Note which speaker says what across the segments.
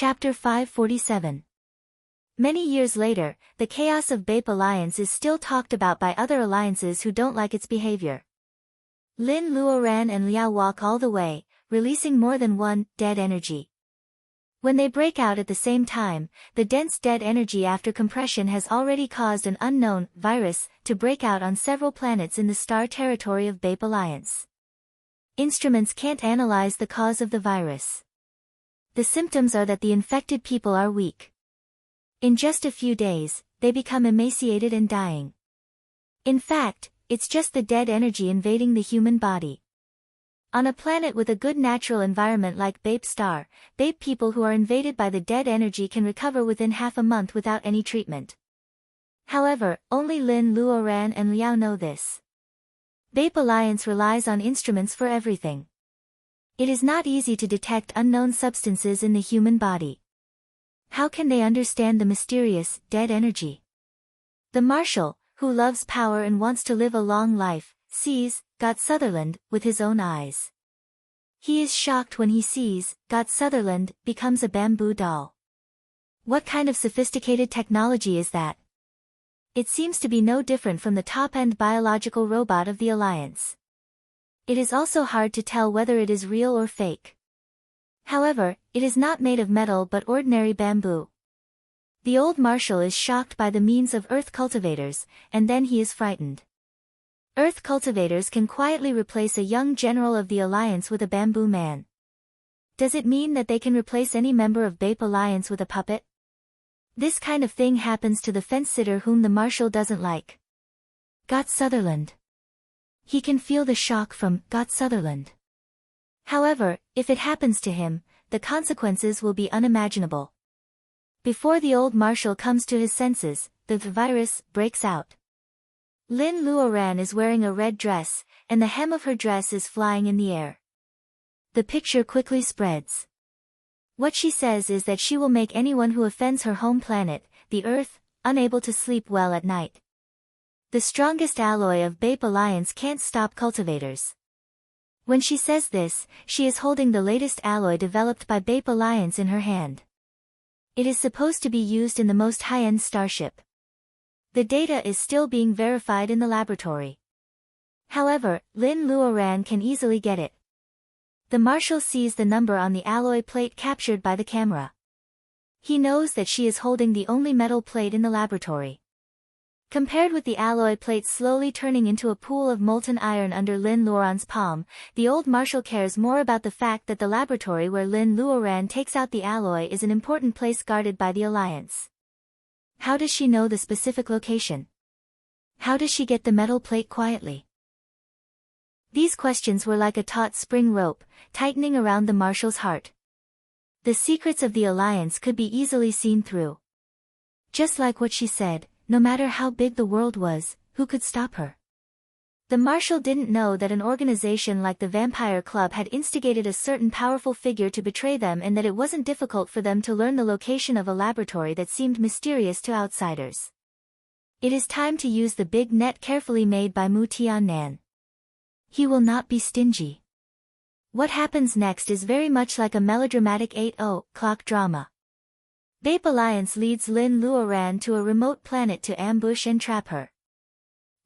Speaker 1: Chapter 547. Many years later, the chaos of Bape Alliance is still talked about by other alliances who don't like its behavior. Lin Luoran and Liao walk all the way, releasing more than one dead energy. When they break out at the same time, the dense dead energy after compression has already caused an unknown virus to break out on several planets in the star territory of Bape Alliance. Instruments can't analyze the cause of the virus. The symptoms are that the infected people are weak. In just a few days, they become emaciated and dying. In fact, it's just the dead energy invading the human body. On a planet with a good natural environment like Bape Star, Bape people who are invaded by the dead energy can recover within half a month without any treatment. However, only Lin Luoran and Liao know this. Bape Alliance relies on instruments for everything. It is not easy to detect unknown substances in the human body. How can they understand the mysterious, dead energy? The Marshal, who loves power and wants to live a long life, sees God Sutherland with his own eyes. He is shocked when he sees God Sutherland becomes a bamboo doll. What kind of sophisticated technology is that? It seems to be no different from the top-end biological robot of the Alliance. It is also hard to tell whether it is real or fake. However, it is not made of metal but ordinary bamboo. The old Marshal is shocked by the means of Earth cultivators, and then he is frightened. Earth cultivators can quietly replace a young general of the Alliance with a bamboo man. Does it mean that they can replace any member of Bape Alliance with a puppet? This kind of thing happens to the fence-sitter whom the Marshal doesn't like. God Sutherland. He can feel the shock from God Sutherland. However, if it happens to him, the consequences will be unimaginable. Before the old Marshal comes to his senses, the virus breaks out. Lin Luoran is wearing a red dress, and the hem of her dress is flying in the air. The picture quickly spreads. What she says is that she will make anyone who offends her home planet, the Earth, unable to sleep well at night. The strongest alloy of Bape Alliance can't stop cultivators. When she says this, she is holding the latest alloy developed by Bape Alliance in her hand. It is supposed to be used in the most high-end starship. The data is still being verified in the laboratory. However, Lin Luoran can easily get it. The Marshal sees the number on the alloy plate captured by the camera. He knows that she is holding the only metal plate in the laboratory. Compared with the alloy plate slowly turning into a pool of molten iron under Lin Luoran's palm, the old Marshal cares more about the fact that the laboratory where Lin Luoran takes out the alloy is an important place guarded by the Alliance. How does she know the specific location? How does she get the metal plate quietly? These questions were like a taut spring rope, tightening around the Marshal's heart. The secrets of the Alliance could be easily seen through. Just like what she said, no matter how big the world was, who could stop her? The Marshal didn't know that an organization like the Vampire Club had instigated a certain powerful figure to betray them and that it wasn't difficult for them to learn the location of a laboratory that seemed mysterious to outsiders. It is time to use the big net carefully made by Mu Tiannan. He will not be stingy. What happens next is very much like a melodramatic 8 o'clock drama. Bape Alliance leads Lin Luoran to a remote planet to ambush and trap her.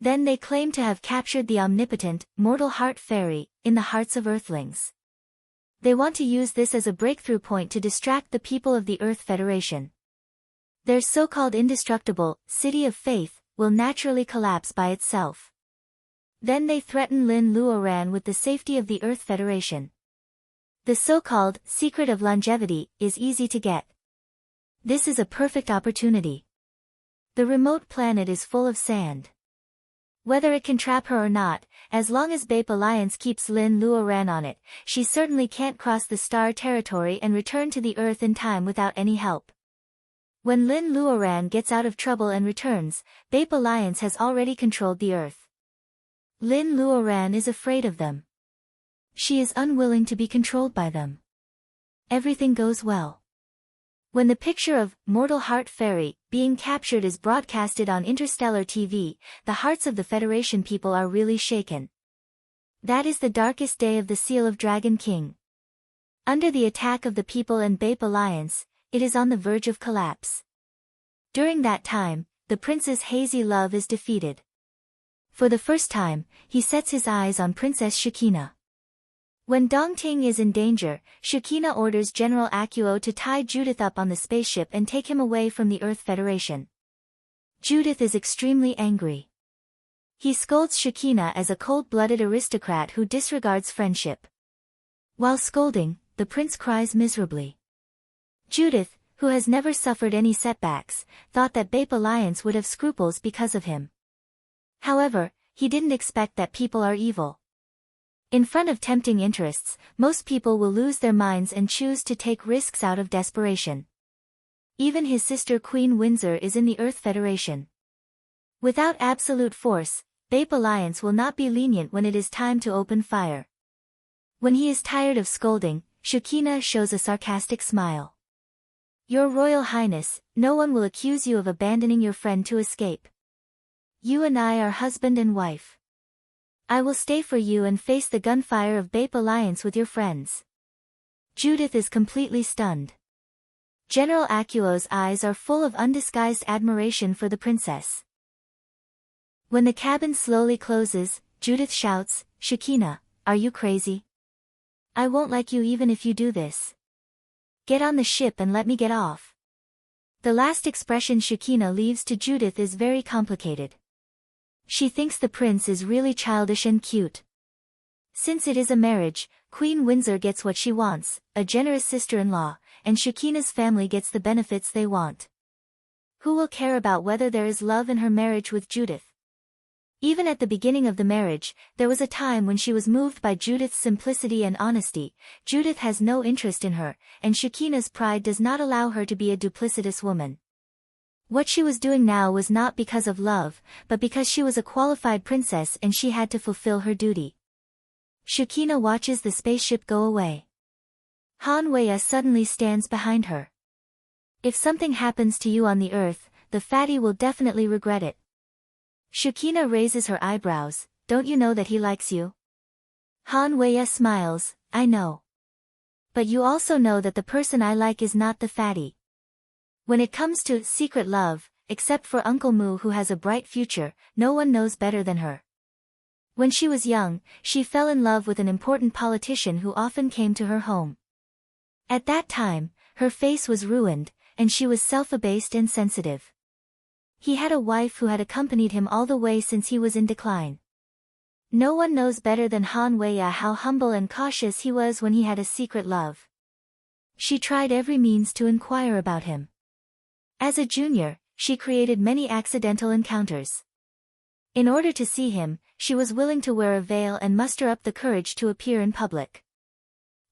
Speaker 1: Then they claim to have captured the omnipotent, mortal heart fairy, in the hearts of Earthlings. They want to use this as a breakthrough point to distract the people of the Earth Federation. Their so-called indestructible, City of Faith, will naturally collapse by itself. Then they threaten Lin Luoran with the safety of the Earth Federation. The so-called secret of longevity is easy to get. This is a perfect opportunity. The remote planet is full of sand. Whether it can trap her or not, as long as Bape Alliance keeps Lin Luoran on it, she certainly can't cross the star territory and return to the Earth in time without any help. When Lin Luoran gets out of trouble and returns, Bape Alliance has already controlled the Earth. Lin Luoran is afraid of them. She is unwilling to be controlled by them. Everything goes well. When the picture of Mortal Heart Fairy being captured is broadcasted on interstellar TV, the hearts of the Federation people are really shaken. That is the darkest day of the Seal of Dragon King. Under the attack of the people and Bape Alliance, it is on the verge of collapse. During that time, the prince's hazy love is defeated. For the first time, he sets his eyes on Princess Shakina. When Dongting is in danger, Shakina orders General Akuo to tie Judith up on the spaceship and take him away from the Earth Federation. Judith is extremely angry. He scolds Shakina as a cold-blooded aristocrat who disregards friendship. While scolding, the prince cries miserably. Judith, who has never suffered any setbacks, thought that Bape Alliance would have scruples because of him. However, he didn't expect that people are evil. In front of tempting interests, most people will lose their minds and choose to take risks out of desperation. Even his sister Queen Windsor is in the Earth Federation. Without absolute force, Bape Alliance will not be lenient when it is time to open fire. When he is tired of scolding, Shakina shows a sarcastic smile. Your Royal Highness, no one will accuse you of abandoning your friend to escape. You and I are husband and wife. I will stay for you and face the gunfire of Bape Alliance with your friends. Judith is completely stunned. General Akuo's eyes are full of undisguised admiration for the princess. When the cabin slowly closes, Judith shouts, Shakina, are you crazy? I won't like you even if you do this. Get on the ship and let me get off. The last expression Shakina leaves to Judith is very complicated. She thinks the prince is really childish and cute. Since it is a marriage, Queen Windsor gets what she wants, a generous sister-in-law, and Shakina's family gets the benefits they want. Who will care about whether there is love in her marriage with Judith? Even at the beginning of the marriage, there was a time when she was moved by Judith's simplicity and honesty. Judith has no interest in her, and Shakina's pride does not allow her to be a duplicitous woman. What she was doing now was not because of love, but because she was a qualified princess and she had to fulfill her duty. Shakina watches the spaceship go away. Han Weya suddenly stands behind her. If something happens to you on the earth, the fatty will definitely regret it. Shakina raises her eyebrows, don't you know that he likes you? Han Weya smiles, I know. But you also know that the person I like is not the fatty. When it comes to secret love, except for Uncle Mu who has a bright future, no one knows better than her. When she was young, she fell in love with an important politician who often came to her home. At that time, her face was ruined, and she was self-abased and sensitive. He had a wife who had accompanied him all the way since he was in decline. No one knows better than Han Weya how humble and cautious he was when he had a secret love. She tried every means to inquire about him. As a junior, she created many accidental encounters. In order to see him, she was willing to wear a veil and muster up the courage to appear in public.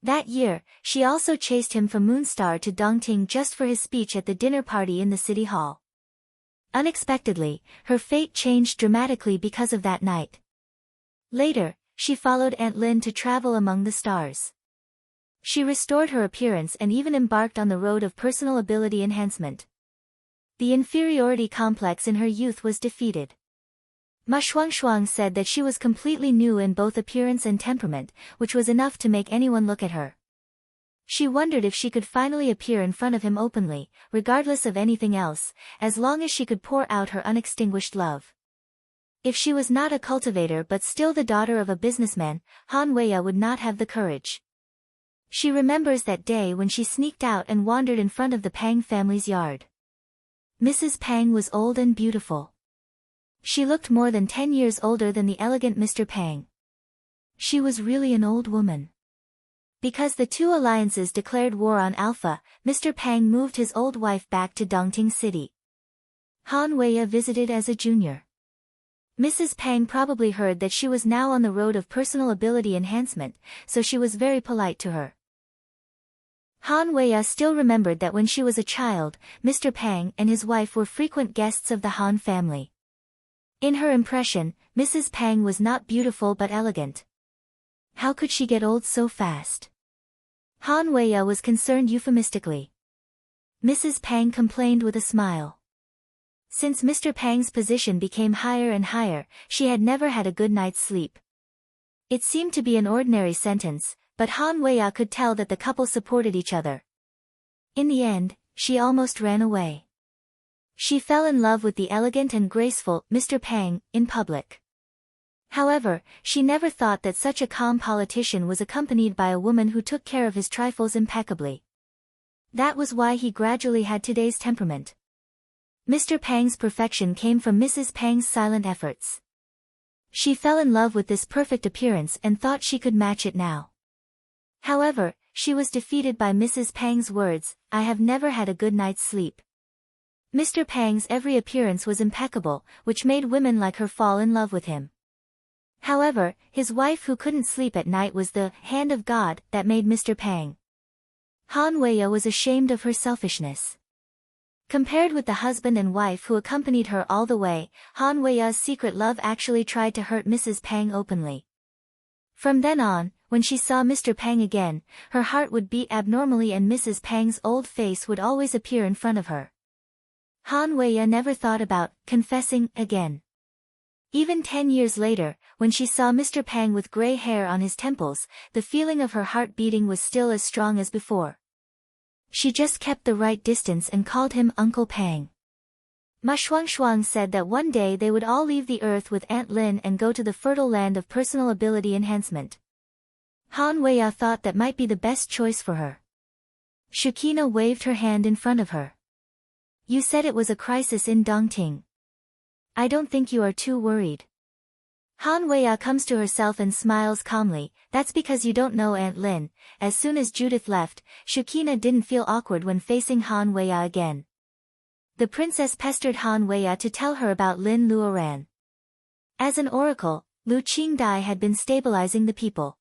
Speaker 1: That year, she also chased him from Moonstar to Dongting just for his speech at the dinner party in the city hall. Unexpectedly, her fate changed dramatically because of that night. Later, she followed Aunt Lin to travel among the stars. She restored her appearance and even embarked on the road of personal ability enhancement. The inferiority complex in her youth was defeated. Ma Shuangshuang said that she was completely new in both appearance and temperament, which was enough to make anyone look at her. She wondered if she could finally appear in front of him openly, regardless of anything else, as long as she could pour out her unextinguished love. If she was not a cultivator but still the daughter of a businessman, Han Weya would not have the courage. She remembers that day when she sneaked out and wandered in front of the Pang family's yard. Mrs. Pang was old and beautiful. She looked more than 10 years older than the elegant Mr. Pang. She was really an old woman. Because the two alliances declared war on Alpha, Mr. Pang moved his old wife back to Dongting City. Han Weya visited as a junior. Mrs. Pang probably heard that she was now on the road of personal ability enhancement, so she was very polite to her. Han Weya still remembered that when she was a child, Mr. Pang and his wife were frequent guests of the Han family. In her impression, Mrs. Pang was not beautiful but elegant. How could she get old so fast? Han Weya was concerned euphemistically. Mrs. Pang complained with a smile. Since Mr. Pang's position became higher and higher, she had never had a good night's sleep. It seemed to be an ordinary sentence, but Han Weya could tell that the couple supported each other. In the end, she almost ran away. She fell in love with the elegant and graceful Mr. Pang in public. However, she never thought that such a calm politician was accompanied by a woman who took care of his trifles impeccably. That was why he gradually had today's temperament. Mr. Pang's perfection came from Mrs. Pang's silent efforts. She fell in love with this perfect appearance and thought she could match it now. However, she was defeated by Mrs. Pang's words, "I have never had a good night's sleep." Mr. Pang's every appearance was impeccable, which made women like her fall in love with him. However, his wife who couldn't sleep at night was the hand of God that made Mr. Pang. Han Weiya was ashamed of her selfishness. Compared with the husband and wife who accompanied her all the way, Han Weiya's secret love actually tried to hurt Mrs. Pang openly. From then on, when she saw Mr. Pang again, her heart would beat abnormally and Mrs. Pang's old face would always appear in front of her. Han Weiya never thought about confessing again. Even 10 years later, when she saw Mr. Pang with gray hair on his temples, the feeling of her heart beating was still as strong as before. She just kept the right distance and called him Uncle Pang. Ma Shuangshuang said that one day they would all leave the earth with Aunt Lin and go to the fertile land of personal ability enhancement. Han Weiya thought that might be the best choice for her. Shukina waved her hand in front of her. "You said it was a crisis in Dongting. I don't think you are too worried." Han Weiya comes to herself and smiles calmly, "That's because you don't know Aunt Lin." As soon as Judith left, Shukina didn't feel awkward when facing Han Weiya again. The princess pestered Han Weiya to tell her about Lin Luoran. As an oracle, Lu Qingdai had been stabilizing the people.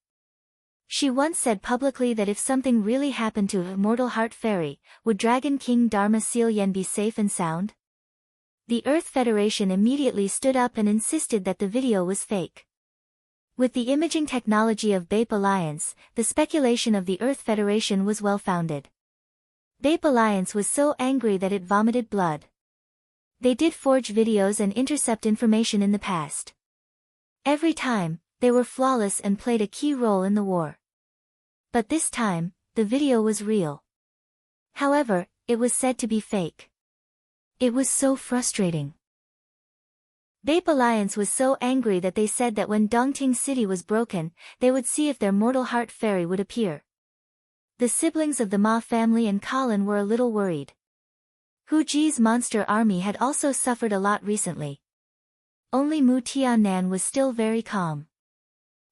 Speaker 1: She once said publicly that if something really happened to Immortal Heart Fairy, would Dragon King Dharma Seal Yen be safe and sound? The Earth Federation immediately stood up and insisted that the video was fake. With the imaging technology of Bape Alliance, the speculation of the Earth Federation was well-founded. Bape Alliance was so angry that it vomited blood. They did forge videos and intercept information in the past. Every time, they were flawless and played a key role in the war. But this time, the video was real. However, it was said to be fake. It was so frustrating. Bape Alliance was so angry that they said that when Dongting City was broken, they would see if their mortal heart fairy would appear. The siblings of the Ma family and Colin were a little worried. Hu Ji's monster army had also suffered a lot recently. Only Mu Tiannan was still very calm.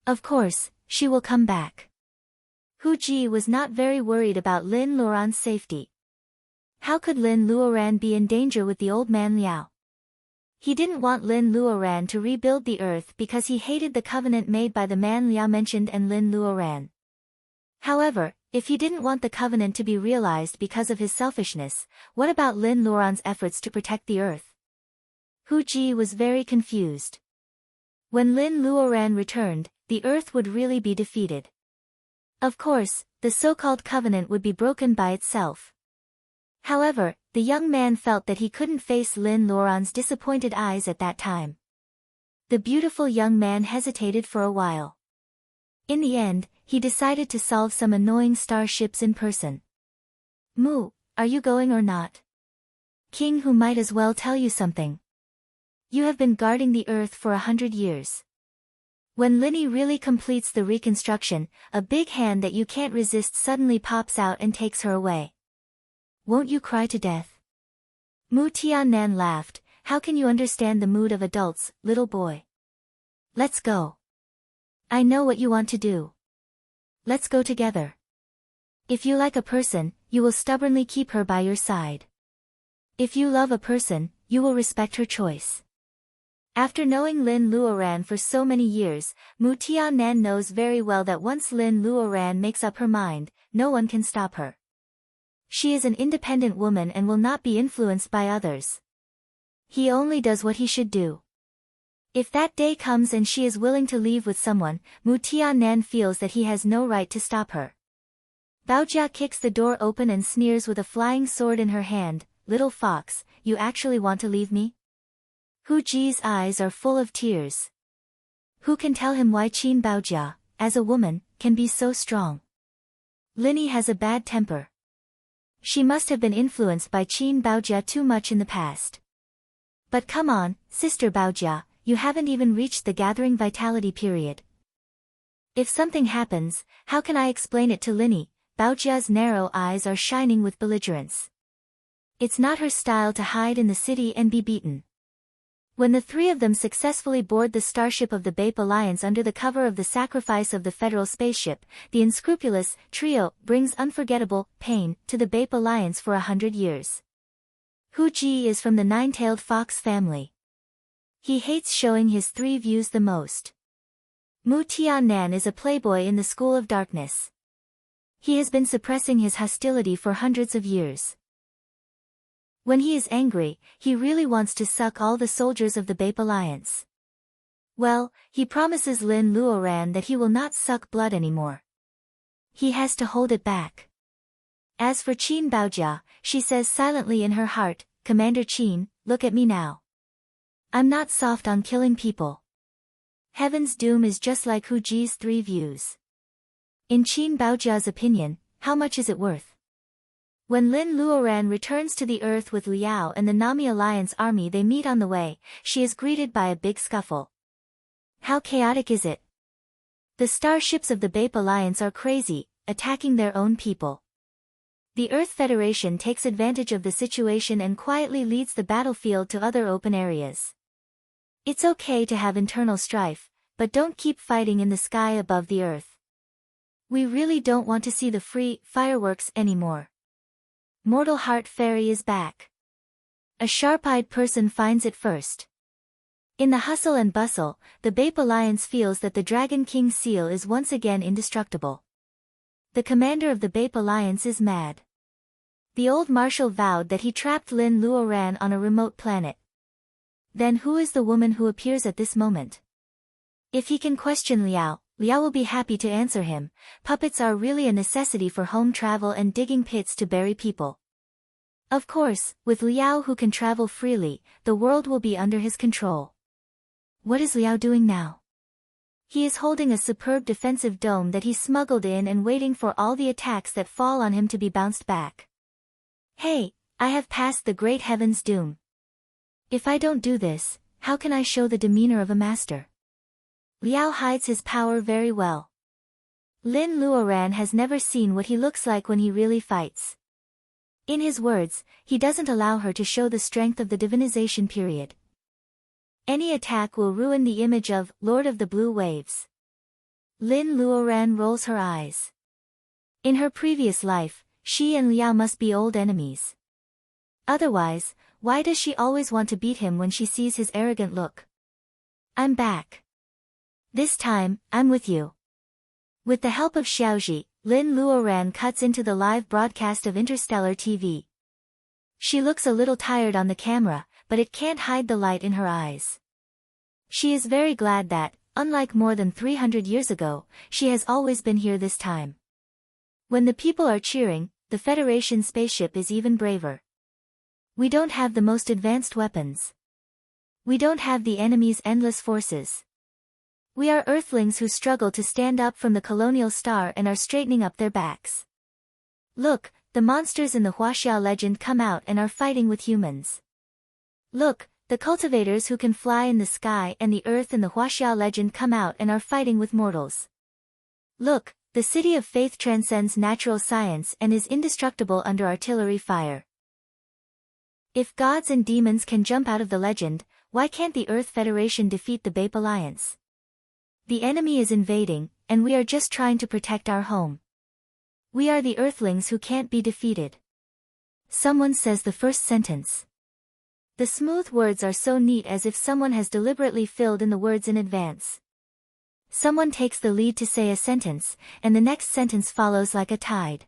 Speaker 1: Of course, she will come back. Hu Ji was not very worried about Lin Luoran's safety. How could Lin Luoran be in danger with the old man Liao? He didn't want Lin Luoran to rebuild the earth because he hated the covenant made by the man Liao mentioned and Lin Luoran. However, if he didn't want the covenant to be realized because of his selfishness, what about Lin Luoran's efforts to protect the earth? Hu Ji was very confused. When Lin Luoran returned, the earth would really be defeated. Of course, the so-called covenant would be broken by itself. However, the young man felt that he couldn't face Lin Luoran's disappointed eyes at that time. The beautiful young man hesitated for a while. In the end, he decided to solve some annoying starships in person. "Mu, are you going or not? King Hu might as well tell you something. You have been guarding the earth for 100 years. When Linny really completes the reconstruction, a big hand that you can't resist suddenly pops out and takes her away. Won't you cry to death?" Mu Tiannan laughed. "How can you understand the mood of adults, little boy? Let's go. I know what you want to do. Let's go together. If you like a person, you will stubbornly keep her by your side. If you love a person, you will respect her choice." After knowing Lin Luoran for so many years, Mu Tiannan knows very well that once Lin Luoran makes up her mind, no one can stop her. She is an independent woman and will not be influenced by others. He only does what he should do. If that day comes and she is willing to leave with someone, Mu Tiannan feels that he has no right to stop her. Baojia kicks the door open and sneers with a flying sword in her hand, "Little fox, you actually want to leave me?" Hu Ji's eyes are full of tears. Who can tell him why Qin Baojia, as a woman, can be so strong? Linny has a bad temper. She must have been influenced by Qin Baojia too much in the past. But come on, Sister Baojia, you haven't even reached the gathering vitality period. If something happens, how can I explain it to Linny? Baojia's narrow eyes are shining with belligerence. It's not her style to hide in the city and be beaten. When the three of them successfully board the starship of the Bape Alliance under the cover of the sacrifice of the Federal spaceship, the unscrupulous trio brings unforgettable pain to the Bape Alliance for 100 years. Hu Ji is from the nine-tailed fox family. He hates showing his three views the most. Mu Tiannan is a playboy in the School of Darkness. He has been suppressing his hostility for hundreds of years. When he is angry, he really wants to suck all the soldiers of the Bape Alliance. Well, he promises Lin Luoran that he will not suck blood anymore. He has to hold it back. As for Qin Baojia, she says silently in her heart, Commander Qin, look at me now. I'm not soft on killing people. Heaven's doom is just like Hu Ji's three views. In Qin Baojia's opinion, how much is it worth? When Lin Luoran returns to the Earth with Liao and the Nami Alliance army they meet on the way, she is greeted by a big scuffle. How chaotic is it? The starships of the Bape Alliance are crazy, attacking their own people. The Earth Federation takes advantage of the situation and quietly leads the battlefield to other open areas. It's okay to have internal strife, but don't keep fighting in the sky above the Earth. We really don't want to see the free fireworks anymore. Mortal Heart Fairy is back. A sharp-eyed person finds it first. In the hustle and bustle, the Bape Alliance feels that the Dragon King seal is once again indestructible. The commander of the Bape Alliance is mad. The old marshal vowed that he trapped Lin Luoran on a remote planet. Then who is the woman who appears at this moment? If he can question Liao, Liao will be happy to answer him. Puppets are really a necessity for home travel and digging pits to bury people. Of course, with Liao who can travel freely, the world will be under his control. What is Liao doing now? He is holding a superb defensive dome that he smuggled in and waiting for all the attacks that fall on him to be bounced back. Hey, I have passed the great heaven's doom. If I don't do this, how can I show the demeanor of a master? Liao hides his power very well. Lin Luoran has never seen what he looks like when he really fights. In his words, he doesn't allow her to show the strength of the divinization period. Any attack will ruin the image of Lord of the Blue Waves. Lin Luoran rolls her eyes. In her previous life, she and Liao must be old enemies. Otherwise, why does she always want to beat him when she sees his arrogant look? I'm back. This time, I'm with you. With the help of Xiaoji, Lin Luoran cuts into the live broadcast of Interstellar TV. She looks a little tired on the camera, but it can't hide the light in her eyes. She is very glad that, unlike more than 300 years ago, she has always been here this time. When the people are cheering, the Federation spaceship is even braver. We don't have the most advanced weapons. We don't have the enemy's endless forces. We are Earthlings who struggle to stand up from the colonial star and are straightening up their backs. Look, the monsters in the Huaxia legend come out and are fighting with humans. Look, the cultivators who can fly in the sky and the earth in the Huaxia legend come out and are fighting with mortals. Look, the city of faith transcends natural science and is indestructible under artillery fire. If gods and demons can jump out of the legend, why can't the Earth Federation defeat the Bape Alliance? The enemy is invading, and we are just trying to protect our home. We are the Earthlings who can't be defeated. Someone says the first sentence. The smooth words are so neat as if someone has deliberately filled in the words in advance. Someone takes the lead to say a sentence, and the next sentence follows like a tide.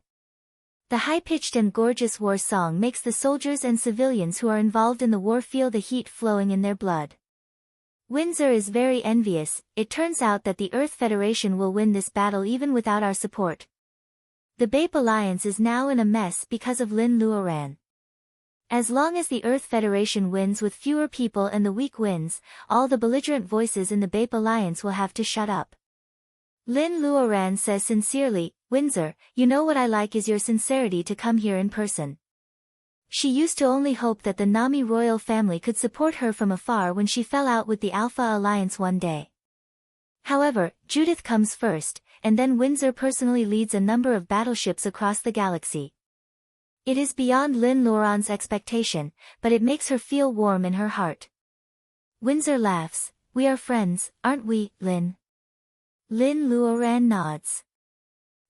Speaker 1: The high-pitched and gorgeous war song makes the soldiers and civilians who are involved in the war feel the heat flowing in their blood. Windsor is very envious. It turns out that the Earth Federation will win this battle even without our support. The Bape Alliance is now in a mess because of Lin Luoran. As long as the Earth Federation wins with fewer people and the weak wins, all the belligerent voices in the Bape Alliance will have to shut up. Lin Luoran says sincerely, Windsor, you know what I like is your sincerity to come here in person. She used to only hope that the Nami royal family could support her from afar when she fell out with the Alpha Alliance one day. However, Judith comes first, and then Windsor personally leads a number of battleships across the galaxy. It is beyond Lynn Luoran's expectation, but it makes her feel warm in her heart. Windsor laughs. We are friends, aren't we, Lynn? Lynn Luoran nods.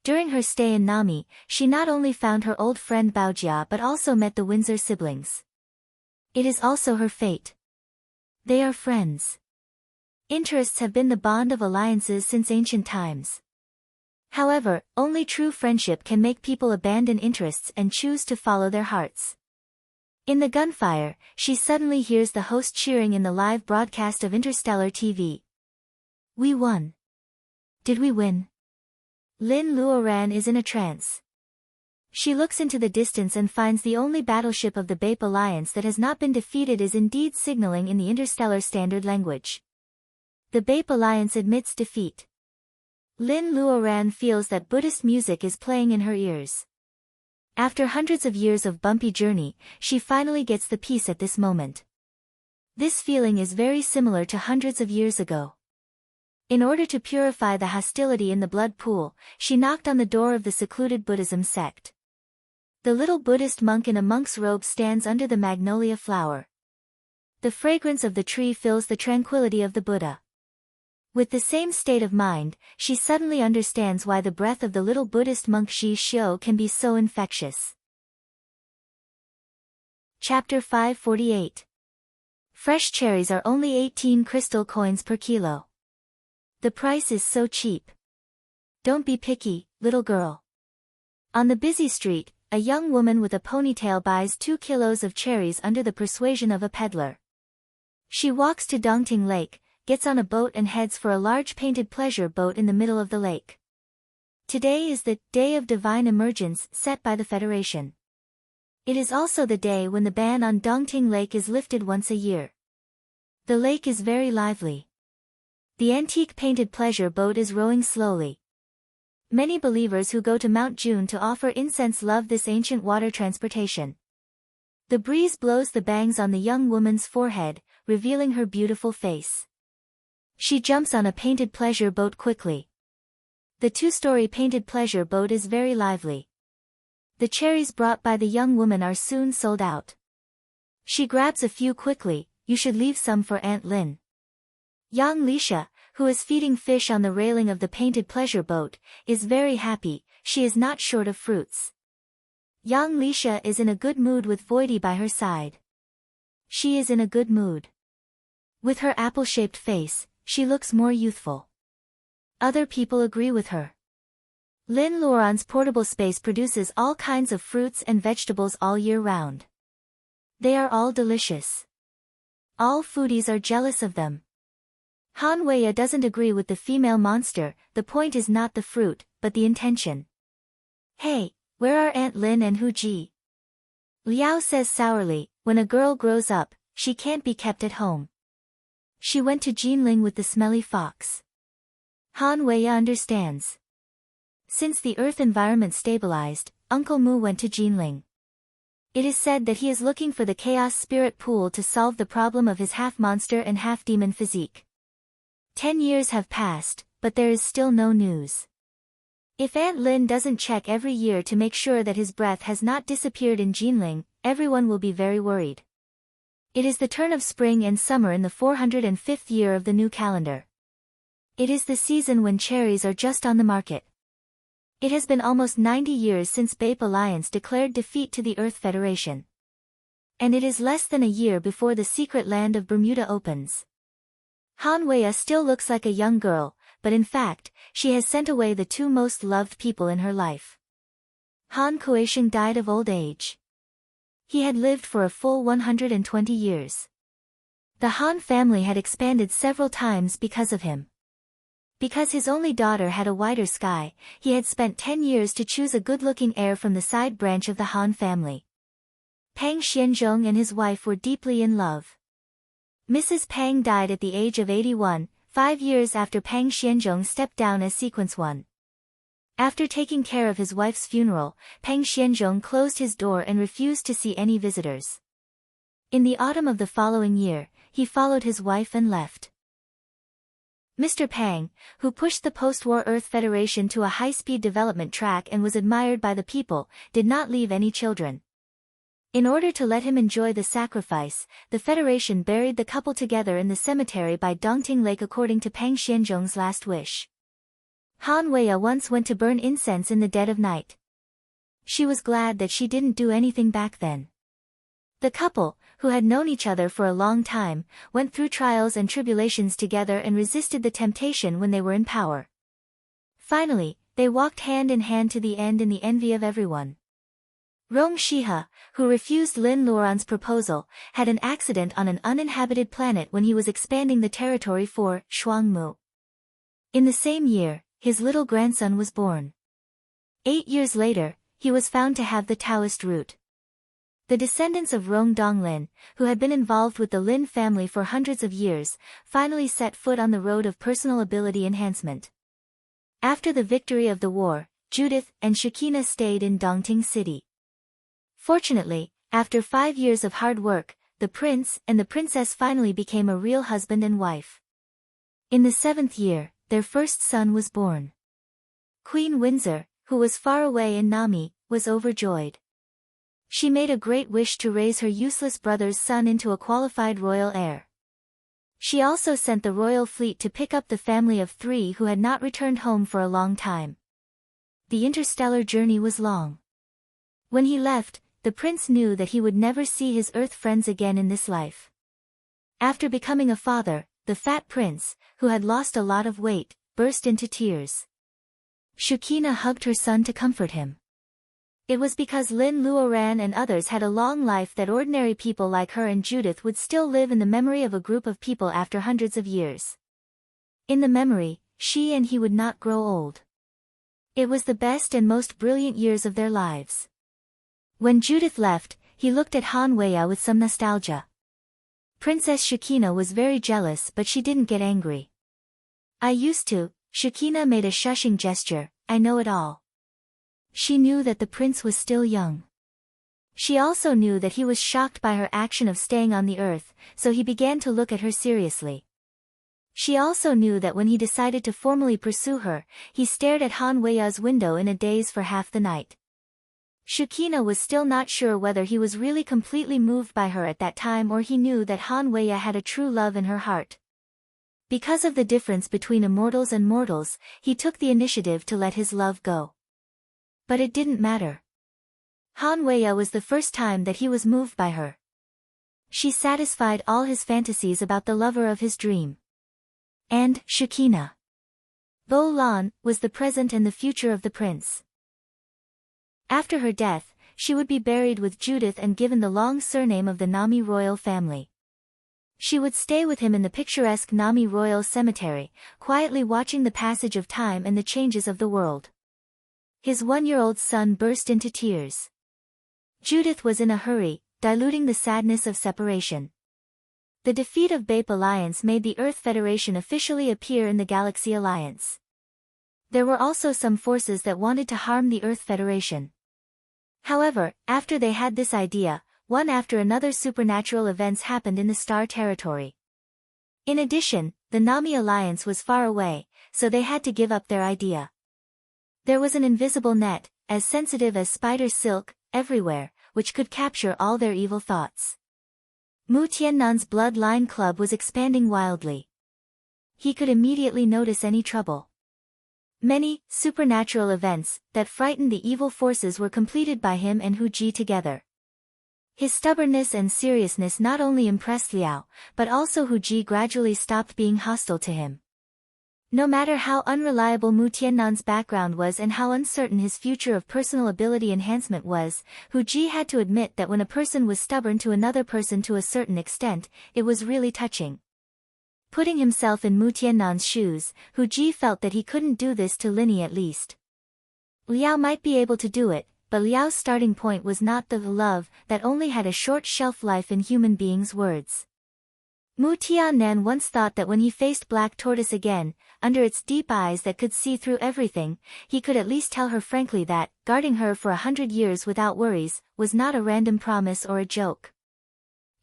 Speaker 1: During her stay in Nami, she not only found her old friend Baojia but also met the Windsor siblings. It is also her fate. They are friends. Interests have been the bond of alliances since ancient times. However, only true friendship can make people abandon interests and choose to follow their hearts. In the gunfire, she suddenly hears the host cheering in the live broadcast of Interstellar TV. We won. Did we win? Lynn Luoran is in a trance. She looks into the distance and finds the only battleship of the Bape Alliance that has not been defeated is indeed signaling in the Interstellar Standard Language. The Bape Alliance admits defeat. Lynn Luoran feels that Buddhist music is playing in her ears. After hundreds of years of bumpy journey, she finally gets the peace at this moment. This feeling is very similar to hundreds of years ago. In order to purify the hostility in the blood pool, she knocked on the door of the secluded Buddhism sect. The little Buddhist monk in a monk's robe stands under the magnolia flower. The fragrance of the tree fills the tranquility of the Buddha. With the same state of mind, she suddenly understands why the breath of the little Buddhist monk Shi Xiu can be so infectious. Chapter 548. Fresh cherries are only 18 crystal coins per kilo. The price is so cheap. Don't be picky, little girl. On the busy street, a young woman with a ponytail buys 2 kilos of cherries under the persuasion of a peddler. She walks to Dongting Lake, gets on a boat and heads for a large painted pleasure boat in the middle of the lake. Today is the Day of Divine Emergence set by the Federation. It is also the day when the ban on Dongting Lake is lifted once a year. The lake is very lively. The antique painted pleasure boat is rowing slowly. Many believers who go to Mount June to offer incense love this ancient water transportation. The breeze blows the bangs on the young woman's forehead, revealing her beautiful face. She jumps on a painted pleasure boat quickly. The 2-story painted pleasure boat is very lively. The cherries brought by the young woman are soon sold out. She grabs a few quickly. You should leave some for Aunt Lin. Yang Lisha, who is feeding fish on the railing of the painted pleasure boat, is very happy. She is not short of fruits. Yang Lisha is in a good mood with Voidy by her side. She is in a good mood. With her apple-shaped face, she looks more youthful. Other people agree with her. Lynn Luoran's portable space produces all kinds of fruits and vegetables all year round. They are all delicious. All foodies are jealous of them. Han Weiya doesn't agree with the female monster. The point is not the fruit, but the intention. Hey, where are Aunt Lin and Hu Ji? Liao says sourly, when a girl grows up, she can't be kept at home. She went to Jinling with the smelly fox. Han Weiya understands. Since the Earth environment stabilized, Uncle Mu went to Jinling. It is said that he is looking for the chaos spirit pool to solve the problem of his half-monster and half-demon physique. 10 years have passed, but there is still no news. If Aunt Lin doesn't check every year to make sure that his breath has not disappeared in Jinling, everyone will be very worried. It is the turn of spring and summer in the 405th year of the new calendar. It is the season when cherries are just on the market. It has been almost 90 years since Bape Alliance declared defeat to the Earth Federation. And it is less than a year before the secret land of Bermuda opens. Han Weiya still looks like a young girl, but in fact, she has sent away the 2 most loved people in her life. Han Kueisheng died of old age. He had lived for a full 120 years. The Han family had expanded several times because of him. Because his only daughter had a wider sky, he had spent 10 years to choose a good-looking heir from the side branch of the Han family. Pang Xianzhong and his wife were deeply in love. Mrs. Pang died at the age of 81, 5 years after Pang Xianzhong stepped down as Sequence 1. After taking care of his wife's funeral, Peng Xianzhong closed his door and refused to see any visitors. In the autumn of the following year, he followed his wife and left. Mr. Pang, who pushed the post-war Earth Federation to a high-speed development track and was admired by the people, did not leave any children. In order to let him enjoy the sacrifice, the Federation buried the couple together in the cemetery by Dongting Lake according to Peng Xianzhong's last wish. Han Weiya once went to burn incense in the dead of night. She was glad that she didn't do anything back then. The couple, who had known each other for a long time, went through trials and tribulations together and resisted the temptation when they were in power. Finally, they walked hand in hand to the end in the envy of everyone. Rong Shihe, who refused Lin Luoran's proposal, had an accident on an uninhabited planet when he was expanding the territory for Shuangmu. In the same year, his little grandson was born. 8 years later, he was found to have the Taoist root. The descendants of Rong Donglin, who had been involved with the Lin family for hundreds of years, finally set foot on the road of personal ability enhancement. After the victory of the war, Judith and Shekinah stayed in Dongting City. Fortunately, after 5 years of hard work, the prince and the princess finally became a real husband and wife. In the 7th year, their first son was born. Queen Windsor, who was far away in Nami, was overjoyed. She made a great wish to raise her useless brother's son into a qualified royal heir. She also sent the royal fleet to pick up the family of 3 who had not returned home for a long time. The interstellar journey was long. When he left, the prince knew that he would never see his Earth friends again in this life. After becoming a father, the fat prince, who had lost a lot of weight, burst into tears. Shekinah hugged her son to comfort him. It was because Lin Luoran and others had a long life that ordinary people like her and Judith would still live in the memory of a group of people after hundreds of years. In the memory, she and he would not grow old. It was the best and most brilliant years of their lives. When Judith left, he looked at Han Weiya with some nostalgia. Princess Shekinah was very jealous, but she didn't get angry. I used to, Shekinah made a shushing gesture, I know it all. She knew that the prince was still young. She also knew that he was shocked by her action of staying on the earth, so he began to look at her seriously. She also knew that when he decided to formally pursue her, he stared at Han Weiya's window in a daze for half the night. Shekinah was still not sure whether he was really completely moved by her at that time or he knew that Han Weiya had a true love in her heart. Because of the difference between immortals and mortals, he took the initiative to let his love go. But it didn't matter. Han Weiya was the first time that he was moved by her. She satisfied all his fantasies about the lover of his dream. And Shekinah. Bo Lan was the present and the future of the prince. After her death, she would be buried with Judith and given the long surname of the Nami royal family. She would stay with him in the picturesque Nami royal cemetery, quietly watching the passage of time and the changes of the world. His 1-year-old son burst into tears. Judith was in a hurry, diluting the sadness of separation. The defeat of Bape Alliance made the Earth Federation officially appear in the Galaxy Alliance. There were also some forces that wanted to harm the Earth Federation. However, after they had this idea, one after another supernatural events happened in the Star Territory. In addition, the Nami Alliance was far away, so they had to give up their idea. There was an invisible net, as sensitive as spider silk, everywhere, which could capture all their evil thoughts. Mu Tiannan's bloodline club was expanding wildly. He could immediately notice any trouble. Many supernatural events that frightened the evil forces were completed by him and Hu Ji together. His stubbornness and seriousness not only impressed Liao, but also Hu Ji gradually stopped being hostile to him. No matter how unreliable Mu Tiannan's background was and how uncertain his future of personal ability enhancement was, Hu Ji had to admit that when a person was stubborn to another person to a certain extent, it was really touching. Putting himself in Mu Tiannan's shoes, Hu Ji felt that he couldn't do this to Linny at least. Liao might be able to do it, but Liao's starting point was not the love that only had a short shelf life in human beings' words. Mu Tiannan once thought that when he faced Black Tortoise again, under its deep eyes that could see through everything, he could at least tell her frankly that, guarding her for 100 years without worries, was not a random promise or a joke.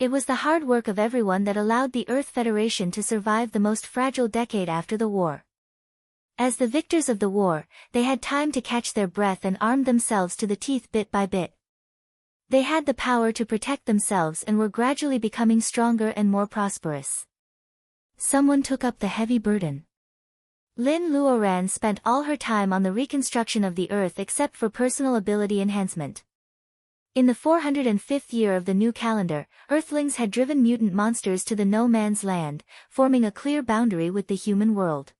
Speaker 1: It was the hard work of everyone that allowed the Earth Federation to survive the most fragile decade after the war. As the victors of the war, they had time to catch their breath and arm themselves to the teeth bit by bit. They had the power to protect themselves and were gradually becoming stronger and more prosperous. Someone took up the heavy burden. Lin Luoran spent all her time on the reconstruction of the Earth except for personal ability enhancement. In the 405th year of the new calendar, Earthlings had driven mutant monsters to the no man's land, forming a clear boundary with the human world.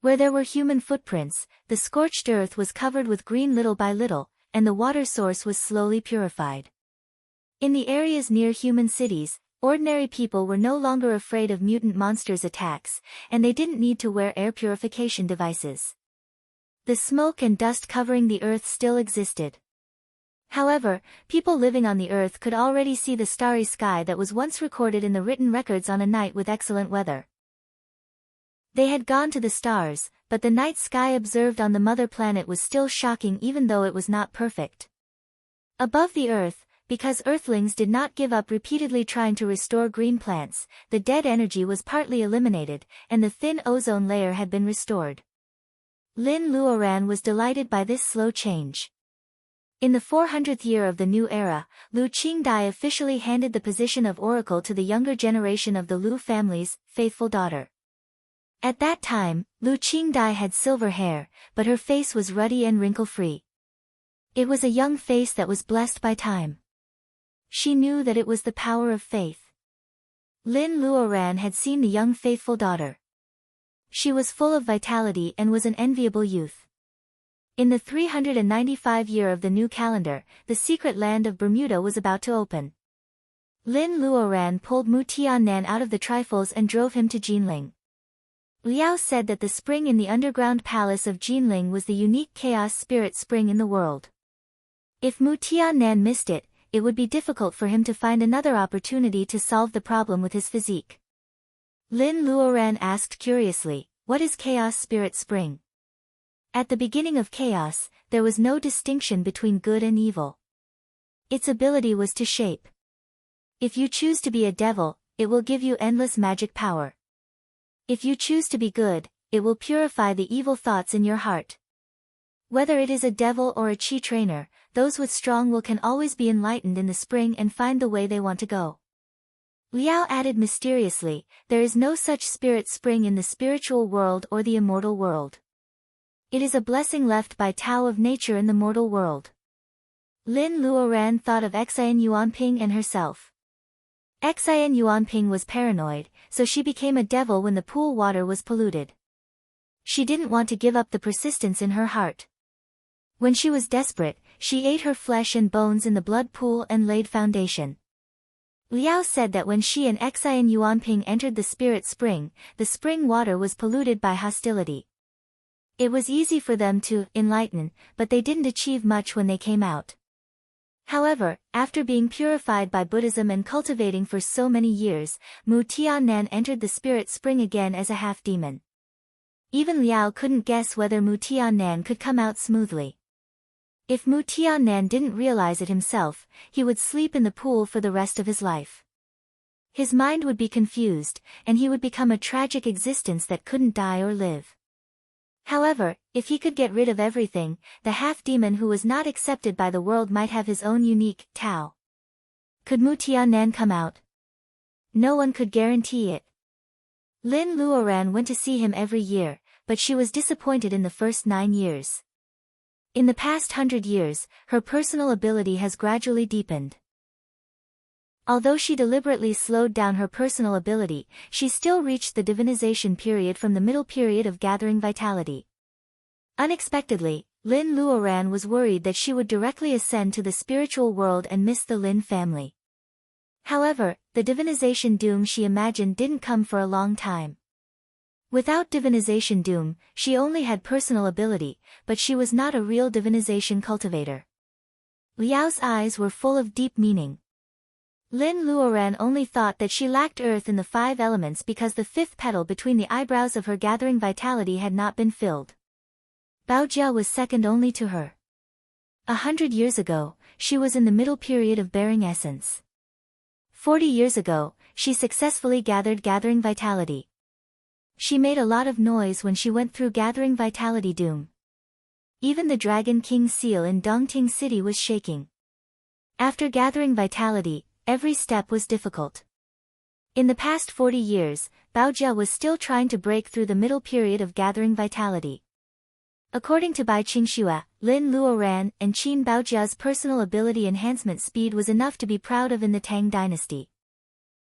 Speaker 1: Where there were human footprints, the scorched earth was covered with green little by little, and the water source was slowly purified. In the areas near human cities, ordinary people were no longer afraid of mutant monsters' attacks, and they didn't need to wear air purification devices. The smoke and dust covering the earth still existed. However, people living on the earth could already see the starry sky that was once recorded in the written records on a night with excellent weather. They had gone to the stars, but the night sky observed on the mother planet was still shocking even though it was not perfect. Above the earth, because Earthlings did not give up repeatedly trying to restore green plants, the dead energy was partly eliminated, and the thin ozone layer had been restored. Lin Luoran was delighted by this slow change. In the 400th year of the new era, Lu Qingdai officially handed the position of oracle to the younger generation of the Lu family's faithful daughter. At that time, Lu Qingdai had silver hair, but her face was ruddy and wrinkle-free. It was a young face that was blessed by time. She knew that it was the power of faith. Lin Luoran had seen the young faithful daughter. She was full of vitality and was an enviable youth. In the 395 year of the new calendar, the secret land of Bermuda was about to open. Lin Luoran pulled Mu Tiannan out of the trifles and drove him to Jinling. Liao said that the spring in the underground palace of Jinling was the unique chaos spirit spring in the world. If Mu Tiannan missed it, it would be difficult for him to find another opportunity to solve the problem with his physique. Lin Luoran asked curiously, "What is chaos spirit spring?" At the beginning of chaos, there was no distinction between good and evil. Its ability was to shape. If you choose to be a devil, it will give you endless magic power. If you choose to be good, it will purify the evil thoughts in your heart. Whether it is a devil or a chi trainer, those with strong will can always be enlightened in the spring and find the way they want to go. Liao added mysteriously, there is no such spirit spring in the spiritual world or the immortal world. It is a blessing left by Tao of nature in the mortal world. Lin Luoran thought of Xian Yuanping and herself. Xian Yuanping was paranoid, so she became a devil when the pool water was polluted. She didn't want to give up the persistence in her heart. When she was desperate, she ate her flesh and bones in the blood pool and laid foundation. Liao said that when she and Xian Yuanping entered the spirit spring, the spring water was polluted by hostility. It was easy for them to enlighten, but they didn't achieve much when they came out. However, after being purified by Buddhism and cultivating for so many years, Mu Tiannan entered the spirit spring again as a half-demon. Even Liao couldn't guess whether Mu Tiannan could come out smoothly. If Mu Tiannan didn't realize it himself, he would sleep in the pool for the rest of his life. His mind would be confused, and he would become a tragic existence that couldn't die or live. However, if he could get rid of everything, the half-demon who was not accepted by the world might have his own unique Tao. Could Mu Tiannan come out? No one could guarantee it. Lin Luoran went to see him every year, but she was disappointed in the first 9 years. In the past 100 years, her personal ability has gradually deepened. Although she deliberately slowed down her personal ability, she still reached the divinization period from the middle period of gathering vitality. Unexpectedly, Lin Luoran was worried that she would directly ascend to the spiritual world and miss the Lin family. However, the divinization doom she imagined didn't come for a long time. Without divinization doom, she only had personal ability, but she was not a real divinization cultivator. Liao's eyes were full of deep meaning. Lin Luoran only thought that she lacked earth in the 5 elements because the 5th petal between the eyebrows of her gathering vitality had not been filled. Baojia was second only to her. 100 years ago, she was in the middle period of bearing essence. 40 years ago, she successfully gathering vitality. She made a lot of noise when she went through gathering vitality doom. Even the Dragon King seal in Dongting City was shaking. After gathering vitality, every step was difficult. In the past 40 years, Baojia was still trying to break through the middle period of gathering vitality. According to Bai Qingxue, Lin Luoran and Qin Baojia's personal ability enhancement speed was enough to be proud of in the Tang dynasty.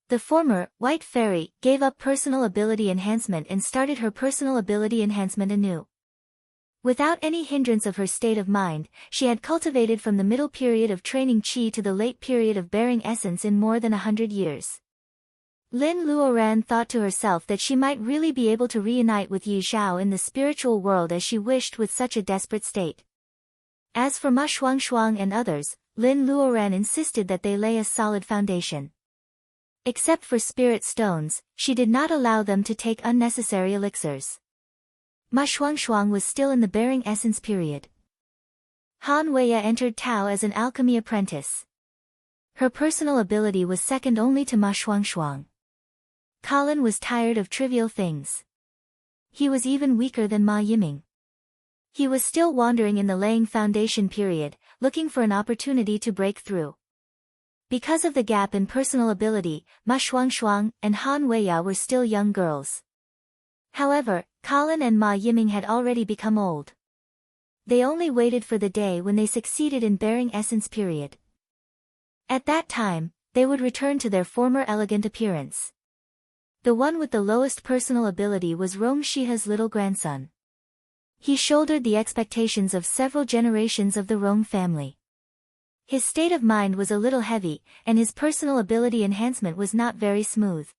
Speaker 1: The former, White Fairy, gave up personal ability enhancement and started her personal ability enhancement anew. Without any hindrance of her state of mind, she had cultivated from the middle period of training qi to the late period of bearing essence in more than 100 years. Lin Luoran thought to herself that she might really be able to reunite with Yi Zhao in the spiritual world as she wished with such a desperate state. As for Ma Shuangshuang and others, Lin Luoran insisted that they lay a solid foundation. Except for spirit stones, she did not allow them to take unnecessary elixirs. Ma Shuangshuang was still in the bearing essence period. Han Weiya entered Tao as an alchemy apprentice. Her personal ability was second only to Ma Shuangshuang. Colin was tired of trivial things. He was even weaker than Ma Yiming. He was still wandering in the laying foundation period, looking for an opportunity to break through. Because of the gap in personal ability, Ma Shuangshuang and Han Weiya were still young girls. However, Colin and Ma Yiming had already become old. They only waited for the day when they succeeded in bearing essence period. At that time, they would return to their former elegant appearance. The one with the lowest personal ability was Rong Shiha's little grandson. He shouldered the expectations of several generations of the Rong family. His state of mind was a little heavy, and his personal ability enhancement was not very smooth.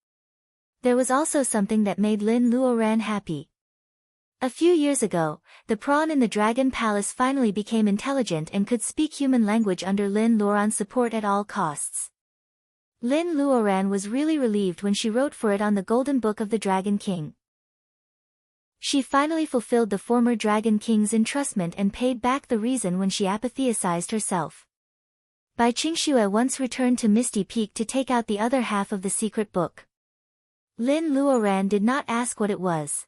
Speaker 1: There was also something that made Lin Luoran happy. A few years ago, the prawn in the Dragon Palace finally became intelligent and could speak human language under Lin Luoran's support at all costs. Lin Luoran was really relieved when she wrote for it on the Golden Book of the Dragon King. She finally fulfilled the former Dragon King's entrustment and paid back the reason when she apatheicized herself. Bai Qingxue once returned to Misty Peak to take out the other half of the secret book. Lin Luoran did not ask what it was.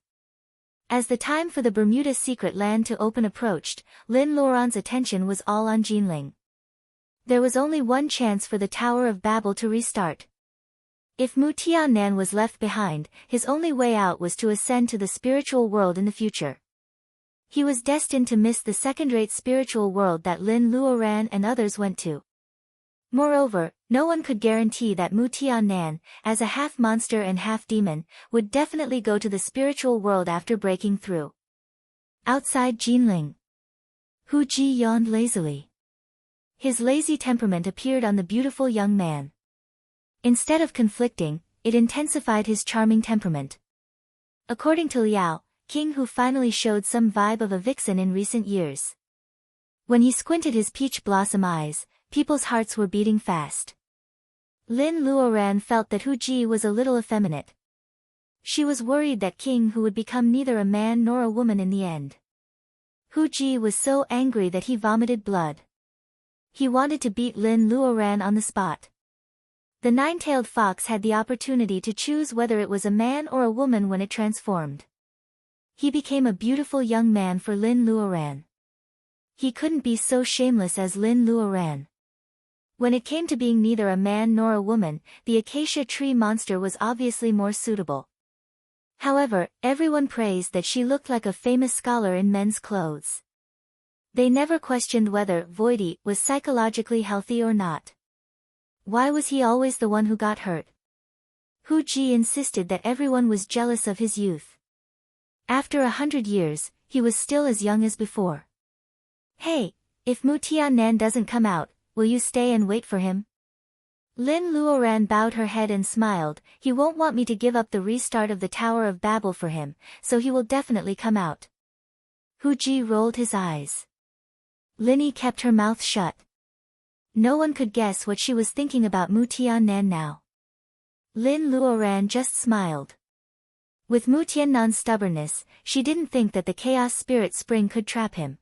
Speaker 1: As the time for the Bermuda secret land to open approached, Lin Luoran's attention was all on Jinling. There was only one chance for the Tower of Babel to restart. If Mu Tiannan was left behind, his only way out was to ascend to the spiritual world in the future. He was destined to miss the second-rate spiritual world that Lin Luoran and others went to. Moreover, no one could guarantee that Mu Tiannan, as a half-monster and half-demon, would definitely go to the spiritual world after breaking through. Outside Jinling, Hu Ji yawned lazily. His lazy temperament appeared on the beautiful young man. Instead of conflicting, it intensified his charming temperament. According to Liao, King Hu finally showed some vibe of a vixen in recent years. When he squinted his peach blossom eyes, people's hearts were beating fast. Lin Luoran felt that Hu Ji was a little effeminate. She was worried that King Hu would become neither a man nor a woman in the end. Hu Ji was so angry that he vomited blood. He wanted to beat Lin Luoran on the spot. The nine-tailed fox had the opportunity to choose whether it was a man or a woman when it transformed. He became a beautiful young man for Lin Luoran. He couldn't be so shameless as Lin Luoran. When it came to being neither a man nor a woman, the acacia tree monster was obviously more suitable. However, everyone praised that she looked like a famous scholar in men's clothes. They never questioned whether Voidy was psychologically healthy or not. Why was he always the one who got hurt? Hu Ji insisted that everyone was jealous of his youth. After 100 years, he was still as young as before. Hey, if Mu Tiannan doesn't come out, will you stay and wait for him? Lin Luoran bowed her head and smiled. He won't want me to give up the restart of the Tower of Babel for him, so he will definitely come out. Hu Ji rolled his eyes. Linny kept her mouth shut. No one could guess what she was thinking about Mu Tiannan now. Lin Luoran just smiled. With Mu Tiannan's stubbornness, she didn't think that the chaos spirit spring could trap him.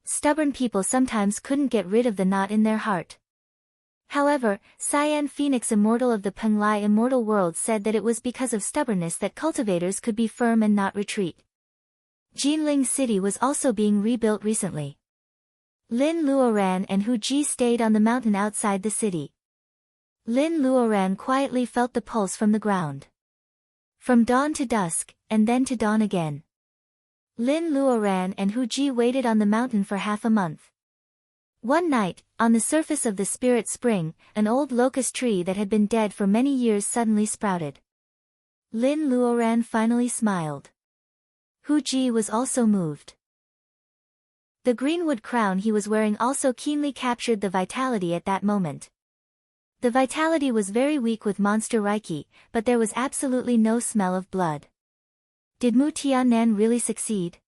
Speaker 1: Stubborn people sometimes couldn't get rid of the knot in their heart. However, Cyan Phoenix Immortal of the Penglai Immortal World said that it was because of stubbornness that cultivators could be firm and not retreat. Jinling City was also being rebuilt recently. Lin Luoran and Hu Ji stayed on the mountain outside the city. Lin Luoran quietly felt the pulse from the ground. From dawn to dusk, and then to dawn again. Lin Luoran and Hu Ji waited on the mountain for half a month. One night, on the surface of the spirit spring, an old locust tree that had been dead for many years suddenly sprouted. Lin Luoran finally smiled. Hu Ji was also moved. The greenwood crown he was wearing also keenly captured the vitality at that moment. The vitality was very weak with monster Reiki, but there was absolutely no smell of blood. Did Mu Tiannan really succeed?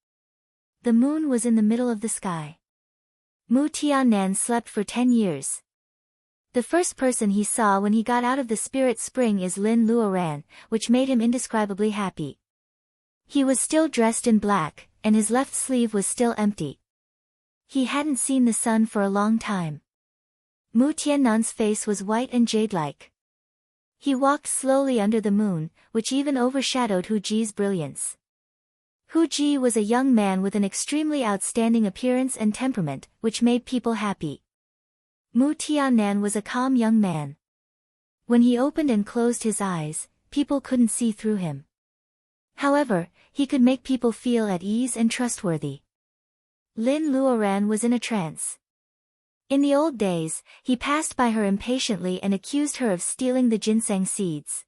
Speaker 1: The moon was in the middle of the sky. Mu Tiannan slept for 10 years. The first person he saw when he got out of the spirit spring is Lin Luoran, which made him indescribably happy. He was still dressed in black, and his left sleeve was still empty. He hadn't seen the sun for a long time. Mu Tiannan's face was white and jade-like. He walked slowly under the moon, which even overshadowed Hu Ji's brilliance. Hu Ji was a young man with an extremely outstanding appearance and temperament, which made people happy. Mu Tiannan was a calm young man. When he opened and closed his eyes, people couldn't see through him. However, he could make people feel at ease and trustworthy. Lin Luoran was in a trance. In the old days, he passed by her impatiently and accused her of stealing the ginseng seeds.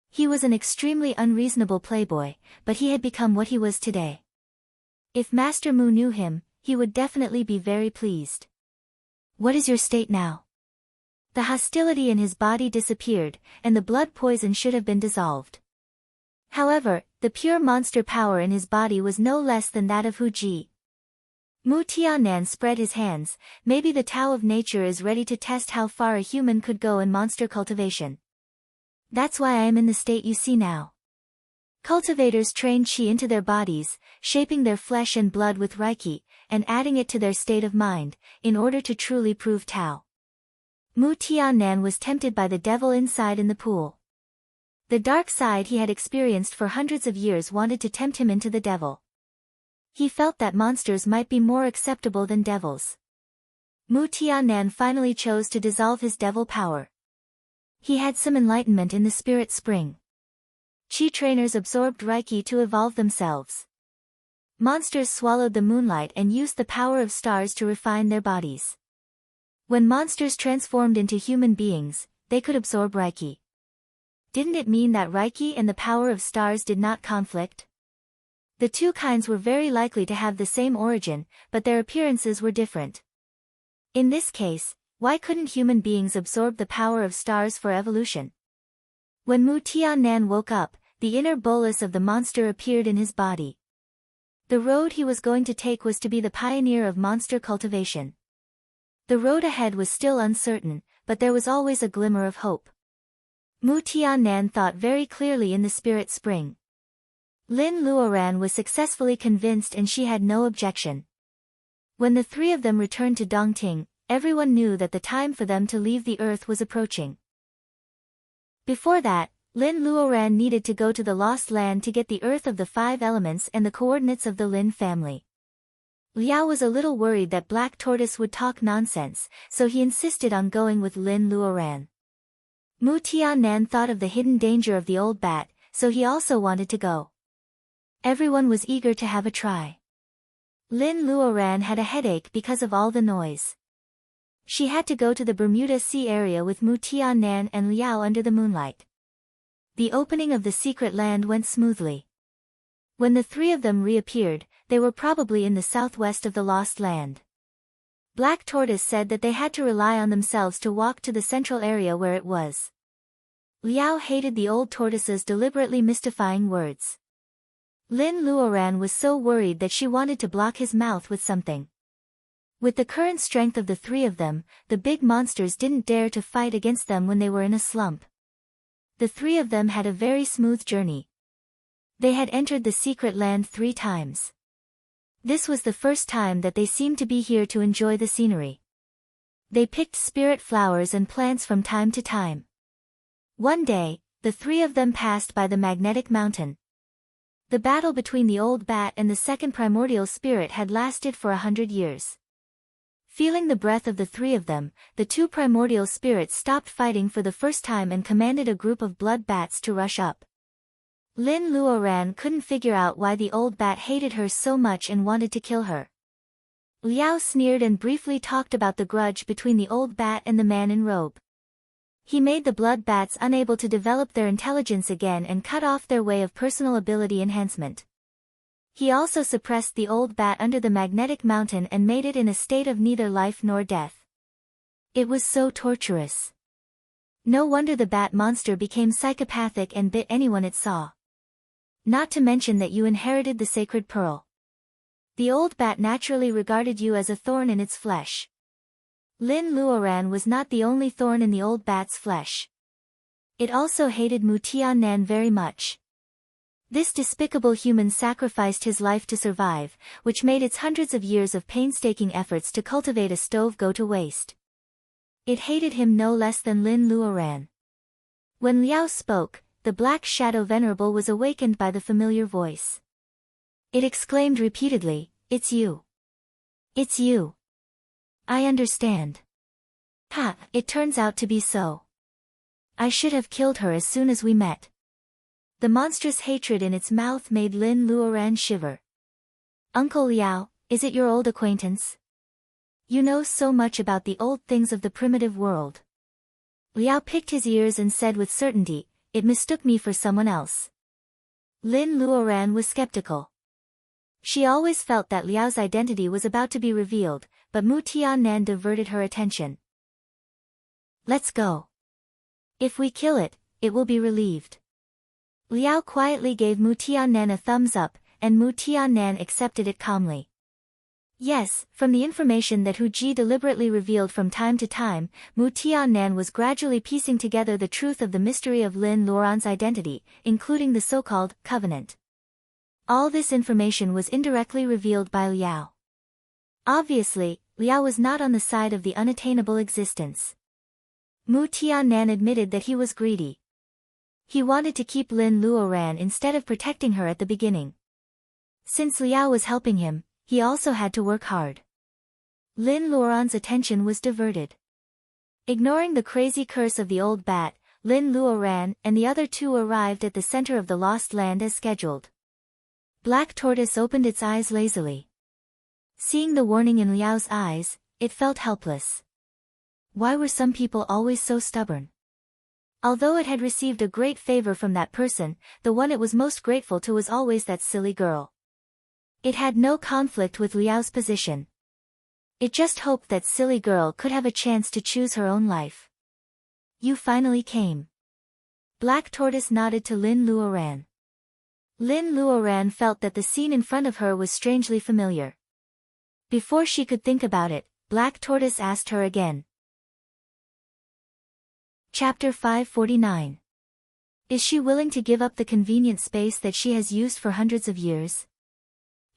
Speaker 1: He was an extremely unreasonable playboy, but he had become what he was today. If Master Mu knew him, he would definitely be very pleased. What is your state now? The hostility in his body disappeared, and the blood poison should have been dissolved. However, the pure monster power in his body was no less than that of Hu Ji. Mu Tiannan spread his hands. Maybe the Tao of nature is ready to test how far a human could go in monster cultivation. That's why I am in the state you see now. Cultivators train qi into their bodies, shaping their flesh and blood with Reiki, and adding it to their state of mind, in order to truly prove Tao. Mu Tiannan was tempted by the devil inside in the pool. The dark side he had experienced for hundreds of years wanted to tempt him into the devil. He felt that monsters might be more acceptable than devils. Mu Tiannan finally chose to dissolve his devil power. He had some enlightenment in the spirit spring. Qi trainers absorbed Reiki to evolve themselves. Monsters swallowed the moonlight and used the power of stars to refine their bodies. When monsters transformed into human beings, they could absorb Reiki. Didn't it mean that Reiki and the power of stars did not conflict? The two kinds were very likely to have the same origin, but their appearances were different. In this case, why couldn't human beings absorb the power of stars for evolution? When Mu Tiannan woke up, the inner bolus of the monster appeared in his body. The road he was going to take was to be the pioneer of monster cultivation. The road ahead was still uncertain, but there was always a glimmer of hope. Mu Tiannan thought very clearly in the spirit spring. Lin Luoran was successfully convinced and she had no objection. When the three of them returned to Dongting, everyone knew that the time for them to leave the earth was approaching. Before that, Lin Luoran needed to go to the Lost Land to get the earth of the 5 elements and the coordinates of the Lin family. Liao was a little worried that Black Tortoise would talk nonsense, so he insisted on going with Lin Luoran. Mu Tiannan thought of the hidden danger of the old bat, so he also wanted to go. Everyone was eager to have a try. Lin Luoran had a headache because of all the noise. She had to go to the Bermuda Sea area with Mu Tiannan and Liao under the moonlight. The opening of the secret land went smoothly. When the three of them reappeared, they were probably in the southwest of the Lost Land. Black Tortoise said that they had to rely on themselves to walk to the central area where it was. Liao hated the old tortoise's deliberately mystifying words. Lin Luoran was so worried that she wanted to block his mouth with something. With the current strength of the three of them, the big monsters didn't dare to fight against them when they were in a slump. The three of them had a very smooth journey. They had entered the secret land 3 times. This was the first time that they seemed to be here to enjoy the scenery. They picked spirit flowers and plants from time to time. One day, the three of them passed by the magnetic mountain. The battle between the old bat and the second primordial spirit had lasted for 100 years. Feeling the breath of the three of them, the 2 primordial spirits stopped fighting for the first time and commanded a group of blood bats to rush up. Lin Luoran couldn't figure out why the old bat hated her so much and wanted to kill her. Liao sneered and briefly talked about the grudge between the old bat and the man in robe. He made the blood bats unable to develop their intelligence again and cut off their way of personal ability enhancement. He also suppressed the old bat under the magnetic mountain and made it in a state of neither life nor death. It was so torturous. No wonder the bat monster became psychopathic and bit anyone it saw. Not to mention that you inherited the sacred pearl. The old bat naturally regarded you as a thorn in its flesh. Lin Luoran was not the only thorn in the old bat's flesh. It also hated Mu Tiannan very much. This despicable human sacrificed his life to survive, which made its hundreds of years of painstaking efforts to cultivate a stove go to waste. It hated him no less than Lin Luoran. When Liao spoke, the black shadow venerable was awakened by the familiar voice. It exclaimed repeatedly, "It's you. It's you. I understand. Ha, it turns out to be so. I should have killed her as soon as we met." The monstrous hatred in its mouth made Lin Luoran shiver. "Uncle Liao, is it your old acquaintance? You know so much about the old things of the primitive world." Liao picked his ears and said with certainty, "It mistook me for someone else." Lin Luoran was skeptical. She always felt that Liao's identity was about to be revealed, but Mu Tiannan diverted her attention. "Let's go. If we kill it, it will be relieved." Liao quietly gave Mu Tiannan a thumbs up, and Mu Tiannan accepted it calmly. Yes, from the information that Hu Ji deliberately revealed from time to time, Mu Tiannan was gradually piecing together the truth of the mystery of Lin Luoran's identity, including the so-called covenant. All this information was indirectly revealed by Liao. Obviously, Liao was not on the side of the unattainable existence. Mu Tiannan admitted that he was greedy. He wanted to keep Lin Luoran instead of protecting her at the beginning. Since Liao was helping him, he also had to work hard. Lin Luoran's attention was diverted. Ignoring the crazy curse of the old bat, Lin Luoran and the other 2 arrived at the center of the lost land as scheduled. Black Tortoise opened its eyes lazily. Seeing the warning in Liao's eyes, it felt helpless. Why were some people always so stubborn? Although it had received a great favor from that person, the one it was most grateful to was always that silly girl. It had no conflict with Liao's position. It just hoped that silly girl could have a chance to choose her own life. "You finally came." Black Tortoise nodded to Lin Luoran. Lin Luoran felt that the scene in front of her was strangely familiar. Before she could think about it, Black Tortoise asked her again. Chapter 549. Is she willing to give up the convenient space that she has used for hundreds of years?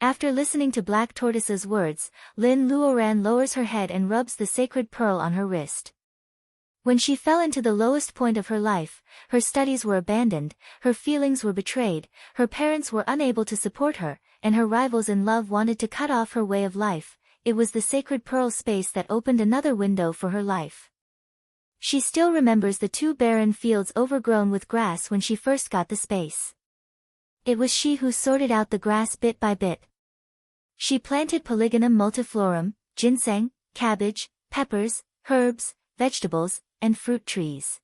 Speaker 1: After listening to Black Tortoise's words, Lin Luoran lowers her head and rubs the sacred pearl on her wrist. When she fell into the lowest point of her life, her studies were abandoned, her feelings were betrayed, her parents were unable to support her, and her rivals in love wanted to cut off her way of life, it was the sacred pearl space that opened another window for her life. She still remembers the 2 barren fields overgrown with grass when she first got the space. It was she who sorted out the grass bit by bit. She planted Polygonum multiflorum, ginseng, cabbage, peppers, herbs, vegetables, and fruit trees.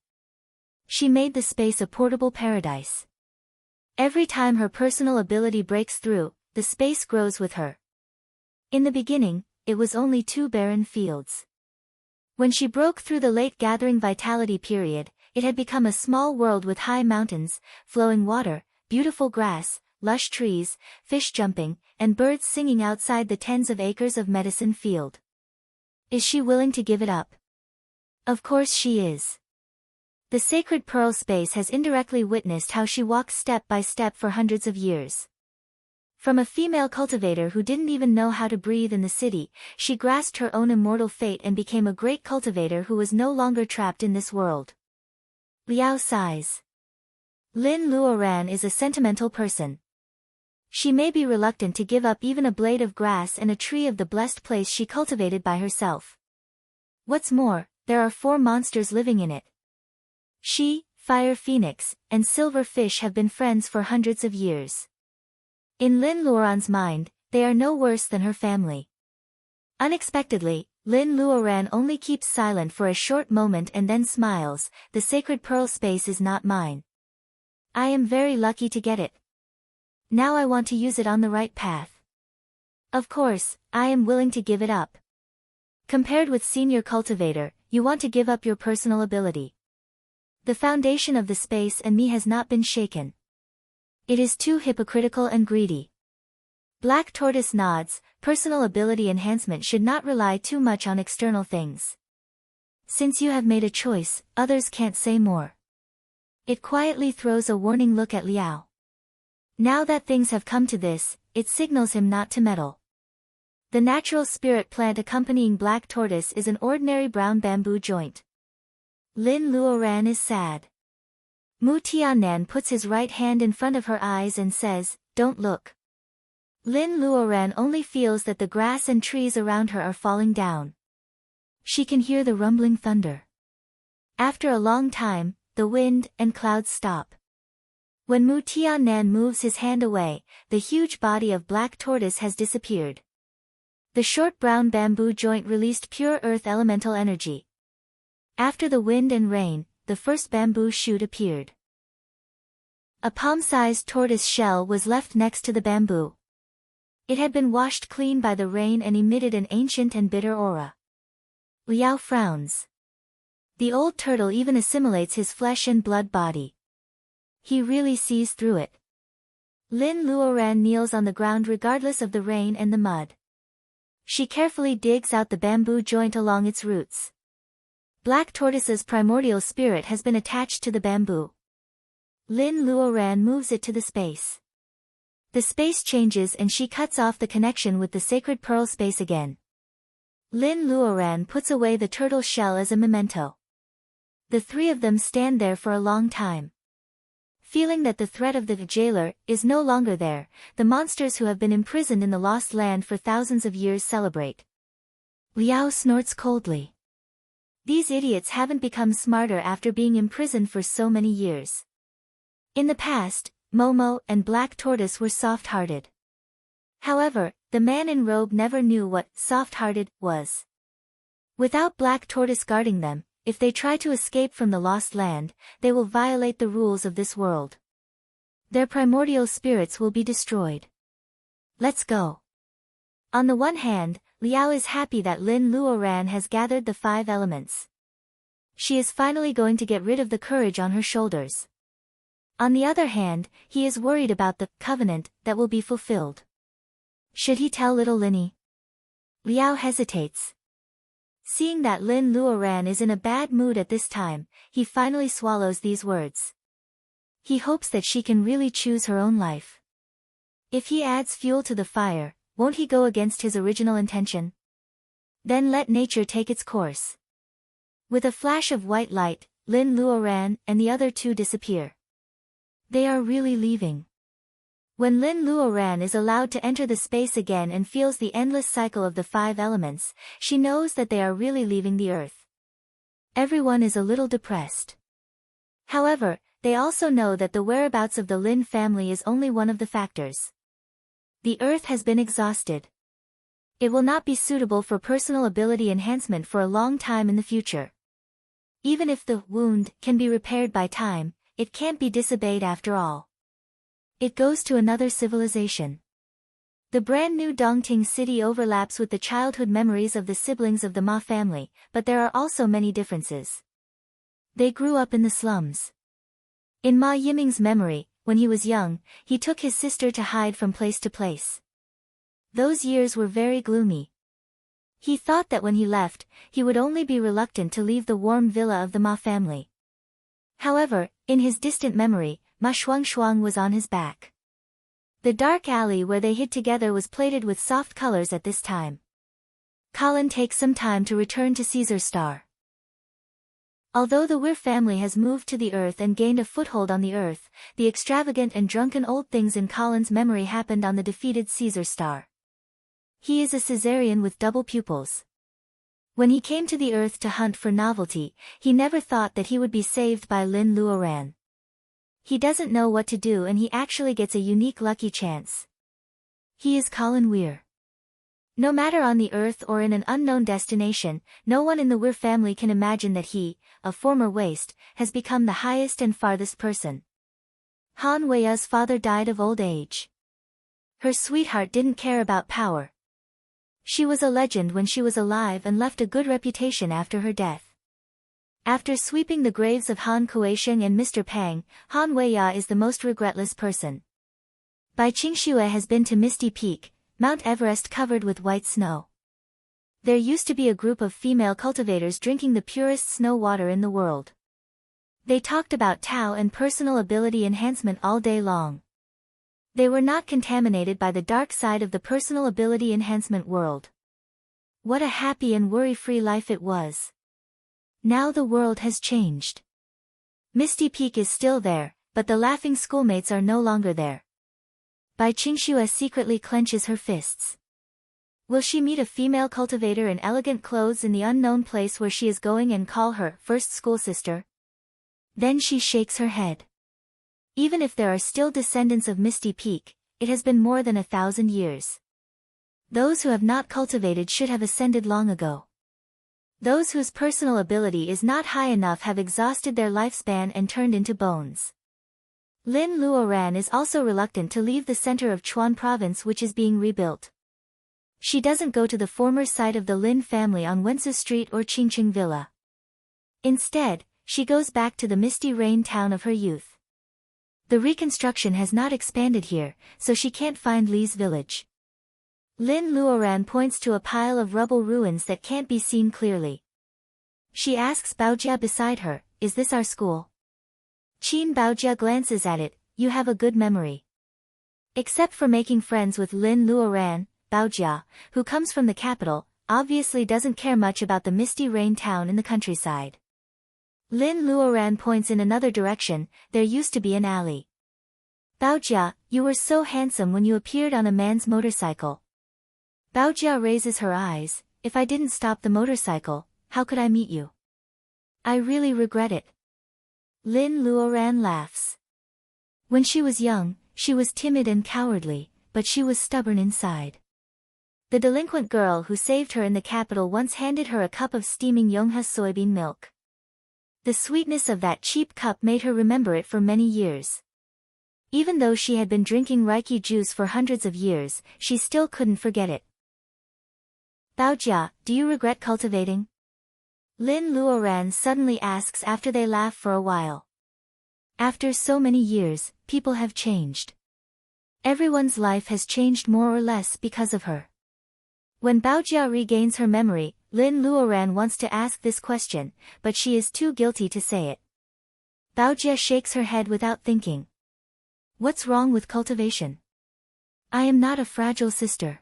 Speaker 1: She made the space a portable paradise. Every time her personal ability breaks through, the space grows with her. In the beginning, it was only 2 barren fields. When she broke through the late gathering vitality period, it had become a small world with high mountains, flowing water, beautiful grass, lush trees, fish jumping, and birds singing outside the tens of acres of medicine field. Is she willing to give it up? Of course she is. The sacred pearl space has indirectly witnessed how she walks step by step for hundreds of years. From a female cultivator who didn't even know how to breathe in the city, she grasped her own immortal fate and became a great cultivator who was no longer trapped in this world. Liao sighs. Lin Luoran is a sentimental person. She may be reluctant to give up even a blade of grass and a tree of the blessed place she cultivated by herself. What's more, there are 4 monsters living in it. She, Fire Phoenix, and Silver Fish have been friends for hundreds of years. In Lin Luoran's mind, they are no worse than her family. Unexpectedly, Lin Luoran only keeps silent for a short moment and then smiles. The sacred pearl space is not mine. I am very lucky to get it. Now I want to use it on the right path. Of course, I am willing to give it up. Compared with senior cultivator, you want to give up your personal ability. The foundation of the space and me has not been shaken. It is too hypocritical and greedy. Black Tortoise nods. Personal ability enhancement should not rely too much on external things. Since you have made a choice, others can't say more. It quietly throws a warning look at Liao. Now that things have come to this, it signals him not to meddle. The natural spirit plant accompanying Black Tortoise is an ordinary brown bamboo joint. Lin Luoran is sad. Mu Tiannan puts his right hand in front of her eyes and says, "Don't look." Lin Luoran only feels that the grass and trees around her are falling down. She can hear the rumbling thunder. After a long time, the wind and clouds stop. When Mu Tiannan moves his hand away, the huge body of Black Tortoise has disappeared. The short brown bamboo joint released pure earth elemental energy. After the wind and rain, the first bamboo shoot appeared. A palm-sized tortoise shell was left next to the bamboo. It had been washed clean by the rain and emitted an ancient and bitter aura. Liao frowns. The old turtle even assimilates his flesh and blood body. He really sees through it. Lin Luoran kneels on the ground regardless of the rain and the mud. She carefully digs out the bamboo joint along its roots. Black Tortoise's primordial spirit has been attached to the bamboo. Lin Luoran moves it to the space. The space changes and she cuts off the connection with the sacred pearl space again. Lin Luoran puts away the turtle shell as a memento. The 3 of them stand there for a long time. Feeling that the threat of the jailer is no longer there, the monsters who have been imprisoned in the lost land for thousands of years celebrate. Liao snorts coldly. These idiots haven't become smarter after being imprisoned for so many years. In the past, Momo and Black Tortoise were soft-hearted. However, the man in robe never knew what soft-hearted was. Without Black Tortoise guarding them, if they try to escape from the lost land, they will violate the rules of this world. Their primordial spirits will be destroyed. Let's go. On the one hand, Liao is happy that Lin Luoran has gathered the 5 elements. She is finally going to get rid of the courage on her shoulders. On the other hand, he is worried about the covenant that will be fulfilled. Should he tell little Linny? Liao hesitates. Seeing that Lin Luoran is in a bad mood at this time, he finally swallows these words. He hopes that she can really choose her own life. If he adds fuel to the fire, won't he go against his original intention? Then let nature take its course. With a flash of white light, Lin Luoran and the other 2 disappear. They are really leaving. When Lin Luoran is allowed to enter the space again and feels the endless cycle of the 5 elements, she knows that they are really leaving the earth. Everyone is a little depressed. However, they also know that the whereabouts of the Lin family is only one of the factors. The earth has been exhausted. It will not be suitable for personal ability enhancement for a long time in the future. Even if the wound can be repaired by time, it can't be disobeyed after all. It goes to another civilization. The brand new Dongting city overlaps with the childhood memories of the siblings of the Ma family, but there are also many differences. They grew up in the slums. In Ma Yiming's memory, when he was young, he took his sister to hide from place to place. Those years were very gloomy. He thought that when he left, he would only be reluctant to leave the warm villa of the Ma family. However, in his distant memory, Ma Shuang was on his back. The dark alley where they hid together was plated with soft colors at this time. Colin takes some time to return to Caesar's star. Although the Weir family has moved to the Earth and gained a foothold on the Earth, the extravagant and drunken old things in Colin's memory happened on the defeated Caesar's star. He is a Caesarian with double pupils. When he came to the Earth to hunt for novelty, he never thought that he would be saved by Lin Luoran. He doesn't know what to do and he actually gets a unique lucky chance. He is Colin Weir. No matter on the Earth or in an unknown destination, no one in the Weir family can imagine that he, a former waste, has become the highest and farthest person. Han Weiya's father died of old age. Her sweetheart didn't care about power. She was a legend when she was alive and left a good reputation after her death. After sweeping the graves of Han Kueisheng and Mr. Pang, Han Weiya is the most regretless person. Bai Qingxue has been to Misty Peak, Mount Everest covered with white snow. There used to be a group of female cultivators drinking the purest snow water in the world. They talked about Tao and personal ability enhancement all day long. They were not contaminated by the dark side of the personal ability enhancement world. What a happy and worry-free life it was. Now the world has changed. Misty Peak is still there, but the laughing schoolmates are no longer there. Bai Qingxue secretly clenches her fists. Will she meet a female cultivator in elegant clothes in the unknown place where she is going and call her first school sister? Then she shakes her head. Even if there are still descendants of Misty Peak, it has been more than 1,000 years. Those who have not cultivated should have ascended long ago. Those whose personal ability is not high enough have exhausted their lifespan and turned into bones. Lin Luoran is also reluctant to leave the center of Chuan province which is being rebuilt. She doesn't go to the former site of the Lin family on Wensu Street or Qingqing Villa. Instead, she goes back to the misty rain town of her youth. The reconstruction has not expanded here, so she can't find Li's village. Lin Luoran points to a pile of rubble ruins that can't be seen clearly. She asks Baojia beside her, "Is this our school?" Qin Baojia glances at it. "You have a good memory." Except for making friends with Lin Luoran, Baojia, who comes from the capital, obviously doesn't care much about the misty rain town in the countryside. Lin Luoran points in another direction. There used to be an alley. "Baojia, you were so handsome when you appeared on a man's motorcycle." Baojia raises her eyes. "If I didn't stop the motorcycle, how could I meet you? I really regret it." Lin Luoran laughs. When she was young, she was timid and cowardly, but she was stubborn inside. The delinquent girl who saved her in the capital once handed her a cup of steaming Yonghe soybean milk. The sweetness of that cheap cup made her remember it for many years. Even though she had been drinking Reiki juice for hundreds of years, she still couldn't forget it. "Baojia, do you regret cultivating?" Lin Luoran suddenly asks after they laugh for a while. After so many years, people have changed. Everyone's life has changed more or less because of her. When Baojia regains her memory, Lin Luoran wants to ask this question, but she is too guilty to say it. Baojia shakes her head without thinking. "What's wrong with cultivation? I am not a fragile sister.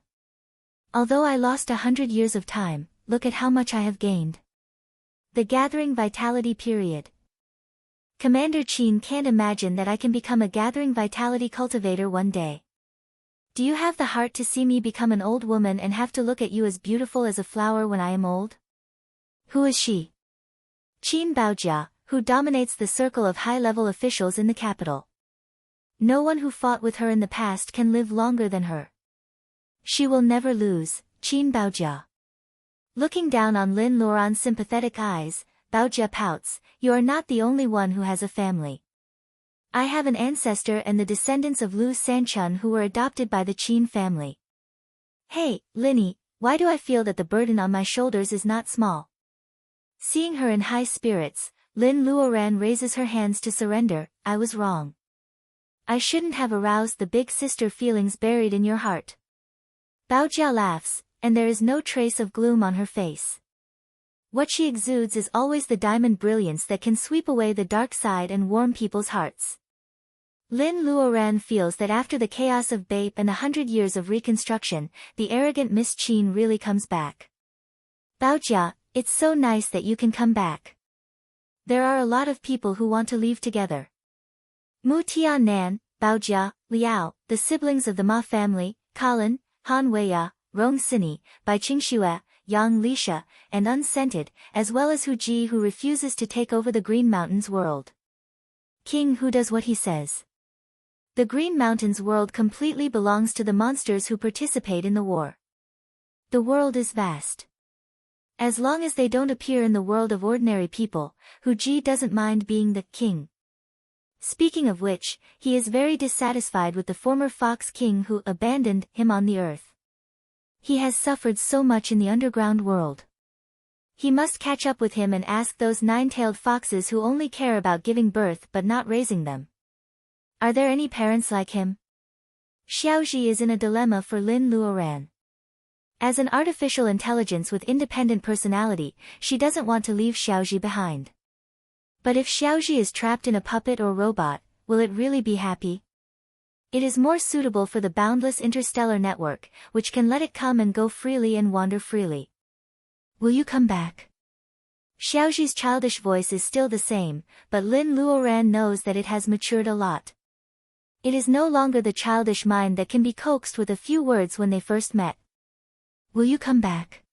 Speaker 1: Although I lost 100 years of time, look at how much I have gained." The Gathering Vitality Period. Commander Qin can't imagine that I can become a Gathering Vitality cultivator one day. Do you have the heart to see me become an old woman and have to look at you as beautiful as a flower when I am old? Who is she? Qin Baojia, who dominates the circle of high-level officials in the capital. No one who fought with her in the past can live longer than her. She will never lose, Qin Baojia. Looking down on Lin Luoran's sympathetic eyes, Baojia pouts. "You are not the only one who has a family. I have an ancestor and the descendants of Lu Sanchun who were adopted by the Qin family. Hey, Linny, why do I feel that the burden on my shoulders is not small?" Seeing her in high spirits, Lin Luoran raises her hands to surrender. "I was wrong. I shouldn't have aroused the big sister feelings buried in your heart." Baojia laughs. and there is no trace of gloom on her face. What she exudes is always the diamond brilliance that can sweep away the dark side and warm people's hearts. Lin Luoran feels that after the chaos of Bape and 100 years of reconstruction, the arrogant Miss Qin really comes back. Baojia, it's so nice that you can come back. There are a lot of people who want to leave together. Mu Tianan, Baojia, Liao, the siblings of the Ma family, Kalin, Han Weiya, Rong Sini, Bai Qingxue, Yang Lisha, and Unscented, as well as Hu Ji who refuses to take over the Green Mountains world. King who does what he says. The Green Mountains world completely belongs to the monsters who participate in the war. The world is vast. As long as they don't appear in the world of ordinary people, Hu Ji doesn't mind being the king. Speaking of which, he is very dissatisfied with the former Fox King who abandoned him on the earth. He has suffered so much in the underground world. He must catch up with him and ask those nine-tailed foxes who only care about giving birth but not raising them. Are there any parents like him? Xiaozhi is in a dilemma for Lin Luoran. As an artificial intelligence with independent personality, she doesn't want to leave Xiaozhi behind. But if Xiaozhi is trapped in a puppet or robot, will it really be happy? It is more suitable for the boundless interstellar network, which can let it come and go freely and wander freely. Will you come back? Xiaozhi's childish voice is still the same, but Lin Luoran knows that it has matured a lot. It is no longer the childish mind that can be coaxed with a few words when they first met. Will you come back?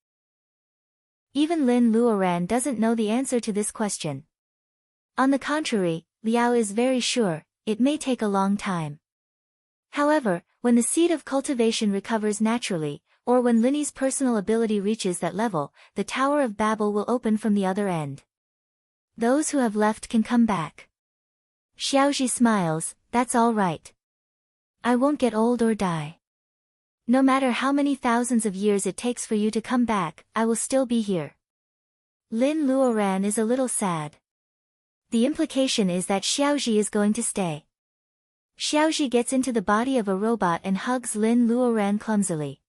Speaker 1: Even Lin Luoran doesn't know the answer to this question. On the contrary, Liao is very sure, it may take a long time. However, when the seed of cultivation recovers naturally, or when Linny's personal ability reaches that level, the Tower of Babel will open from the other end. Those who have left can come back. Xiaozhi smiles, that's all right. I won't get old or die. No matter how many thousands of years it takes for you to come back, I will still be here. Lin Luoran is a little sad. The implication is that Xiaozhi is going to stay. Xiaozhi gets into the body of a robot and hugs Lin Luoran clumsily.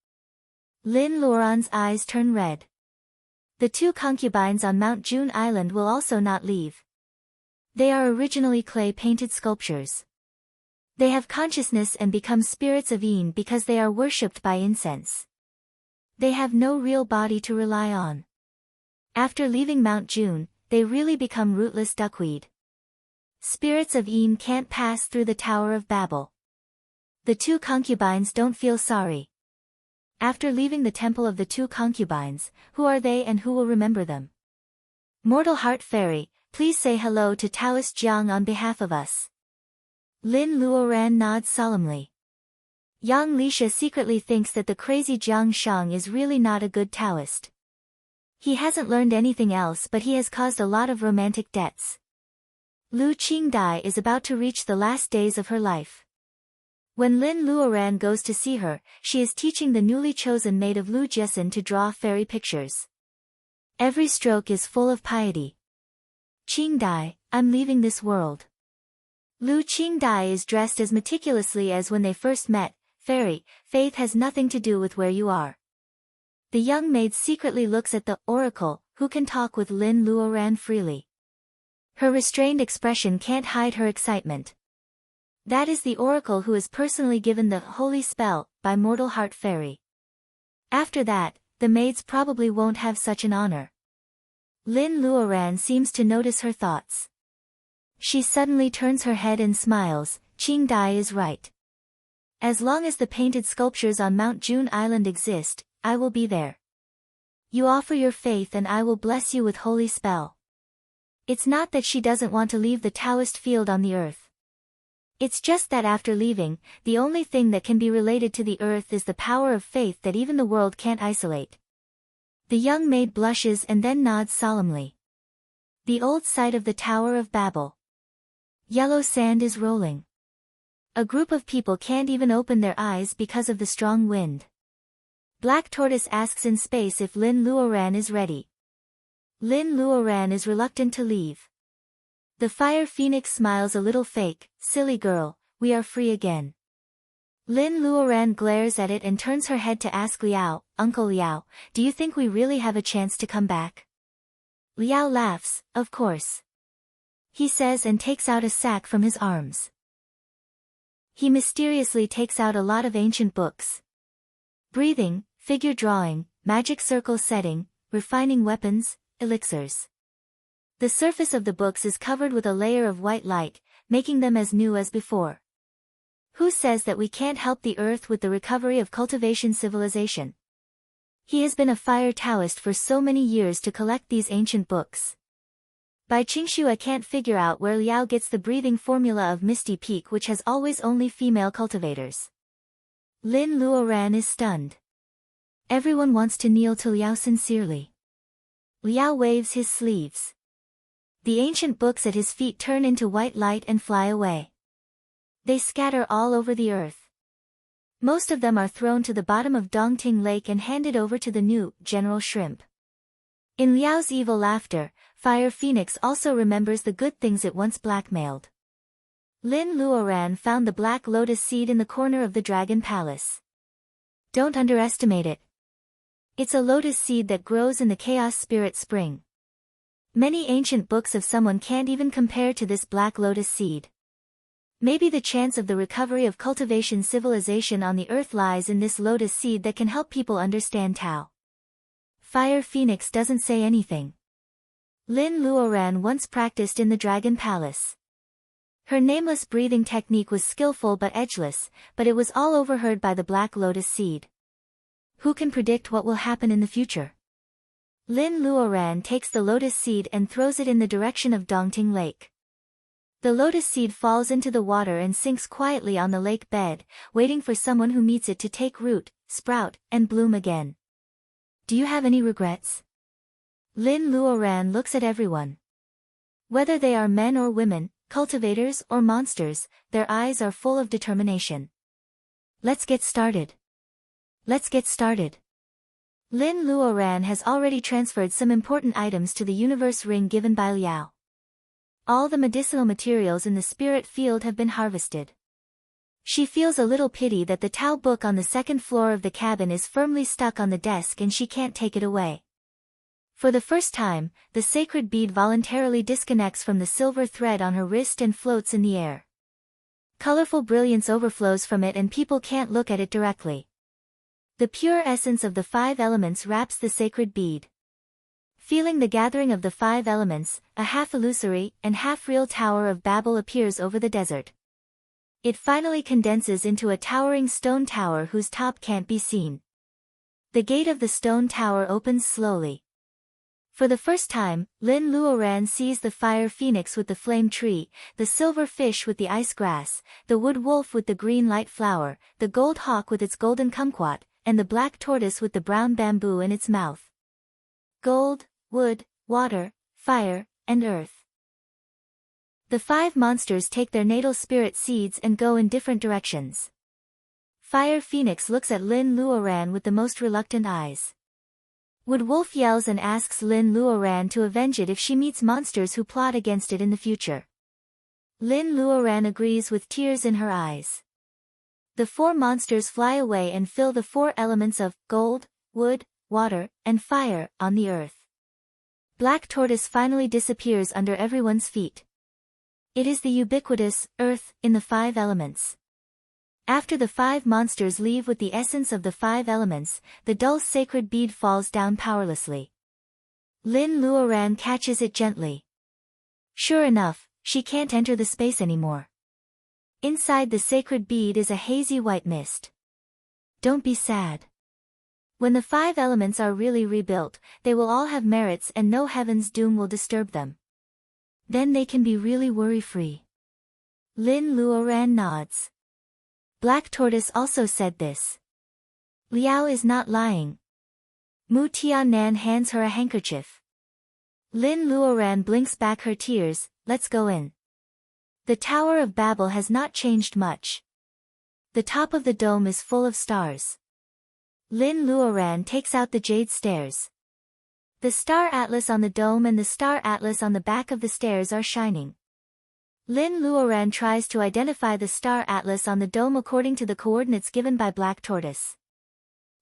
Speaker 1: Lin Luoran's eyes turn red. The two concubines on Mount June Island will also not leave. They are originally clay-painted sculptures. They have consciousness and become spirits of Yin because they are worshipped by incense. They have no real body to rely on. After leaving Mount June, they really become rootless duckweed. Spirits of Yin can't pass through the Tower of Babel. The two concubines don't feel sorry. After leaving the temple of the two concubines, who are they and who will remember them? Mortal Heart Fairy, please say hello to Taoist Jiang on behalf of us. Lin Luoran nods solemnly. Yang Lisha secretly thinks that the crazy Jiang Shang is really not a good Taoist. He hasn't learned anything else but he has caused a lot of romantic debts. Lu Qingdai is about to reach the last days of her life. When Lin Luoran goes to see her, she is teaching the newly chosen maid of Lu Jiesin to draw fairy pictures. Every stroke is full of piety. Qingdai, I'm leaving this world. Lu Qingdai is dressed as meticulously as when they first met. Fairy, faith has nothing to do with where you are. The young maid secretly looks at the oracle, who can talk with Lin Luoran freely. Her restrained expression can't hide her excitement. That is the oracle who is personally given the holy spell by Mortal Heart Fairy. After that, the maids probably won't have such an honor. Lin Luoran seems to notice her thoughts. She suddenly turns her head and smiles. Qingdai is right. As long as the painted sculptures on Mount June Island exist, I will be there. You offer your faith and I will bless you with holy spell. It's not that she doesn't want to leave the Taoist field on the earth. It's just that after leaving, the only thing that can be related to the earth is the power of faith that even the world can't isolate. The young maid blushes and then nods solemnly. The old site of the Tower of Babel. Yellow sand is rolling. A group of people can't even open their eyes because of the strong wind. Black Tortoise asks in space if Lin Luoran is ready. Lin Luoran is reluctant to leave. The Fire Phoenix smiles a little fake. Silly girl, we are free again. Lin Luoran glares at it and turns her head to ask Liao, Uncle Liao, do you think we really have a chance to come back? Liao laughs, of course. He says and takes out a sack from his arms. He mysteriously takes out a lot of ancient books. Breathing, figure drawing, magic circle setting, refining weapons, elixirs. The surface of the books is covered with a layer of white light, making them as new as before. Who says that we can't help the earth with the recovery of cultivation civilization? He has been a fire Taoist for so many years to collect these ancient books. By Qingshu I can't figure out where Liao gets the breathing formula of Misty Peak which has always only female cultivators. Lin Luoran is stunned. Everyone wants to kneel to Liao sincerely. Liao waves his sleeves. The ancient books at his feet turn into white light and fly away. They scatter all over the earth. Most of them are thrown to the bottom of Dongting Lake and handed over to the new General Shrimp. In Liao's evil laughter, Fire Phoenix also remembers the good things it once blackmailed. Lin Luoran found the black lotus seed in the corner of the Dragon Palace. Don't underestimate it. It's a lotus seed that grows in the Chaos Spirit Spring. Many ancient books of someone can't even compare to this black lotus seed. Maybe the chance of the recovery of cultivation civilization on the earth lies in this lotus seed that can help people understand Tao. Fire Phoenix doesn't say anything. Lin Luoran once practiced in the Dragon Palace. Her nameless breathing technique was skillful but edgeless, but it was all overheard by the black lotus seed. Who can predict what will happen in the future? Lin Luoran takes the lotus seed and throws it in the direction of Dongting Lake. The lotus seed falls into the water and sinks quietly on the lake bed, waiting for someone who meets it to take root, sprout, and bloom again. Do you have any regrets? Lin Luoran looks at everyone. Whether they are men or women, cultivators or monsters, their eyes are full of determination. Let's get started. Let's get started. Lin Luoran has already transferred some important items to the universe ring given by Liao. All the medicinal materials in the spirit field have been harvested. She feels a little pity that the Tao book on the second floor of the cabin is firmly stuck on the desk and she can't take it away. For the first time, the sacred bead voluntarily disconnects from the silver thread on her wrist and floats in the air. Colorful brilliance overflows from it and people can't look at it directly. The pure essence of the 5 elements wraps the sacred bead. Feeling the gathering of the 5 elements, a half-illusory and half-real Tower of Babel appears over the desert. It finally condenses into a towering stone tower whose top can't be seen. The gate of the stone tower opens slowly. For the first time, Lin Luoran sees the fire phoenix with the flame tree, the silver fish with the ice grass, the wood wolf with the green light flower, the gold hawk with its golden kumquat, and the black tortoise with the brown bamboo in its mouth. Gold, wood, water, fire, and earth. The 5 monsters take their natal spirit seeds and go in different directions. Fire Phoenix looks at Lin Luoran with the most reluctant eyes. Wood Wolf yells and asks Lin Luoran to avenge it if she meets monsters who plot against it in the future. Lin Luoran agrees with tears in her eyes. The 4 monsters fly away and fill the 4 elements of gold, wood, water, and fire on the earth. Black Tortoise finally disappears under everyone's feet. It is the ubiquitous earth in the 5 elements. After the 5 monsters leave with the essence of the 5 elements, the dull sacred bead falls down powerlessly. Lin Luoran catches it gently. Sure enough, she can't enter the space anymore. Inside the sacred bead is a hazy white mist. Don't be sad. When the 5 elements are really rebuilt, they will all have merits and no heaven's doom will disturb them. Then they can be really worry-free. Lin Luoran nods. Black Tortoise also said this. Liao is not lying. Mu Tianan hands her a handkerchief. Lin Luoran blinks back her tears. Let's go in. The Tower of Babel has not changed much. The top of the dome is full of stars. Lin Luoran takes out the jade stairs. The star atlas on the dome and the star atlas on the back of the stairs are shining. Lin Luoran tries to identify the star atlas on the dome according to the coordinates given by Black Tortoise.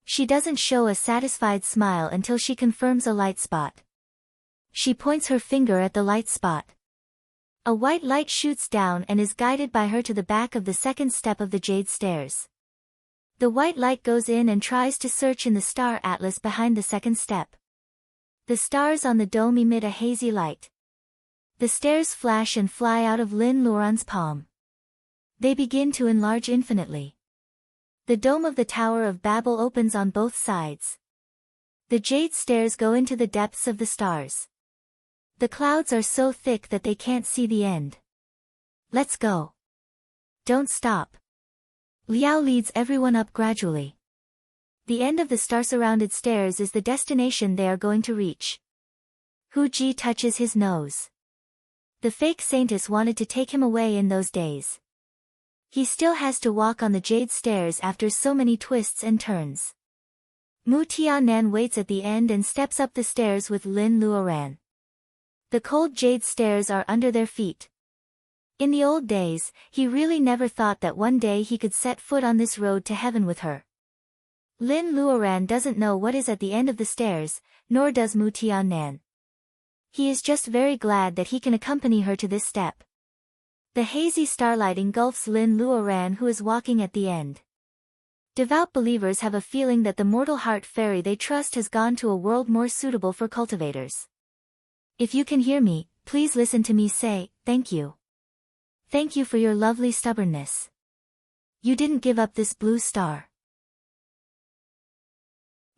Speaker 1: She doesn't show a satisfied smile until she confirms a light spot. She points her finger at the light spot. A white light shoots down and is guided by her to the back of the second step of the jade stairs. The white light goes in and tries to search in the star atlas behind the second step. The stars on the dome emit a hazy light. The stairs flash and fly out of Lin Luoran's palm. They begin to enlarge infinitely. The dome of the Tower of Babel opens on both sides. The jade stairs go into the depths of the stars. The clouds are so thick that they can't see the end. Let's go. Don't stop. Liao leads everyone up gradually. The end of the star-surrounded stairs is the destination they are going to reach. Hu Ji touches his nose. The fake saintess wanted to take him away in those days. He still has to walk on the jade stairs after so many twists and turns. Mu Tianan waits at the end and steps up the stairs with Lin Luoran. The cold jade stairs are under their feet. In the old days, he really never thought that one day he could set foot on this road to heaven with her. Lin Luoran doesn't know what is at the end of the stairs, nor does Mu Tianan. He is just very glad that he can accompany her to this step. The hazy starlight engulfs Lin Luoran, who is walking at the end. Devout believers have a feeling that the mortal heart fairy they trust has gone to a world more suitable for cultivators. If you can hear me, please listen to me say, thank you. Thank you for your lovely stubbornness. You didn't give up this blue star.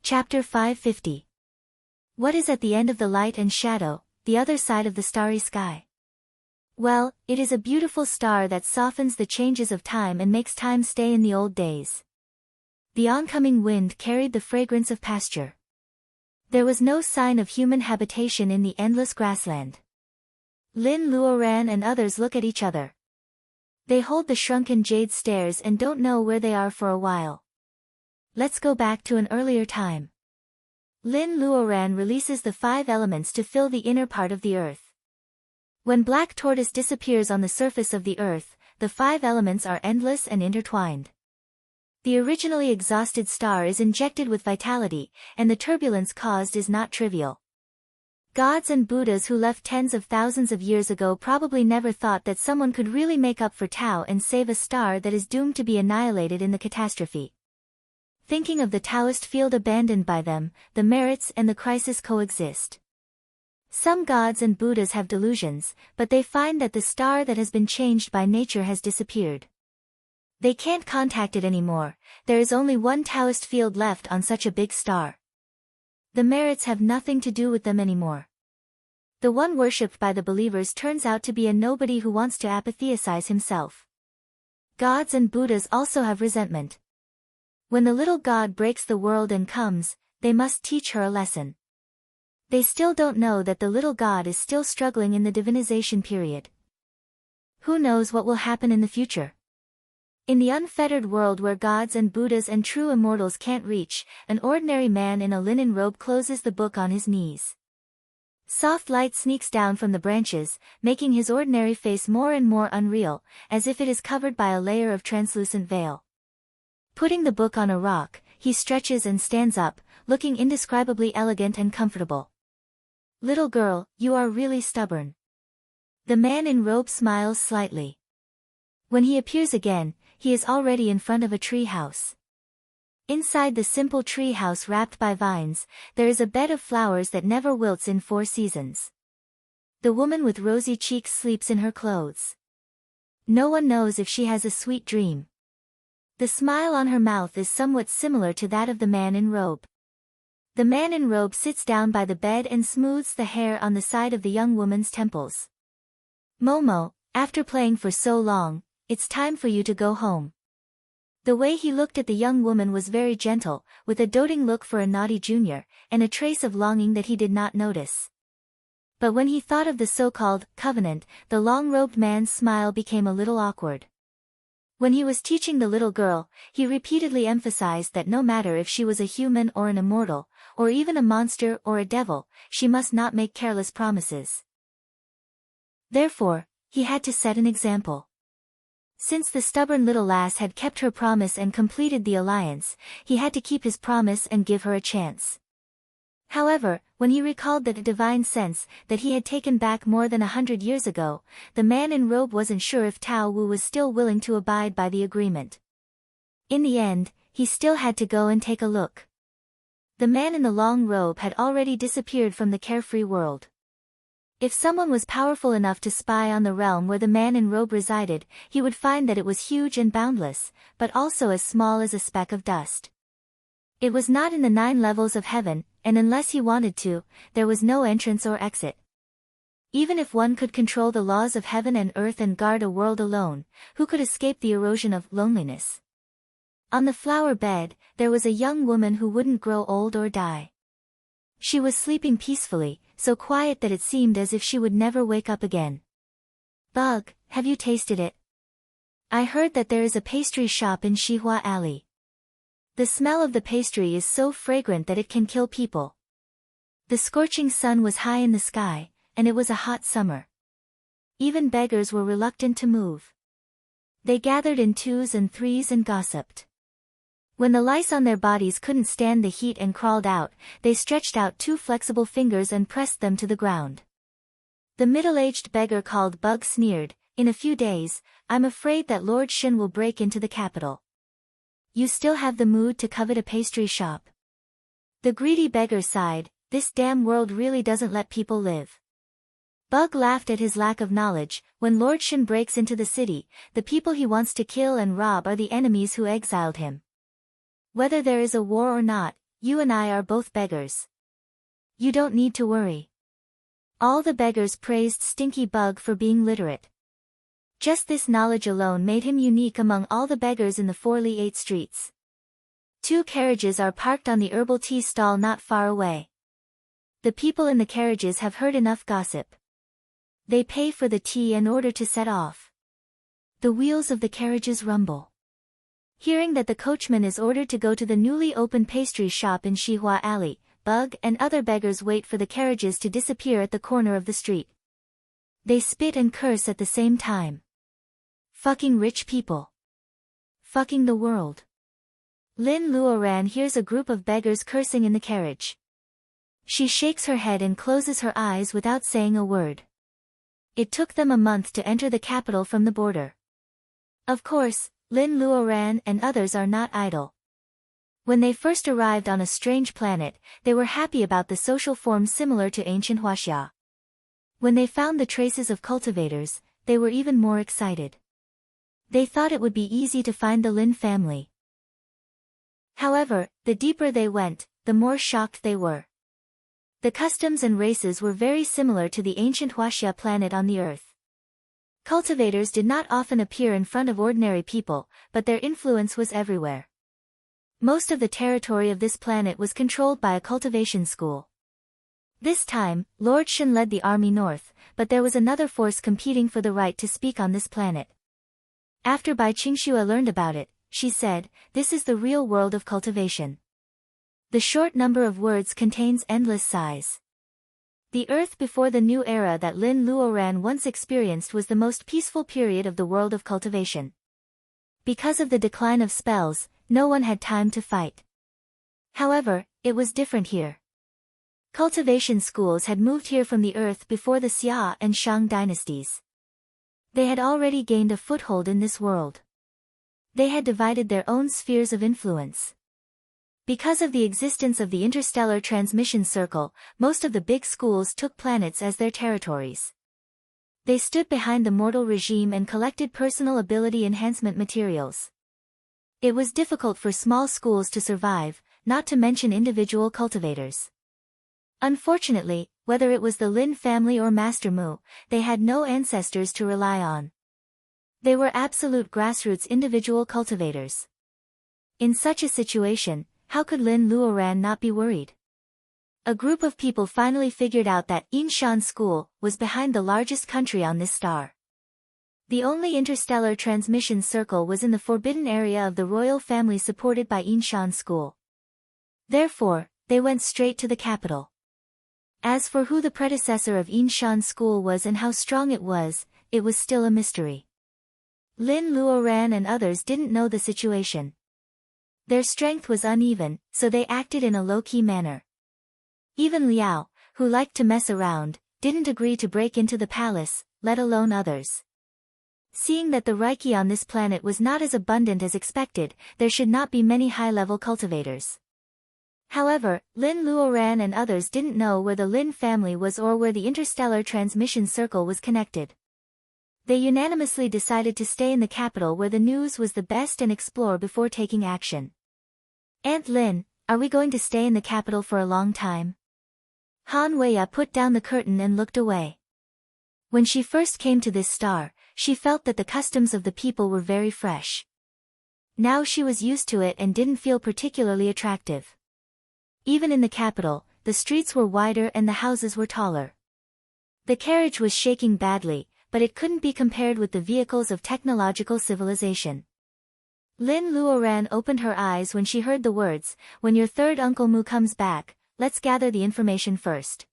Speaker 1: Chapter 550. What is at the end of the light and shadow, the other side of the starry sky? Well, it is a beautiful star that softens the changes of time and makes time stay in the old days. The oncoming wind carried the fragrance of pasture. There was no sign of human habitation in the endless grassland. Lin Luoran and others look at each other. They hold the shrunken jade stairs and don't know where they are for a while. Let's go back to an earlier time. Lin Luoran releases the 5 elements to fill the inner part of the earth. When Black Tortoise disappears on the surface of the earth, the 5 elements are endless and intertwined. The originally exhausted star is injected with vitality, and the turbulence caused is not trivial. Gods and Buddhas who left tens of thousands of years ago probably never thought that someone could really make up for Tao and save a star that is doomed to be annihilated in the catastrophe. Thinking of the Taoist field abandoned by them, the merits and the crisis coexist. Some gods and Buddhas have delusions, but they find that the star that has been changed by nature has disappeared. They can't contact it anymore. There is only one Taoist field left on such a big star. The merits have nothing to do with them anymore. The one worshipped by the believers turns out to be a nobody who wants to apotheosize himself. Gods and Buddhas also have resentment. When the little god breaks the world and comes, they must teach her a lesson. They still don't know that the little god is still struggling in the divinization period. Who knows what will happen in the future? In the unfettered world where gods and Buddhas and true immortals can't reach, an ordinary man in a linen robe closes the book on his knees. Soft light sneaks down from the branches, making his ordinary face more and more unreal, as if it is covered by a layer of translucent veil. Putting the book on a rock, he stretches and stands up, looking indescribably elegant and comfortable. Little girl, you are really stubborn. The man in robe smiles slightly. When he appears again, he is already in front of a tree house. Inside the simple tree house wrapped by vines, there is a bed of flowers that never wilts in 4 seasons. The woman with rosy cheeks sleeps in her clothes. No one knows if she has a sweet dream. The smile on her mouth is somewhat similar to that of the man in robe. The man in robe sits down by the bed and smooths the hair on the side of the young woman's temples. Momo, after playing for so long, it's time for you to go home. The way he looked at the young woman was very gentle, with a doting look for a naughty junior, and a trace of longing that he did not notice. But when he thought of the so-called covenant, the long-robed man's smile became a little awkward. When he was teaching the little girl, he repeatedly emphasized that no matter if she was a human or an immortal, or even a monster or a devil, she must not make careless promises. Therefore, He had to set an example. Since the stubborn little lass had kept her promise and completed the alliance, he had to keep his promise and give her a chance. However, when he recalled that divine sense that he had taken back more than 100 years ago, the man in robe wasn't sure if Tao Wu was still willing to abide by the agreement. In the end, he still had to go and take a look. The man in the long robe had already disappeared from the carefree world. If someone was powerful enough to spy on the realm where the man in robe resided, he would find that it was huge and boundless, but also as small as a speck of dust. It was not in the 9 levels of heaven, and unless he wanted to, there was no entrance or exit. Even if one could control the laws of heaven and earth and guard a world alone, who could escape the erosion of loneliness? On the flower bed, there was a young woman who wouldn't grow old or die. She was sleeping peacefully, so quiet that it seemed as if she would never wake up again. Bug, have you tasted it? I heard that there is a pastry shop in Shihua Alley. The smell of the pastry is so fragrant that it can kill people. The scorching sun was high in the sky, and it was a hot summer. Even beggars were reluctant to move. They gathered in 2s and 3s and gossiped. When the lice on their bodies couldn't stand the heat and crawled out, they stretched out 2 flexible fingers and pressed them to the ground. The middle-aged beggar called Bug sneered, "In a few days, I'm afraid that Lord Shin will break into the capital. You still have the mood to covet a pastry shop?" The greedy beggar sighed, "This damn world really doesn't let people live." Bug laughed at his lack of knowledge. When Lord Shin breaks into the city, the people he wants to kill and rob are the enemies who exiled him. Whether there is a war or not, you and I are both beggars. You don't need to worry. All the beggars praised Stinky Bug for being literate. Just this knowledge alone made him unique among all the beggars in the 4 Li 8 streets. 2 carriages are parked on the herbal tea stall not far away. The people in the carriages have heard enough gossip. They pay for the tea and order to set off. The wheels of the carriages rumble. Hearing that the coachman is ordered to go to the newly opened pastry shop in Shihua Alley, Bug and other beggars wait for the carriages to disappear at the corner of the street. They spit and curse at the same time. Fucking rich people. Fucking the world. Lin Luoran hears a group of beggars cursing in the carriage. She shakes her head and closes her eyes without saying a word. It took them a month to enter the capital from the border. Of course, Lin Luoran and others are not idle. When they first arrived on a strange planet, they were happy about the social forms similar to ancient Huaxia. When they found the traces of cultivators, they were even more excited. They thought it would be easy to find the Lin family. However, the deeper they went, the more shocked they were. The customs and races were very similar to the ancient Huaxia planet on the Earth. Cultivators did not often appear in front of ordinary people, but their influence was everywhere. Most of the territory of this planet was controlled by a cultivation school. This time, Lord Shin led the army north, but there was another force competing for the right to speak on this planet. After Bai Qingxue learned about it, she said, "This is the real world of cultivation." The short number of words contains endless sighs. The Earth before the new era that Lin Luoran once experienced was the most peaceful period of the world of cultivation. Because of the decline of spells, no one had time to fight. However, it was different here. Cultivation schools had moved here from the Earth before the Xia and Shang dynasties. They had already gained a foothold in this world. They had divided their own spheres of influence. Because of the existence of the interstellar transmission circle, most of the big schools took planets as their territories. They stood behind the mortal regime and collected personal ability enhancement materials. It was difficult for small schools to survive, not to mention individual cultivators. Unfortunately, whether it was the Lin family or Master Mu, they had no ancestors to rely on. They were absolute grassroots individual cultivators. In such a situation, how could Lin Luoran not be worried? A group of people finally figured out that Yinshan School was behind the largest country on this star. The only interstellar transmission circle was in the forbidden area of the royal family supported by Yinshan School. Therefore, they went straight to the capital. As for who the predecessor of Yinshan School was and how strong it was it was still a mystery. Lin Luoran and others didn't know the situation. Their strength was uneven, so they acted in a low-key manner. Even Liao, who liked to mess around, didn't agree to break into the palace, let alone others. Seeing that the Reiki on this planet was not as abundant as expected, there should not be many high-level cultivators. However, Lin Luoran and others didn't know where the Lin family was or where the interstellar transmission circle was connected. They unanimously decided to stay in the capital where the news was the best and explore before taking action. Aunt Lin, are we going to stay in the capital for a long time? Han Weiya put down the curtain and looked away. When she first came to this star, she felt that the customs of the people were very fresh. Now she was used to it and didn't feel particularly attractive. Even in the capital, the streets were wider and the houses were taller. The carriage was shaking badly, but it couldn't be compared with the vehicles of technological civilization. Lin Luoran opened her eyes when she heard the words, "When your third Uncle Mu comes back, let's gather the information first."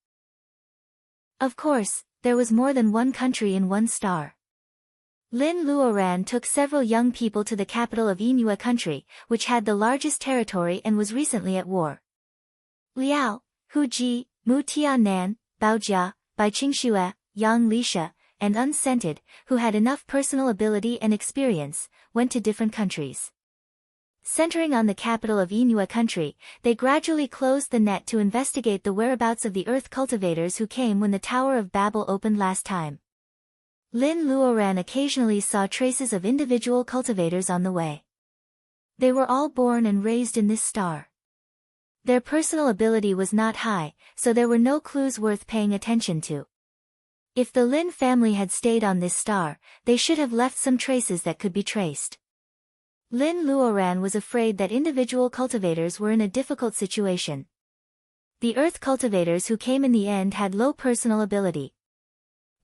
Speaker 1: Of course, there was more than one country in one star. Lin Luoran took several young people to the capital of Yinhua country, which had the largest territory and was recently at war. Liao, Hu Ji, Mu Tianan, Bao Jia, Bai Qingxue, Yang Lisha, and Unscented, who had enough personal ability and experience, went to different countries. Centering on the capital of Yinhua country, they gradually closed the net to investigate the whereabouts of the earth cultivators who came when the Tower of Babel opened last time. Lin Luoran occasionally saw traces of individual cultivators on the way. They were all born and raised in this star. Their personal ability was not high, so there were no clues worth paying attention to. If the Lin family had stayed on this star, they should have left some traces that could be traced. Lin Luoran was afraid that individual cultivators were in a difficult situation. The earth cultivators who came in the end had low personal ability.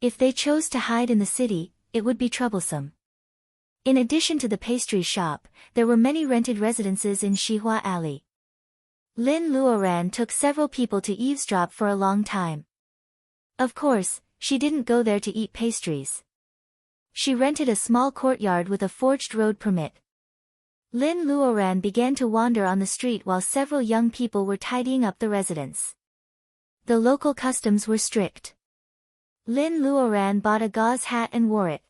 Speaker 1: If they chose to hide in the city, it would be troublesome. In addition to the pastry shop, there were many rented residences in Shihua Alley. Lin Luoran took several people to eavesdrop for a long time. Of course, she didn't go there to eat pastries. She rented a small courtyard with a forged road permit. Lin Luoran began to wander on the street while several young people were tidying up the residence. The local customs were strict. Lin Luoran bought a gauze hat and wore it.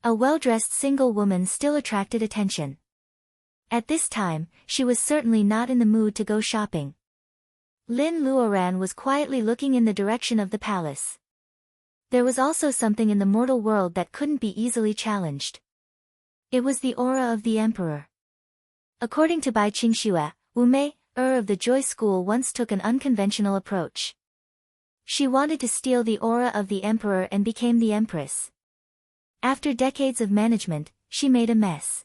Speaker 1: A well-dressed single woman still attracted attention. At this time, she was certainly not in the mood to go shopping. Lin Luoran was quietly looking in the direction of the palace. There was also something in the mortal world that couldn't be easily challenged. It was the aura of the emperor. According to Bai Qingxue, Wu Mei, of the Joy School once took an unconventional approach. She wanted to steal the aura of the emperor and became the empress. After decades of management, she made a mess.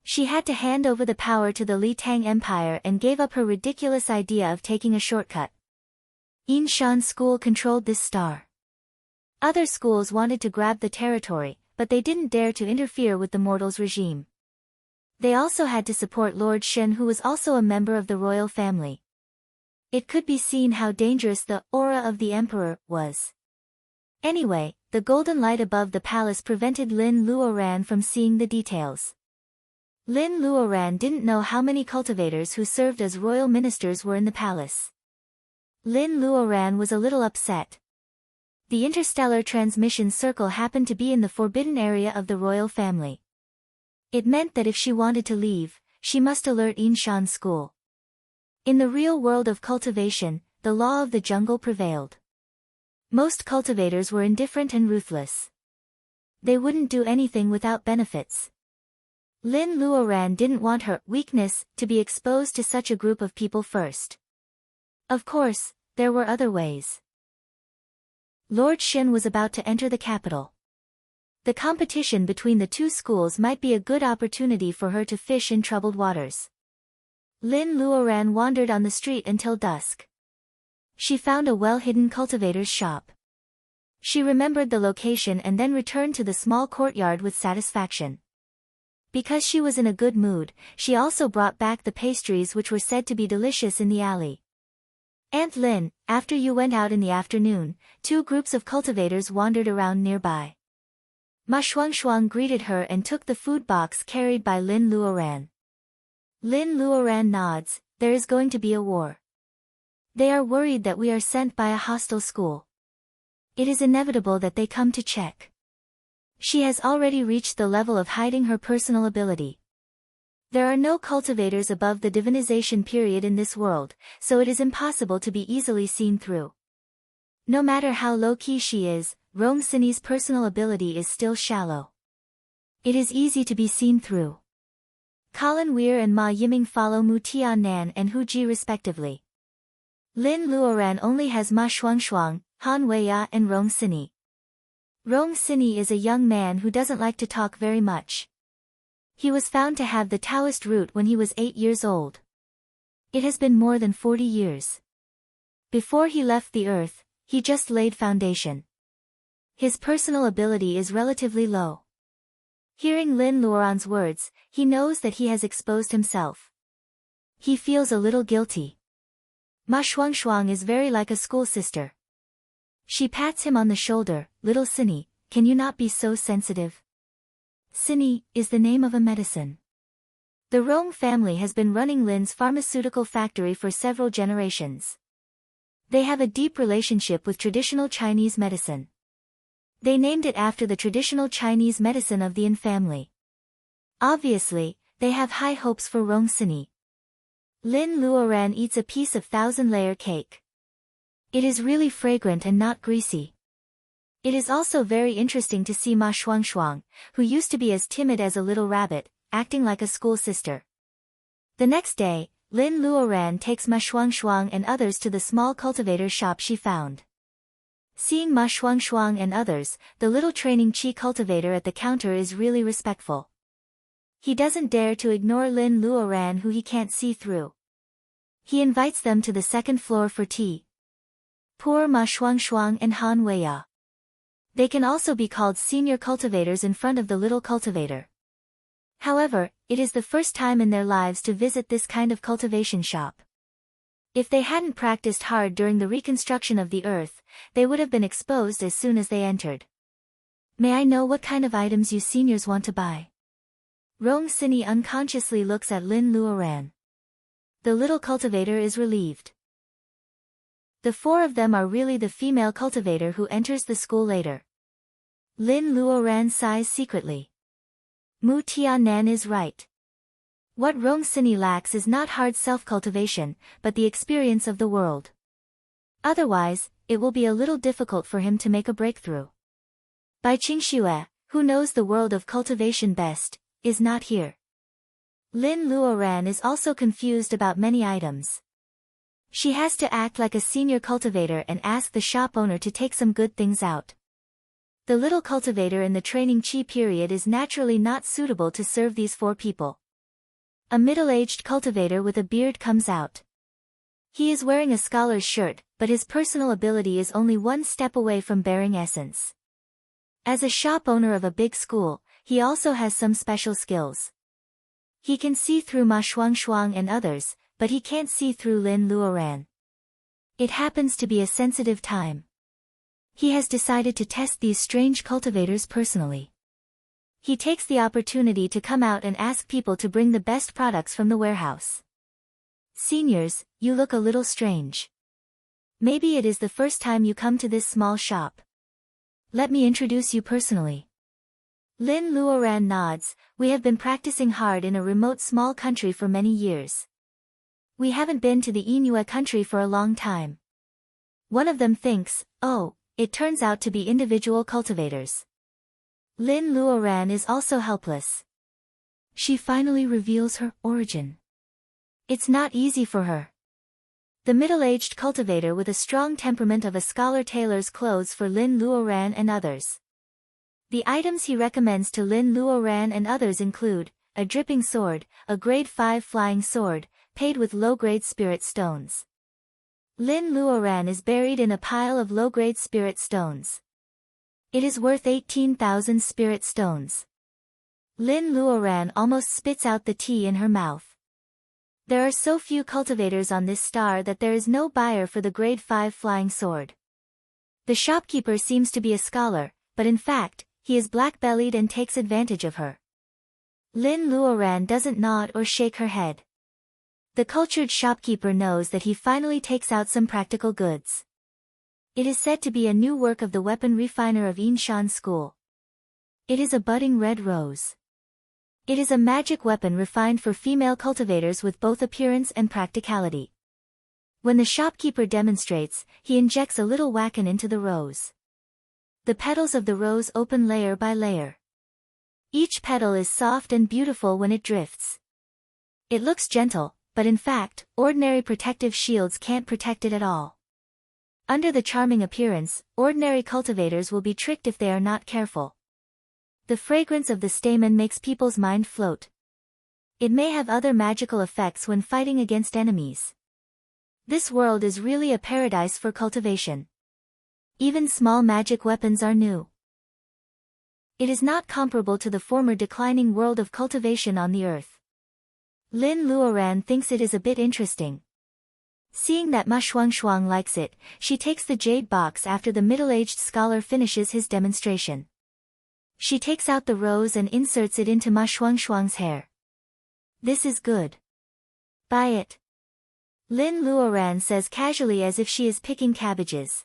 Speaker 1: She had to hand over the power to the Li Tang Empire and gave up her ridiculous idea of taking a shortcut. Yinshan School controlled this star. Other schools wanted to grab the territory, but they didn't dare to interfere with the mortals' regime. They also had to support Lord Shen, who was also a member of the royal family. It could be seen how dangerous the aura of the emperor was. Anyway, the golden light above the palace prevented Lin Luoran from seeing the details. Lin Luoran didn't know how many cultivators who served as royal ministers were in the palace. Lin Luoran was a little upset. The interstellar transmission circle happened to be in the forbidden area of the royal family. It meant that if she wanted to leave, she must alert Yinshan School. In the real world of cultivation, the law of the jungle prevailed. Most cultivators were indifferent and ruthless. They wouldn't do anything without benefits. Lin Luoran didn't want her weakness to be exposed to such a group of people first. Of course, there were other ways. Lord Shen was about to enter the capital. The competition between the two schools might be a good opportunity for her to fish in troubled waters. Lin Luoran wandered on the street until dusk. She found a well-hidden cultivator's shop. She remembered the location and then returned to the small courtyard with satisfaction. Because she was in a good mood, she also brought back the pastries which were said to be delicious in the alley. Aunt Lin, after you went out in the afternoon, two groups of cultivators wandered around nearby. Ma Shuangshuang greeted her and took the food box carried by Lin Luoran. Lin Luoran nods. There is going to be a war. They are worried that we are sent by a hostile school. It is inevitable that they come to check. She has already reached the level of hiding her personal ability. There are no cultivators above the divinization period in this world, so it is impossible to be easily seen through. No matter how low-key she is, Rong Sini's personal ability is still shallow. It is easy to be seen through. Colin Weir and Ma Yiming follow Mu Tiannan and Hu Ji respectively. Lin Luoran only has Ma Shuangshuang, Han Weiya and Rong Sini. Rong Sini is a young man who doesn't like to talk very much. He was found to have the Taoist root when he was 8 years old. It has been more than 40 years. Before he left the earth, he just laid foundation. His personal ability is relatively low. Hearing Lin Luoran's words, he knows that he has exposed himself. He feels a little guilty. Ma Shuangshuang is very like a school sister. She pats him on the shoulder. Little Sini, can you not be so sensitive? Sini is the name of a medicine. The Rong family has been running Lin's pharmaceutical factory for several generations. They have a deep relationship with traditional Chinese medicine. They named it after the traditional Chinese medicine of the Yin family. Obviously, they have high hopes for Rong Sini. Lin Luoran eats a piece of 1,000-layer cake. It is really fragrant and not greasy. It is also very interesting to see Ma Shuangshuang, who used to be as timid as a little rabbit, acting like a school sister. The next day, Lin Luoran takes Ma Shuangshuang and others to the small cultivator's shop she found. Seeing Ma Shuangshuang and others, the little training chi cultivator at the counter is really respectful. He doesn't dare to ignore Lin Luoran who he can't see through. He invites them to the second floor for tea. Poor Ma Shuangshuang and Han Weiya. They can also be called senior cultivators in front of the little cultivator. However, it is the first time in their lives to visit this kind of cultivation shop. If they hadn't practiced hard during the reconstruction of the earth, they would have been exposed as soon as they entered. May I know what kind of items you seniors want to buy? Rong Sini unconsciously looks at Lin Luoran. The little cultivator is relieved. The four of them are really the female cultivator who enters the school later. Lin Luoran sighs secretly. Mu Tiannan is right. What Rong Sini lacks is not hard self-cultivation, but the experience of the world. Otherwise, it will be a little difficult for him to make a breakthrough. Bai Qingxue, who knows the world of cultivation best, is not here. Lin Luoran is also confused about many items. She has to act like a senior cultivator and ask the shop owner to take some good things out. The little cultivator in the training chi period is naturally not suitable to serve these four people. A middle-aged cultivator with a beard comes out. He is wearing a scholar's shirt, but his personal ability is only one step away from bearing essence. As a shop owner of a big school, he also has some special skills. He can see through Ma Shuangshuang and others, but he can't see through Lin Luoran. It happens to be a sensitive time. He has decided to test these strange cultivators personally. He takes the opportunity to come out and ask people to bring the best products from the warehouse. Seniors, you look a little strange. Maybe it is the first time you come to this small shop. Let me introduce you personally. Lin Luoran nods. We have been practicing hard in a remote small country for many years. We haven't been to the Inua country for a long time. One of them thinks, oh, it turns out to be individual cultivators. Lin Luoran is also helpless. She finally reveals her origin. It's not easy for her. The middle-aged cultivator with a strong temperament of a scholar tailors clothes for Lin Luoran and others. The items he recommends to Lin Luoran and others include a dripping sword, a grade 5 flying sword, paid with low-grade spirit stones. Lin Luoran is buried in a pile of low-grade spirit stones. It is worth 18,000 spirit stones. Lin Luoran almost spits out the tea in her mouth. There are so few cultivators on this star that there is no buyer for the grade 5 flying sword. The shopkeeper seems to be a scholar, but in fact, he is black-bellied and takes advantage of her. Lin Luoran doesn't nod or shake her head. The cultured shopkeeper knows that he finally takes out some practical goods. It is said to be a new work of the weapon refiner of Yinshan School. It is a budding red rose. It is a magic weapon refined for female cultivators with both appearance and practicality. When the shopkeeper demonstrates, he injects a little wacken into the rose. The petals of the rose open layer by layer. Each petal is soft and beautiful when it drifts. It looks gentle, but in fact, ordinary protective shields can't protect it at all. Under the charming appearance, ordinary cultivators will be tricked if they are not careful. The fragrance of the stamen makes people's mind float. It may have other magical effects when fighting against enemies. This world is really a paradise for cultivation. Even small magic weapons are new. It is not comparable to the former declining world of cultivation on the earth. Lin Luoran thinks it is a bit interesting. Seeing that Ma Shuangshuang likes it, she takes the jade box after the middle-aged scholar finishes his demonstration. She takes out the rose and inserts it into Ma Shuangshuang's hair. This is good. Buy it. Lin Luoran says casually as if she is picking cabbages.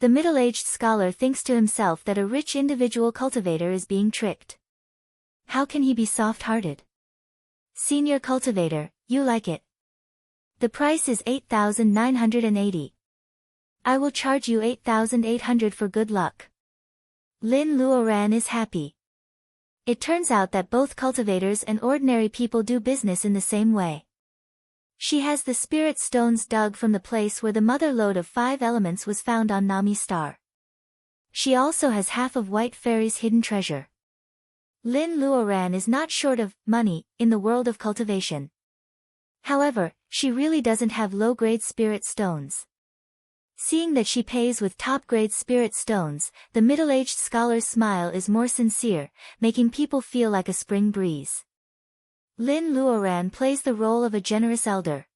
Speaker 1: The middle-aged scholar thinks to himself that a rich individual cultivator is being tricked. How can he be soft-hearted? Senior cultivator, you like it. The price is 8,980. I will charge you 8,800 for good luck. Lin Luoran is happy. It turns out that both cultivators and ordinary people do business in the same way. She has the spirit stones dug from the place where the mother lode of 5 elements was found on Nami Star. She also has half of White Fairy's hidden treasure. Lin Luoran is not short of money in the world of cultivation. However, she really doesn't have low-grade spirit stones. Seeing that she pays with top-grade spirit stones, the middle-aged scholar's smile is more sincere, making people feel like a spring breeze. Lin Luoran plays the role of a generous elder.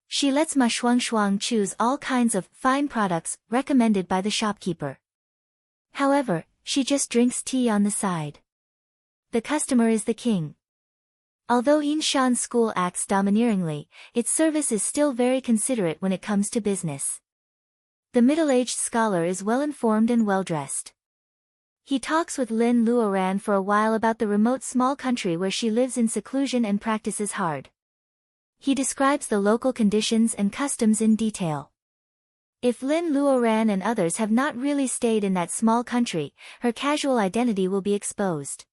Speaker 1: She lets Ma Shuangshuang choose all kinds of fine products recommended by the shopkeeper. However, she just drinks tea on the side. The customer is the king. Although Yinshan School acts domineeringly, its service is still very considerate when it comes to business. The middle-aged scholar is well-informed and well-dressed. He talks with Lin Luoran for a while about the remote small country where she lives in seclusion and practices hard. He describes the local conditions and customs in detail. If Lin Luoran and others have not really stayed in that small country, her casual identity will be exposed.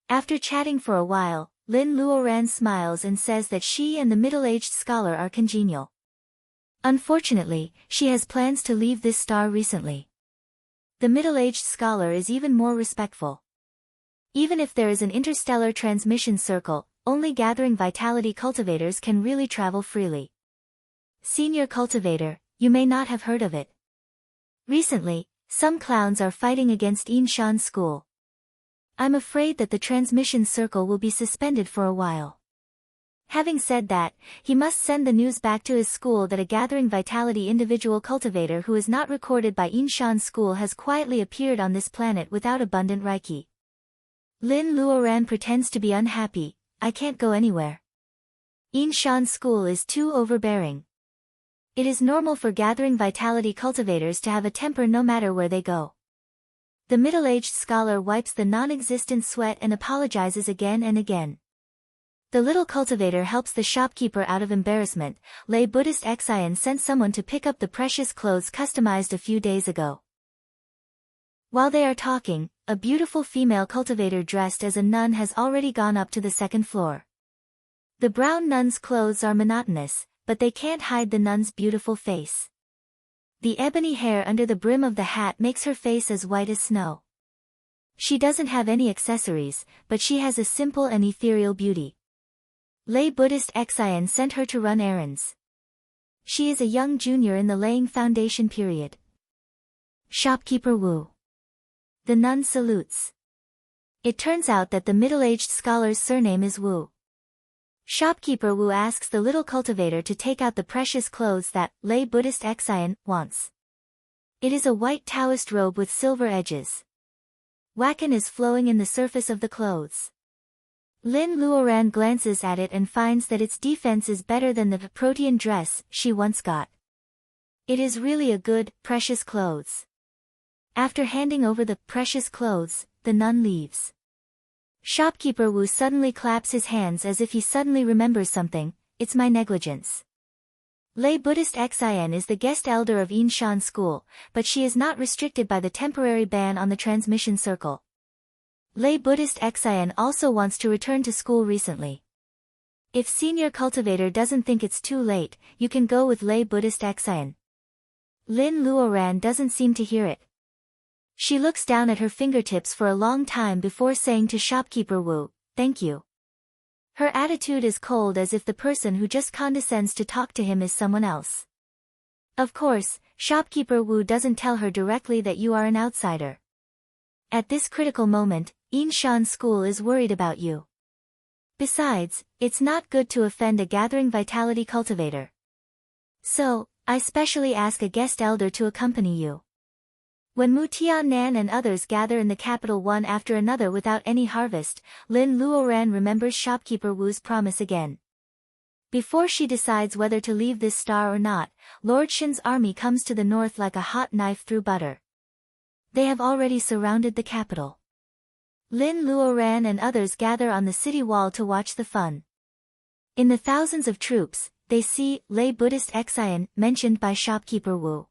Speaker 1: After chatting for a while, Lin Luoran smiles and says that she and the middle-aged scholar are congenial. Unfortunately, she has plans to leave this star recently. The middle-aged scholar is even more respectful. Even if there is an interstellar transmission circle, only gathering vitality cultivators can really travel freely. Senior cultivator, you may not have heard of it. Recently, some clowns are fighting against Yinshan School. I'm afraid that the transmission circle will be suspended for a while. Having said that, he must send the news back to his school that a gathering vitality individual cultivator who is not recorded by Yinshan School has quietly appeared on this planet without abundant Reiki. Lin Luoran pretends to be unhappy. I can't go anywhere. Yinshan School is too overbearing. It is normal for gathering vitality cultivators to have a temper no matter where they go. The middle-aged scholar wipes the non-existent sweat and apologizes again and again. The little cultivator helps the shopkeeper out of embarrassment. Lay Buddhist Exian sent someone to pick up the precious clothes customized a few days ago. While they are talking, a beautiful female cultivator dressed as a nun has already gone up to the second floor. The brown nun's clothes are monotonous, but they can't hide the nun's beautiful face. The ebony hair under the brim of the hat makes her face as white as snow. She doesn't have any accessories, but she has a simple and ethereal beauty. Lay Buddhist Exian sent her to run errands. She is a young junior in the laying foundation period. Shopkeeper Wu. The nun salutes. It turns out that the middle-aged scholar's surname is Wu. Shopkeeper Wu asks the little cultivator to take out the precious clothes that Lay Buddhist Exian wants. It is a white Taoist robe with silver edges. Wacken is flowing in the surface of the clothes. Lin Luoran glances at it and finds that its defense is better than the protean dress she once got. It is really a good, precious clothes. After handing over the precious clothes, the nun leaves. Shopkeeper Wu suddenly claps his hands as if he suddenly remembers something. It's my negligence. Lay Buddhist Xian is the guest elder of Yinshan School, but she is not restricted by the temporary ban on the transmission circle. Lay Buddhist Xian also wants to return to school recently. If Senior Cultivator doesn't think it's too late, you can go with Lay Buddhist Xian. Lin Luoran doesn't seem to hear it. She looks down at her fingertips for a long time before saying to Shopkeeper Wu, "Thank you." Her attitude is cold as if the person who just condescends to talk to him is someone else. Of course, Shopkeeper Wu doesn't tell her directly that you are an outsider. At this critical moment, Yinshan School is worried about you. Besides, it's not good to offend a gathering vitality cultivator. So, I specially ask a guest elder to accompany you. When Mu Tiannan and others gather in the capital one after another without any harvest, Lin Luoran remembers Shopkeeper Wu's promise again. Before she decides whether to leave this star or not, Lord Shin's army comes to the north like a hot knife through butter. They have already surrounded the capital. Lin Luoran and others gather on the city wall to watch the fun. In the thousands of troops, they see Lay Buddhist Xian mentioned by Shopkeeper Wu.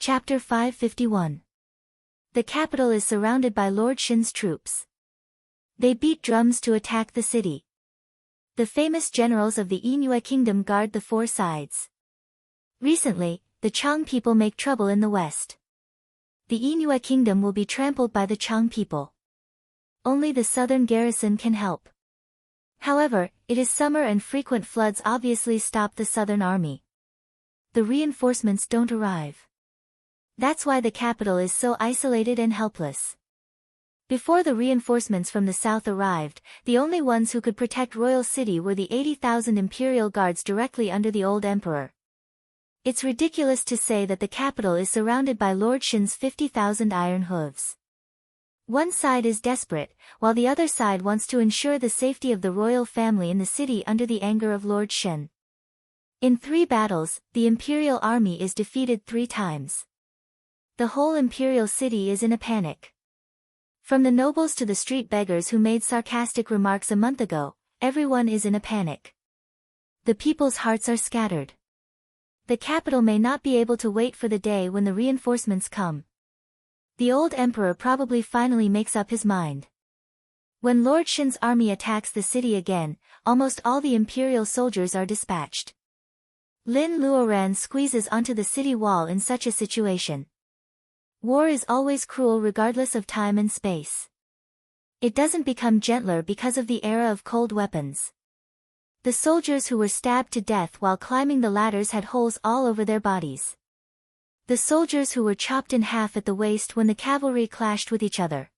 Speaker 1: Chapter 551. The capital is surrounded by Lord Shin's troops. They beat drums to attack the city. The famous generals of the Yingyue kingdom guard the four sides. Recently, the Chang people make trouble in the west. The Yingyue kingdom will be trampled by the Chang people. Only the southern garrison can help. However, it is summer and frequent floods obviously stop the southern army. The reinforcements don't arrive. That's why the capital is so isolated and helpless. Before the reinforcements from the south arrived, the only ones who could protect Royal City were the 80,000 imperial guards directly under the old emperor. It's ridiculous to say that the capital is surrounded by Lord Shin's 50,000 iron hooves. One side is desperate, while the other side wants to ensure the safety of the royal family in the city under the anger of Lord Shin. In 3 battles, the imperial army is defeated 3 times. The whole imperial city is in a panic. From the nobles to the street beggars who made sarcastic remarks a month ago, everyone is in a panic. The people's hearts are scattered. The capital may not be able to wait for the day when the reinforcements come. The old emperor probably finally makes up his mind. When Lord Shin's army attacks the city again, almost all the imperial soldiers are dispatched. Lin Luoran squeezes onto the city wall in such a situation. War is always cruel regardless of time and space. It doesn't become gentler because of the era of cold weapons. The soldiers who were stabbed to death while climbing the ladders had holes all over their bodies. The soldiers who were chopped in half at the waist when the cavalry clashed with each other.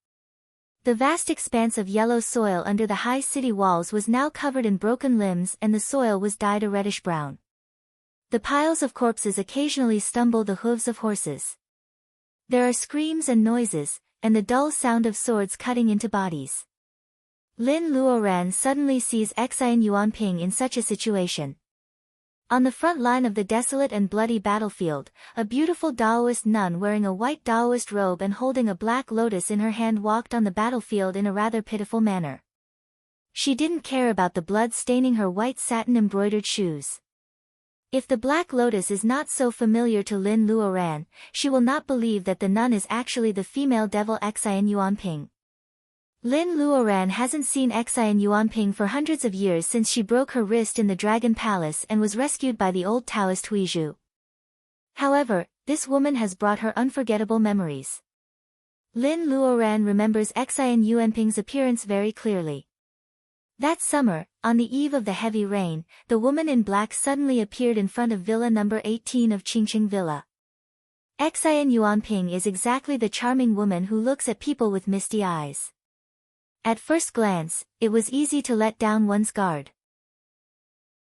Speaker 1: The vast expanse of yellow soil under the high city walls was now covered in broken limbs and the soil was dyed a reddish brown. The piles of corpses occasionally stumble the hooves of horses. There are screams and noises, and the dull sound of swords cutting into bodies. Lin Luoran suddenly sees Xian Yuanping in such a situation. On the front line of the desolate and bloody battlefield, a beautiful Taoist nun wearing a white Taoist robe and holding a black lotus in her hand walked on the battlefield in a rather pitiful manner. She didn't care about the blood staining her white satin-embroidered shoes. If the black lotus is not so familiar to Lin Luoran, she will not believe that the nun is actually the female devil Xian Yuanping. Lin Luoran hasn't seen Xian Yuanping for hundreds of years since she broke her wrist in the Dragon Palace and was rescued by the old Taoist Huizhu. However, this woman has brought her unforgettable memories. Lin Luoran remembers Xian Yuanping's appearance very clearly. That summer, on the eve of the heavy rain, the woman in black suddenly appeared in front of Villa number 18 of Qingqing Villa. Xian Yuanping is exactly the charming woman who looks at people with misty eyes. At first glance, it was easy to let down one's guard.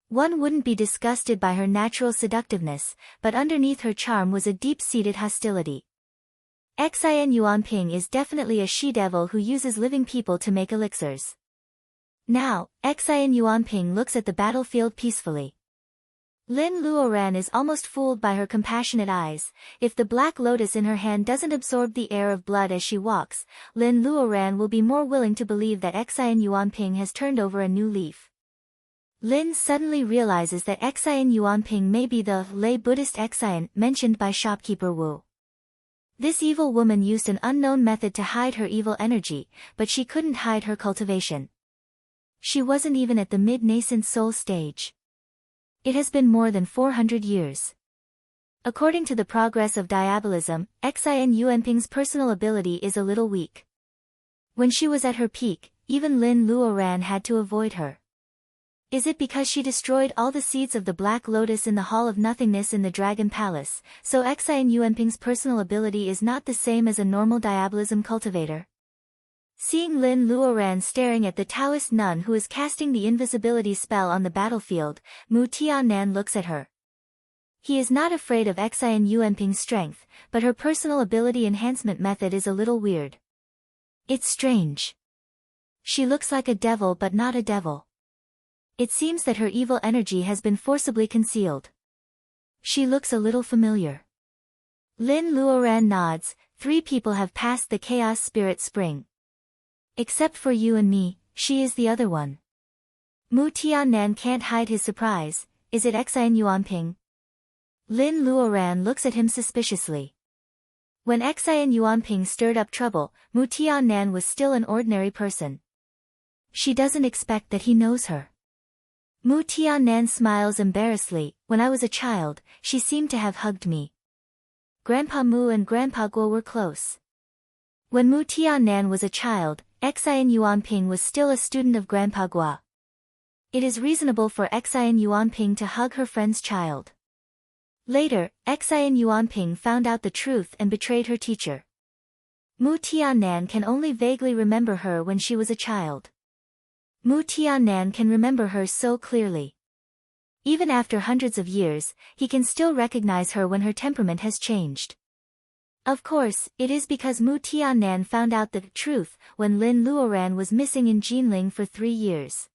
Speaker 1: One wouldn't be disgusted by her natural seductiveness, but underneath her charm was a deep-seated hostility. Xian Yuanping is definitely a she-devil who uses living people to make elixirs. Now, Xian Yuanping looks at the battlefield peacefully. Lin Luoran is almost fooled by her compassionate eyes. If the black lotus in her hand doesn't absorb the air of blood as she walks, Lin Luoran will be more willing to believe that Xian Yuanping has turned over a new leaf. Lin suddenly realizes that Xian Yuanping may be the lay Buddhist Xian mentioned by shopkeeper Wu. This evil woman used an unknown method to hide her evil energy, but she couldn't hide her cultivation. She wasn't even at the mid-nascent soul stage. It has been more than 400 years. According to the progress of diabolism, Xian Yuanping's personal ability is a little weak. When she was at her peak, even Lin Luoran had to avoid her. Is it because she destroyed all the seeds of the Black Lotus in the Hall of Nothingness in the Dragon Palace, so Xian Yuanping's personal ability is not the same as a normal diabolism cultivator? Seeing Lin Luoran staring at the Taoist nun who is casting the invisibility spell on the battlefield, Mu Tianan looks at her. He is not afraid of Xian Yuanping's strength, but her personal ability enhancement method is a little weird. It's strange. She looks like a devil but not a devil. It seems that her evil energy has been forcibly concealed. She looks a little familiar. Lin Luoran nods. 3 people have passed the Chaos Spirit Spring. Except for you and me, she is the other one. Mu Tianan can't hide his surprise. Is it Xian Yuanping? Lin Luoran looks at him suspiciously. When Xian Yuanping stirred up trouble, Mu Tianan was still an ordinary person. She doesn't expect that he knows her. Mu Tianan smiles embarrassedly. When I was a child, she seemed to have hugged me. Grandpa Mu and Grandpa Guo were close. When Mu Tianan was a child, Xian Yuanping was still a student of Grandpa Guo. It is reasonable for Xian Yuanping to hug her friend's child. Later, Xian Yuanping found out the truth and betrayed her teacher. Mu Tianan can only vaguely remember her when she was a child. Mu Tianan can remember her so clearly. Even after hundreds of years, he can still recognize her when her temperament has changed. Of course, it is because Mu Tianan found out the truth when Lin Luoran was missing in Jinling for 3 years.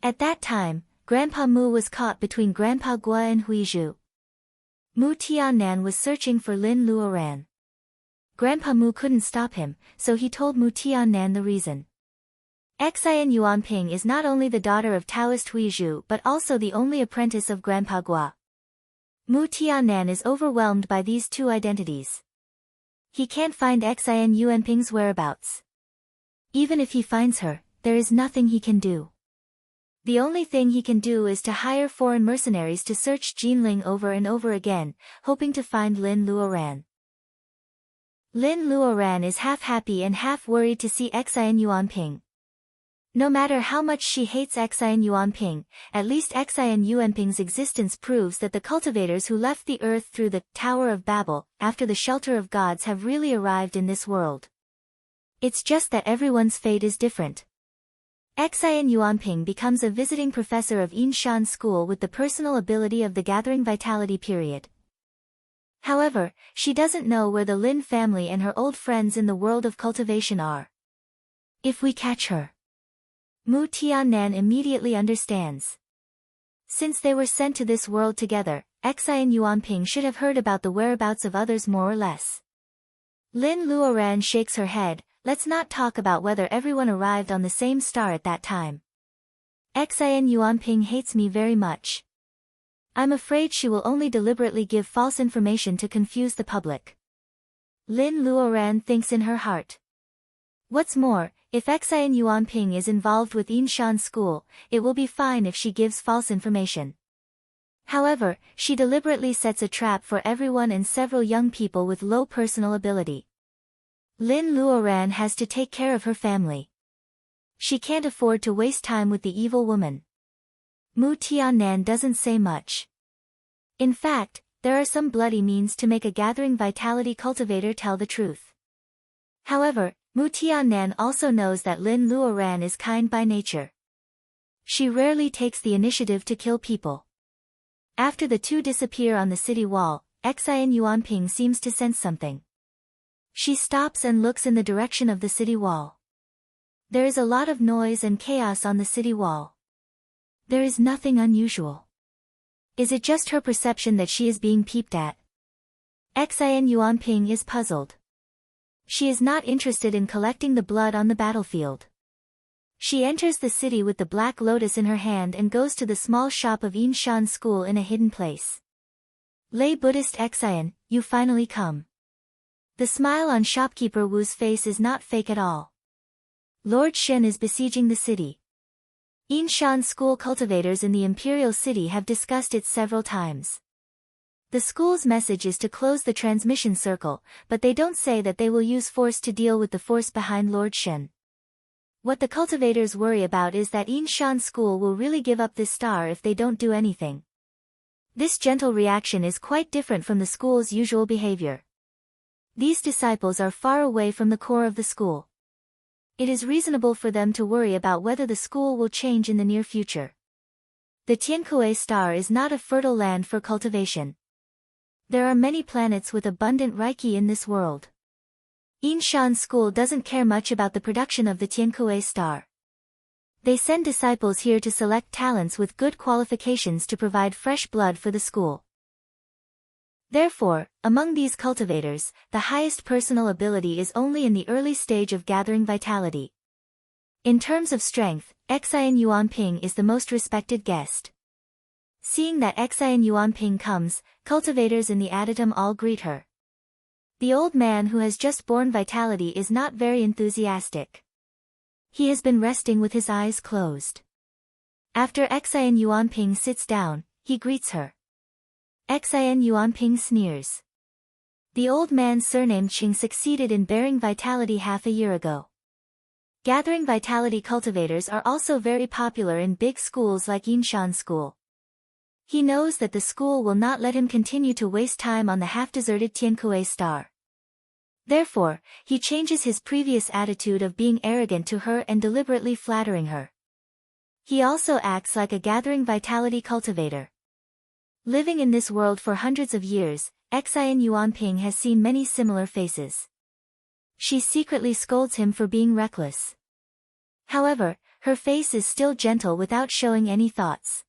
Speaker 1: At that time, Grandpa Mu was caught between Grandpa Guo and Huizhu. Mu Tianan was searching for Lin Luoran. Grandpa Mu couldn't stop him, so he told Mu Tianan the reason. Xian Yuanping is not only the daughter of Taoist Huizhu but also the only apprentice of Grandpa Guo. Mu Tianan is overwhelmed by these 2 identities. He can't find Xian Yuanping's whereabouts. Even if he finds her, there is nothing he can do. The only thing he can do is to hire foreign mercenaries to search Jinling over and over again, hoping to find Lin Luoran. Lin Luoran is half happy and half worried to see Xian Yuanping. No matter how much she hates Xian Yuanping, at least Xian Yuanping's existence proves that the cultivators who left the earth through the Tower of Babel, after the shelter of gods, have really arrived in this world. It's just that everyone's fate is different. Xian Yuanping becomes a visiting professor of Yinshan School with the personal ability of the Gathering Vitality period. However, she doesn't know where the Lin family and her old friends in the world of cultivation are. If we catch her, Mu Tianan immediately understands. Since they were sent to this world together, Xian Yuanping should have heard about the whereabouts of others more or less. Lin Luoran shakes her head. Let's not talk about whether everyone arrived on the same star at that time. Xian Yuanping hates me very much. I'm afraid she will only deliberately give false information to confuse the public. Lin Luoran thinks in her heart. What's more, if Xian Yuanping is involved with Yinshan School, it will be fine if she gives false information. However, she deliberately sets a trap for everyone and several young people with low personal ability. Lin Luoran has to take care of her family. She can't afford to waste time with the evil woman. Mu Tianan doesn't say much. In fact, there are some bloody means to make a gathering vitality cultivator tell the truth. However, Mu Tianan also knows that Lin Luoran is kind by nature. She rarely takes the initiative to kill people. After the 2 disappear on the city wall, Xian Yuanping seems to sense something. She stops and looks in the direction of the city wall. There is a lot of noise and chaos on the city wall. There is nothing unusual. Is it just her perception that she is being peeped at? Xin Yuanping is puzzled. She is not interested in collecting the blood on the battlefield. She enters the city with the black lotus in her hand and goes to the small shop of Yinshan School in a hidden place. Lay Buddhist Xin, you finally come. The smile on shopkeeper Wu's face is not fake at all. Lord Shen is besieging the city. Yinshan School cultivators in the Imperial City have discussed it several times. The school's message is to close the transmission circle, but they don't say that they will use force to deal with the force behind Lord Shen. What the cultivators worry about is that Yinshan School will really give up this star if they don't do anything. This gentle reaction is quite different from the school's usual behavior. These disciples are far away from the core of the school. It is reasonable for them to worry about whether the school will change in the near future. The Tiankui star is not a fertile land for cultivation. There are many planets with abundant Reiki in this world. Yinshan School doesn't care much about the production of the Tiankui star. They send disciples here to select talents with good qualifications to provide fresh blood for the school. Therefore, among these cultivators, the highest personal ability is only in the early stage of gathering vitality. In terms of strength, Xin Yuanping is the most respected guest. Seeing that Xin Yuanping comes, cultivators in the adytum all greet her. The old man who has just born vitality is not very enthusiastic. He has been resting with his eyes closed. After Xin Yuanping sits down, he greets her. Xin Yuanping sneers. The old man surnamed Qing succeeded in bearing vitality half a year ago. Gathering vitality cultivators are also very popular in big schools like Yinshan School. He knows that the school will not let him continue to waste time on the half-deserted Tiankui star. Therefore, he changes his previous attitude of being arrogant to her and deliberately flattering her. He also acts like a gathering vitality cultivator. Living in this world for hundreds of years, Xin Yuanping has seen many similar faces. She secretly scolds him for being reckless. However, her face is still gentle without showing any thoughts.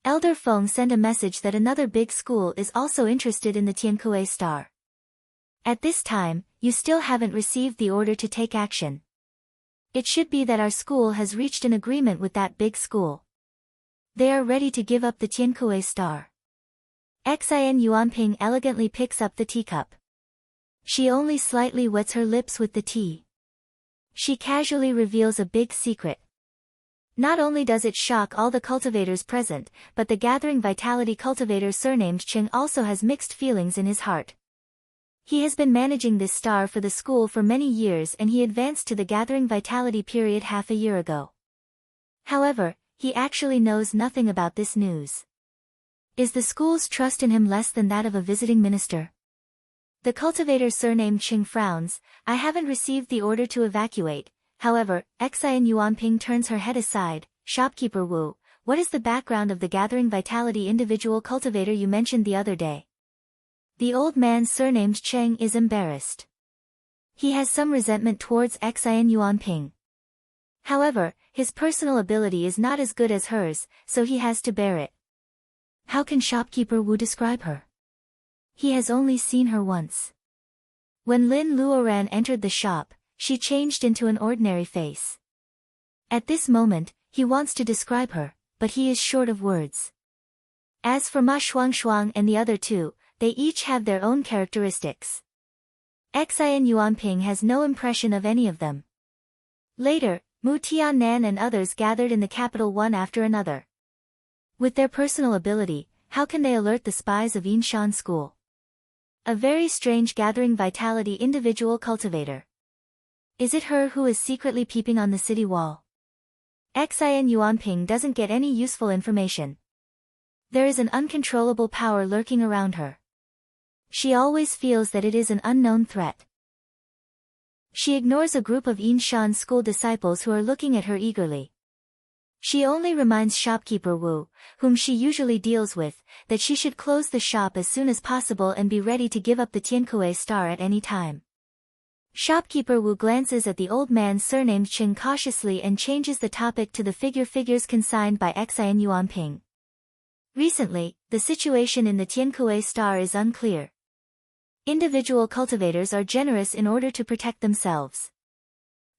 Speaker 1: Elder Feng sent a message that another big school is also interested in the Tiankui star. At this time, you still haven't received the order to take action. It should be that our school has reached an agreement with that big school. They are ready to give up the Tiankui star. Xin Yuanping elegantly picks up the teacup. She only slightly wets her lips with the tea. She casually reveals a big secret. Not only does it shock all the cultivators present, but the gathering vitality cultivator surnamed Qing also has mixed feelings in his heart. He has been managing this star for the school for many years and he advanced to the gathering vitality period half a year ago. However, he actually knows nothing about this news. Is the school's trust in him less than that of a visiting minister? The cultivator surnamed Qing frowns. I haven't received the order to evacuate. However, Xin Yuanping turns her head aside. Shopkeeper Wu, what is the background of the gathering vitality individual cultivator you mentioned the other day? The old man surnamed Cheng is embarrassed. He has some resentment towards Xin Yuanping. However, his personal ability is not as good as hers, so he has to bear it. How can shopkeeper Wu describe her? He has only seen her once. When Lin Luoran entered the shop, she changed into an ordinary face. At this moment, he wants to describe her, but he is short of words. As for Ma Shuangshuang and the other two, they each have their own characteristics. Xin Yuanping has no impression of any of them. Later, Mu Tiannan and others gathered in the capital one after another. With their personal ability, how can they alert the spies of Yinshan School? A very strange gathering vitality individual cultivator. Is it her who is secretly peeping on the city wall? Xin Yuanping doesn't get any useful information. There is an uncontrollable power lurking around her. She always feels that it is an unknown threat. She ignores a group of Yinshan School disciples who are looking at her eagerly. She only reminds shopkeeper Wu, whom she usually deals with, that she should close the shop as soon as possible and be ready to give up the Tiankui star at any time. Shopkeeper Wu glances at the old man surnamed Cheng cautiously and changes the topic to the figures consigned by Xian Yuanping. Recently, the situation in the Tiankui Star is unclear. Individual cultivators are generous in order to protect themselves.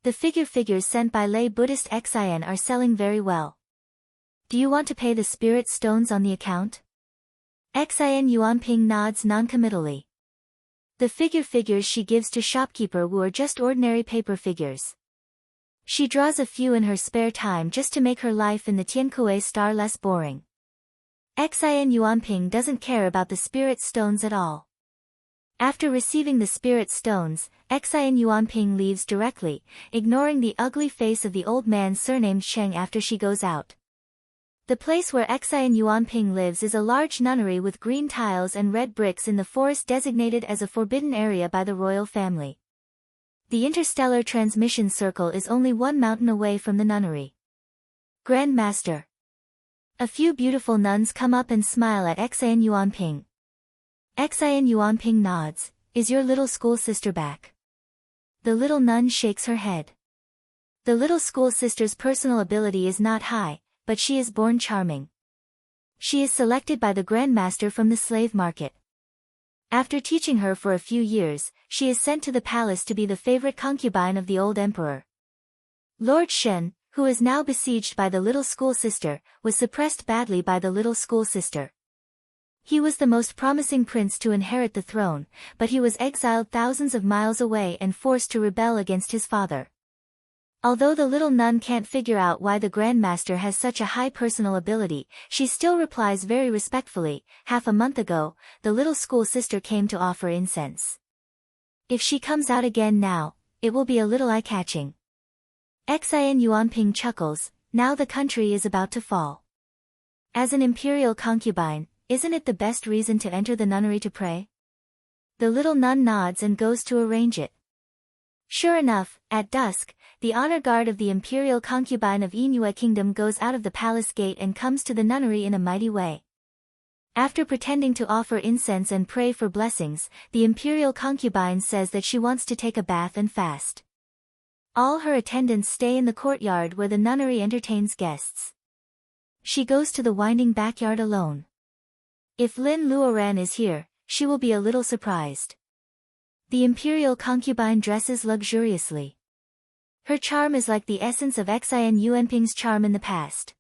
Speaker 1: The figures sent by lay Buddhist Xian are selling very well. Do you want to pay the spirit stones on the account? Xian Yuanping nods noncommittally. The figures she gives to shopkeeper Wu are just ordinary paper figures. She draws a few in her spare time just to make her life in the Tiankui Star less boring. Xian Yuanping doesn't care about the spirit stones at all. After receiving the spirit stones, Xian Yuanping leaves directly, ignoring the ugly face of the old man surnamed Cheng after she goes out. The place where Xian Yuanping lives is a large nunnery with green tiles and red bricks in the forest designated as a forbidden area by the royal family. The interstellar transmission circle is only 1 mountain away from the nunnery. Grand Master. A few beautiful nuns come up and smile at Xian Yuanping. Xian Yuanping nods. Is your little school sister back? The little nun shakes her head. The little school sister's personal ability is not high, but she is born charming. She is selected by the Grand Master from the slave market. After teaching her for a few years, she is sent to the palace to be the favorite concubine of the old emperor. Lord Shen, who is now besieged by the little school sister, was suppressed badly by the little school sister. He was the most promising prince to inherit the throne, but he was exiled thousands of miles away and forced to rebel against his father. Although the little nun can't figure out why the Grand Master has such a high personal ability, she still replies very respectfully. Half a month ago, the little school sister came to offer incense. If she comes out again now, it will be a little eye-catching. Xian Yuanping chuckles. Now the country is about to fall. As an imperial concubine, isn't it the best reason to enter the nunnery to pray? The little nun nods and goes to arrange it. Sure enough, at dusk, the honor guard of the imperial concubine of Yinhua Kingdom goes out of the palace gate and comes to the nunnery in a mighty way. After pretending to offer incense and pray for blessings, the imperial concubine says that she wants to take a bath and fast. All her attendants stay in the courtyard where the nunnery entertains guests. She goes to the winding backyard alone. If Lin Luoran is here, she will be a little surprised. The imperial concubine dresses luxuriously. Her charm is like the essence of Xian Yuanping's charm in the past.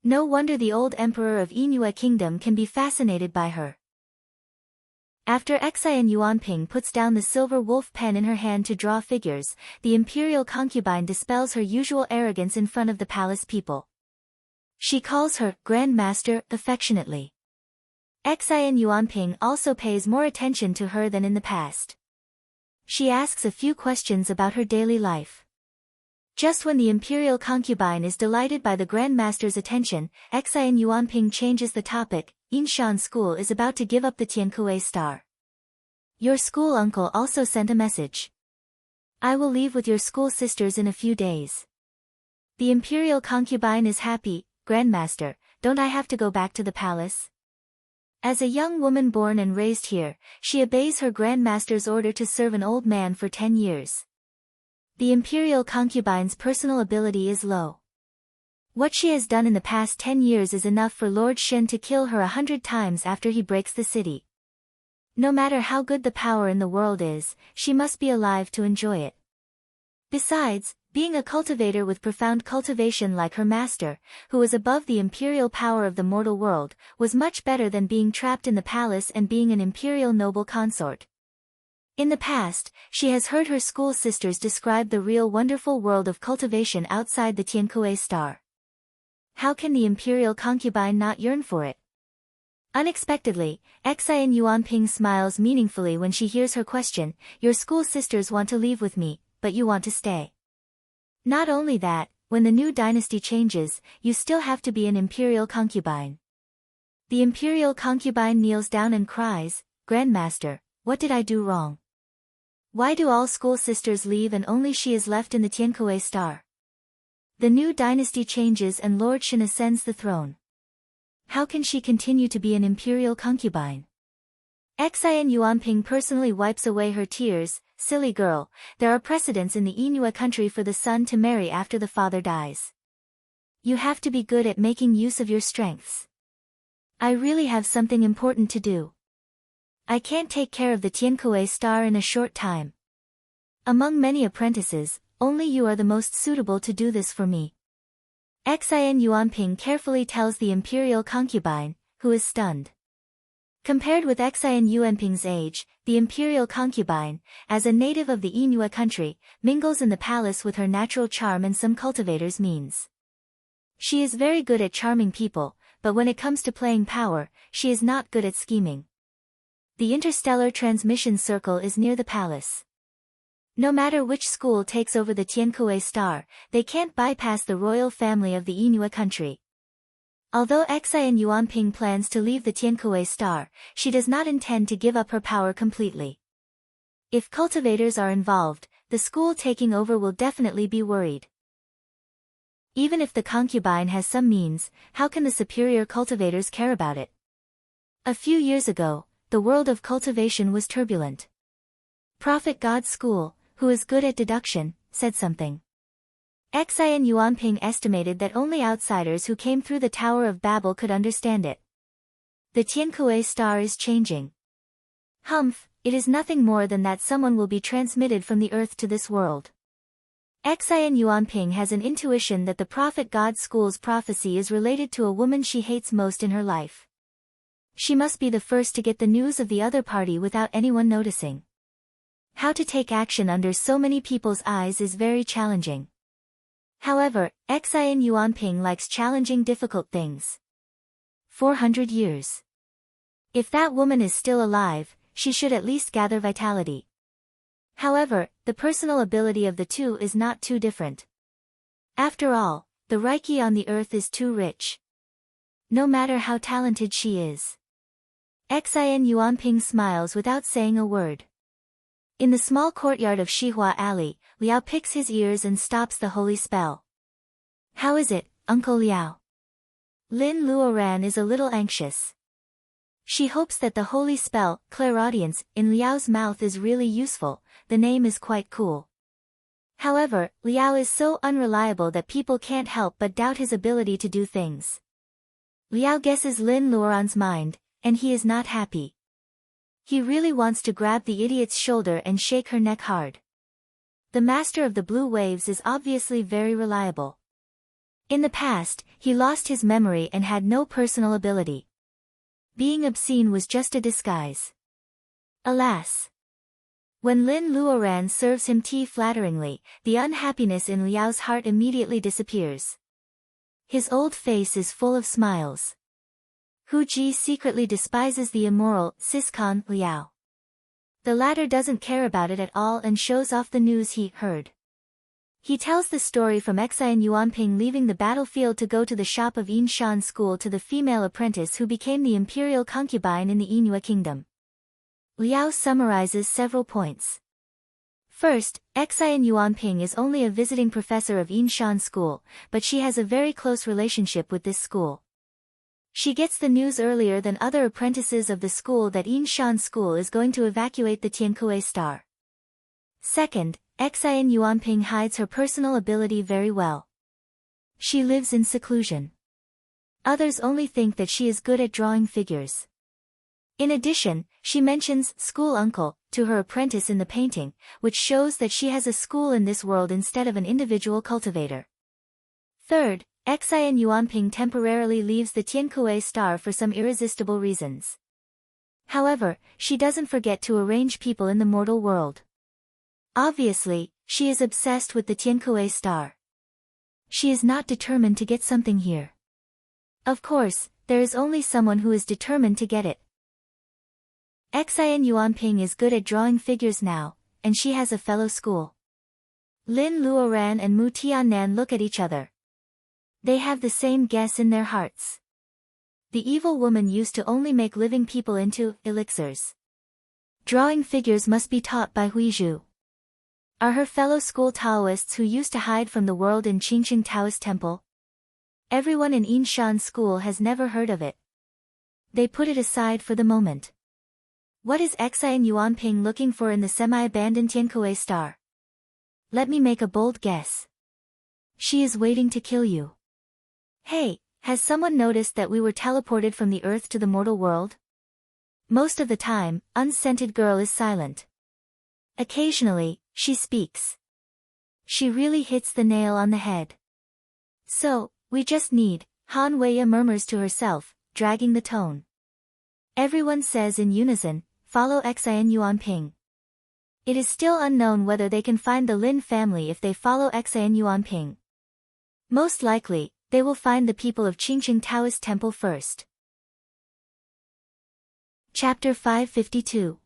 Speaker 1: No wonder the old emperor of Yinhua Kingdom can be fascinated by her. After Xian Yuanping puts down the silver wolf pen in her hand to draw figures, the imperial concubine dispels her usual arrogance in front of the palace people. She calls her Grand Master affectionately. Xian Yuanping also pays more attention to her than in the past. She asks a few questions about her daily life. Just when the imperial concubine is delighted by the Grand Master's attention, Xian Yuanping changes the topic. Yinshan School is about to give up the Tiankui Star. Your school uncle also sent a message. I will leave with your school sisters in a few days. The imperial concubine is happy. Grand Master, don't I have to go back to the palace? As a young woman born and raised here, she obeys her Grand Master's order to serve an old man for 10 years. The imperial concubine's personal ability is low. What she has done in the past 10 years is enough for Lord Shen to kill her 100 times after he breaks the city. No matter how good the power in the world is, she must be alive to enjoy it. Besides, being a cultivator with profound cultivation like her master, who was above the imperial power of the mortal world, was much better than being trapped in the palace and being an imperial noble consort. In the past, she has heard her school sisters describe the real wonderful world of cultivation outside the Tiankui Star. How can the imperial concubine not yearn for it? Unexpectedly, Xian Yuanping smiles meaningfully when she hears her question. Your school sisters want to leave with me, but you want to stay. Not only that, when the new dynasty changes, you still have to be an imperial concubine. The imperial concubine kneels down and cries, Grandmaster, what did I do wrong? Why do all school sisters leave and only she is left in the Tiankui Star? The new dynasty changes and Lord Shen ascends the throne. How can she continue to be an imperial concubine? Xian Yuanping personally wipes away her tears. silly girl, there are precedents in the Inua country for the son to marry after the father dies. You have to be good at making use of your strengths. I really have something important to do. I can't take care of the Tiankuei star in a short time. Among many apprentices, only you are the most suitable to do this for me. Xian Yuanping carefully tells the imperial concubine, who is stunned. Compared with Xian Yuanping's age, the imperial concubine, as a native of the Inua country, mingles in the palace with her natural charm and some cultivators' means. She is very good at charming people, but when it comes to playing power, she is not good at scheming. The interstellar transmission circle is near the palace. No matter which school takes over the Tiankuei star, they can't bypass the royal family of the Inua country. Although Xian Yuanping plans to leave the Tiankuei star, she does not intend to give up her power completely. If cultivators are involved, the school taking over will definitely be worried. Even if the concubine has some means, how can the superior cultivators care about it? A few years ago, the world of cultivation was turbulent. Prophet God's school, who is good at deduction, said something. Xian Yuanping estimated that only outsiders who came through the Tower of Babel could understand it. The Tiankuei star is changing. Humph, it is nothing more than that someone will be transmitted from the earth to this world. Xian Yuanping has an intuition that the Prophet God's school's prophecy is related to a woman she hates most in her life. She must be the first to get the news of the other party without anyone noticing. How to take action under so many people's eyes is very challenging. However, Xian Yuanping likes challenging difficult things. 400 years. If that woman is still alive, she should at least gather vitality. However, the personal ability of the two is not too different. After all, the Reiki on the earth is too rich. No matter how talented she is. Xian Yuanping smiles without saying a word. In the small courtyard of Shihua Alley, Liao picks his ears and stops the holy spell. How is it, Uncle Liao? Lin Luoran is a little anxious. She hopes that the holy spell, clairaudience, in Liao's mouth is really useful. The name is quite cool. However, Liao is so unreliable that people can't help but doubt his ability to do things. Liao guesses Lin Luoran's mind, and he is not happy. He really wants to grab the idiot's shoulder and shake her neck hard. The master of the blue waves is obviously very reliable. In the past, he lost his memory and had no personal ability. Being obscene was just a disguise. Alas! When Lin Luoran serves him tea flatteringly, the unhappiness in Liao's heart immediately disappears. His old face is full of smiles. Hu Ji secretly despises the immoral, Siscon, Liao. The latter doesn't care about it at all and shows off the news he heard. He tells the story from Xian Yuanping leaving the battlefield to go to the shop of Yin Shan school to the female apprentice who became the imperial concubine in the Inua kingdom. Liao summarizes several points. First, Xian Yuanping is only a visiting professor of Yin Shan school, but she has a very close relationship with this school. She gets the news earlier than other apprentices of the school that Yin Shan school is going to evacuate the Tiankuei star. Second, Xian Yuanping hides her personal ability very well. She lives in seclusion. Others only think that she is good at drawing figures. In addition, she mentions school uncle to her apprentice in the painting, which shows that she has a school in this world instead of an individual cultivator. Third, Xian Yuanping temporarily leaves the Tiankuei star for some irresistible reasons. However, she doesn't forget to arrange people in the mortal world. Obviously, she is obsessed with the Tiankuei star. She is not determined to get something here. Of course, there is only someone who is determined to get it. Xian Yuanping is good at drawing figures now, and she has a fellow school. Lin Luoran and Mu Tiannan look at each other. They have the same guess in their hearts. The evil woman used to only make living people into elixirs. Drawing figures must be taught by Huizhu. Are her fellow school Taoists who used to hide from the world in Qingqing Taoist Temple? Everyone in Yinshan school has never heard of it. They put it aside for the moment. What is Xian Yuanping looking for in the semi-abandoned Tiankuei star? Let me make a bold guess. She is waiting to kill you. Hey, has someone noticed that we were teleported from the Earth to the mortal world? Most of the time, unscented girl is silent. Occasionally, she speaks. She really hits the nail on the head. So, we just need, Han Weiya murmurs to herself, dragging the tone. Everyone says in unison, follow Xian Yuanping. It is still unknown whether they can find the Lin family if they follow Xian Yuanping. Most likely, they will find the people of Qingqing Taoist Temple first. Chapter 552.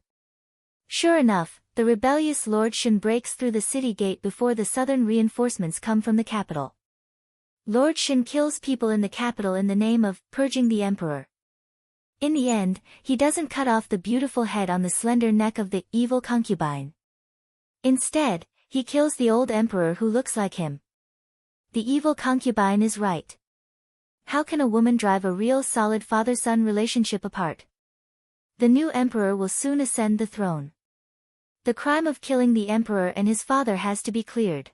Speaker 1: Sure enough, the rebellious Lord Shen breaks through the city gate before the southern reinforcements come from the capital. Lord Shen kills people in the capital in the name of purging the emperor. In the end, he doesn't cut off the beautiful head on the slender neck of the evil concubine. Instead, he kills the old emperor who looks like him. The evil concubine is right. How can a woman drive a real solid father-son relationship apart? The new emperor will soon ascend the throne. The crime of killing the emperor and his father has to be cleared.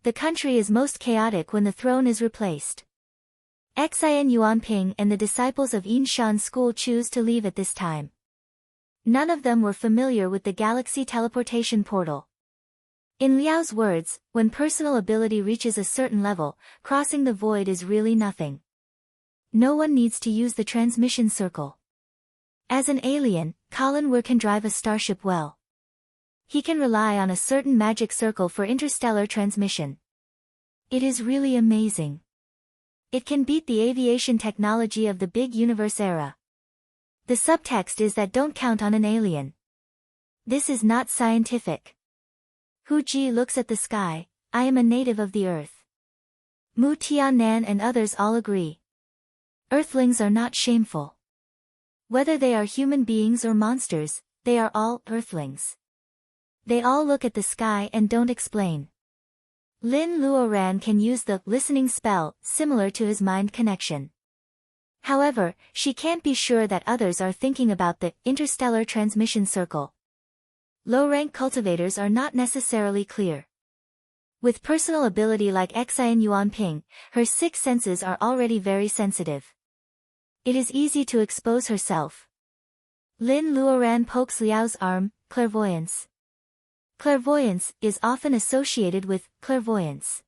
Speaker 1: The country is most chaotic when the throne is replaced. Xian Yuanping and the disciples of Yinshan school choose to leave at this time. None of them were familiar with the galaxy teleportation portal. In Liao's words, when personal ability reaches a certain level, crossing the void is really nothing. No one needs to use the transmission circle. As an alien, Colin Weir can drive a starship well. He can rely on a certain magic circle for interstellar transmission. It is really amazing. It can beat the aviation technology of the big universe era. The subtext is that don't count on an alien. This is not scientific. Hu Ji looks at the sky, I am a native of the earth. Mu Tianan and others all agree. Earthlings are not shameful. Whether they are human beings or monsters, they are all earthlings. They all look at the sky and don't explain. Lin Luoran can use the listening spell, similar to his mind connection. However, she can't be sure that others are thinking about the interstellar transmission circle. Low-rank cultivators are not necessarily clear. With personal ability like Xian Yuanping, her six senses are already very sensitive. It is easy to expose herself. Lin Luoran pokes Liao's arm, clairvoyance. Clairvoyance is often associated with clairvoyance.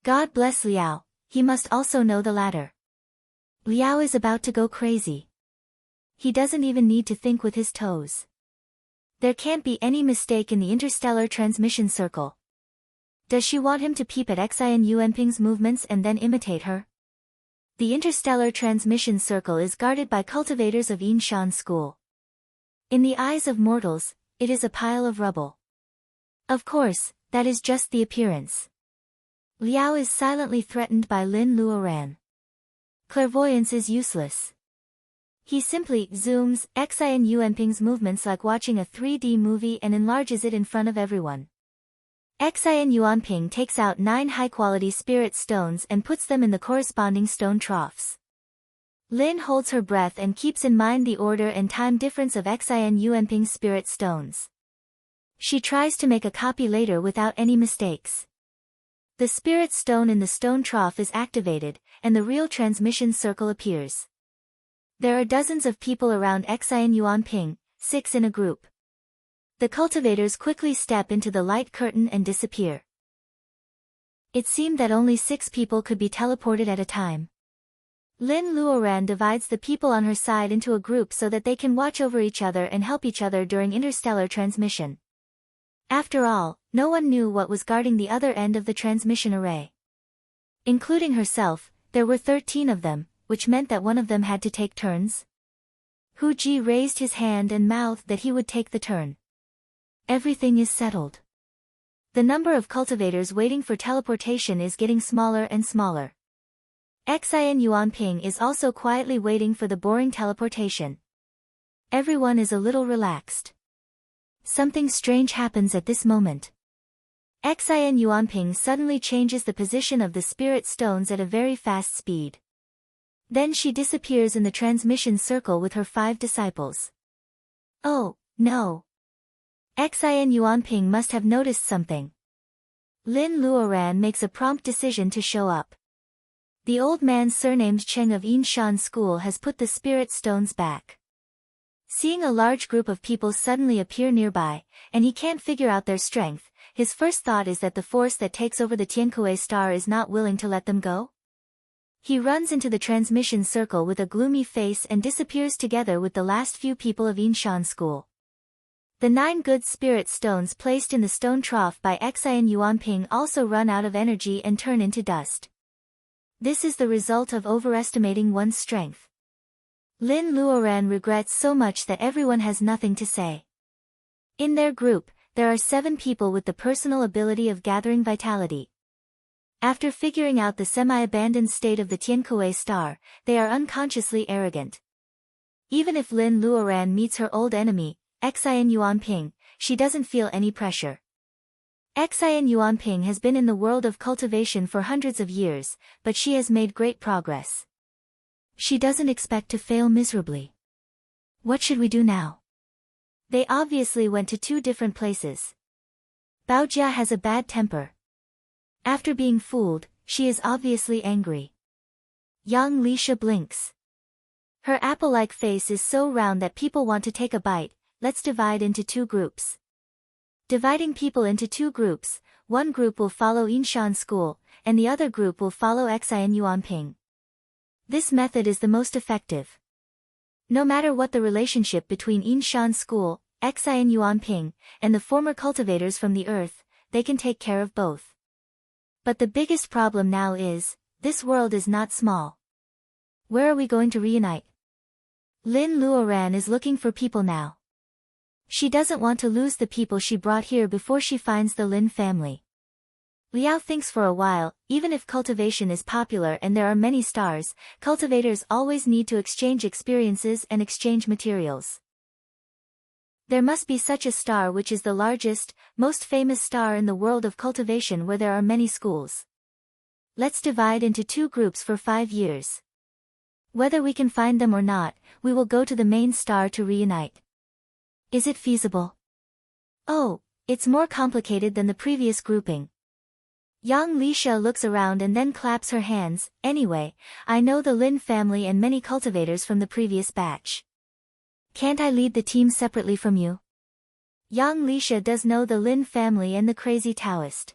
Speaker 1: God bless Liao, he must also know the latter. Liao is about to go crazy. He doesn't even need to think with his toes. There can't be any mistake in the interstellar transmission circle. Does she want him to peep at Xian Yuanping's movements and then imitate her? The interstellar transmission circle is guarded by cultivators of Yinshan school. In the eyes of mortals, it is a pile of rubble. Of course, that is just the appearance. Liao is silently threatened by Lin Luoran. Clairvoyance is useless. He simply zooms Xian Yuanping's movements like watching a 3D movie and enlarges it in front of everyone. Xian Yuanping takes out 9 high-quality spirit stones and puts them in the corresponding stone troughs. Lin holds her breath and keeps in mind the order and time difference of Xian Yuanping's spirit stones. She tries to make a copy later without any mistakes. The spirit stone in the stone trough is activated, and the real transmission circle appears. There are dozens of people around Xian Yuanping, 6 in a group. The cultivators quickly step into the light curtain and disappear. It seemed that only 6 people could be teleported at a time. Lin Luoran divides the people on her side into a group so that they can watch over each other and help each other during interstellar transmission. After all, no one knew what was guarding the other end of the transmission array. Including herself, there were 13 of them, which meant that one of them had to take turns. Hu Ji raised his hand and mouthed that he would take the turn. Everything is settled. The number of cultivators waiting for teleportation is getting smaller and smaller. Xian Yuanping is also quietly waiting for the boring teleportation. Everyone is a little relaxed. Something strange happens at this moment. Xian Yuanping suddenly changes the position of the spirit stones at a very fast speed. Then she disappears in the transmission circle with her 5 disciples. Oh, no. Xian Yuanping must have noticed something. Lin Luoran makes a prompt decision to show up. The old man surnamed Cheng of Yinshan School has put the spirit stones back. Seeing a large group of people suddenly appear nearby, and he can't figure out their strength, his first thought is that the force that takes over the Tiankuei star is not willing to let them go. He runs into the transmission circle with a gloomy face and disappears together with the last few people of Yinshan School. The 9 good spirit stones placed in the stone trough by Xian Yuanping also run out of energy and turn into dust. This is the result of overestimating one's strength. Lin Luoran regrets so much that everyone has nothing to say. In their group, there are 7 people with the personal ability of gathering vitality. After figuring out the semi-abandoned state of the Tiankuei star, they are unconsciously arrogant. Even if Lin Luoran meets her old enemy, Xian Yuanping, she doesn't feel any pressure. Xian Yuanping has been in the world of cultivation for hundreds of years, but she has made great progress. She doesn't expect to fail miserably. What should we do now? They obviously went to 2 different places. Baojia has a bad temper. After being fooled, she is obviously angry. Yang Lisha blinks. Her apple-like face is so round that people want to take a bite. Let's divide into 2 groups. Dividing people into 2 groups, one group will follow Yinshan School, and the other group will follow Xian Yuanping. This method is the most effective. No matter what the relationship between Yinshan School, Xian Yuanping, and the former cultivators from the earth, they can take care of both. But the biggest problem now is, this world is not small. Where are we going to reunite? Lin Luoran is looking for people now. She doesn't want to lose the people she brought here before she finds the Lin family. Liao thinks for a while. Even if cultivation is popular and there are many stars, cultivators always need to exchange experiences and exchange materials. There must be such a star which is the largest, most famous star in the world of cultivation where there are many schools. Let's divide into 2 groups for 5 years. Whether we can find them or not, we will go to the main star to reunite. Is it feasible? Oh, it's more complicated than the previous grouping. Yang Lisha looks around and then claps her hands. Anyway, I know the Lin family and many cultivators from the previous batch. Can't I lead the team separately from you? Yang Lisha does know the Lin family and the crazy Taoist.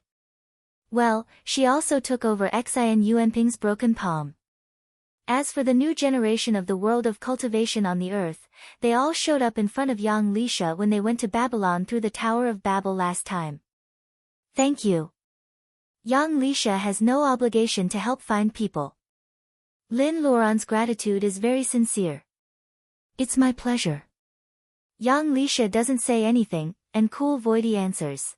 Speaker 1: Well, she also took over Xian Yuanping's broken palm. As for the new generation of the world of cultivation on the earth, they all showed up in front of Yang Lisha when they went to Babylon through the Tower of Babel last time. Thank you. Yang Lisha has no obligation to help find people. Lin Luoran's gratitude is very sincere. It's my pleasure. Yang Lisha doesn't say anything, and Cool Voidy answers.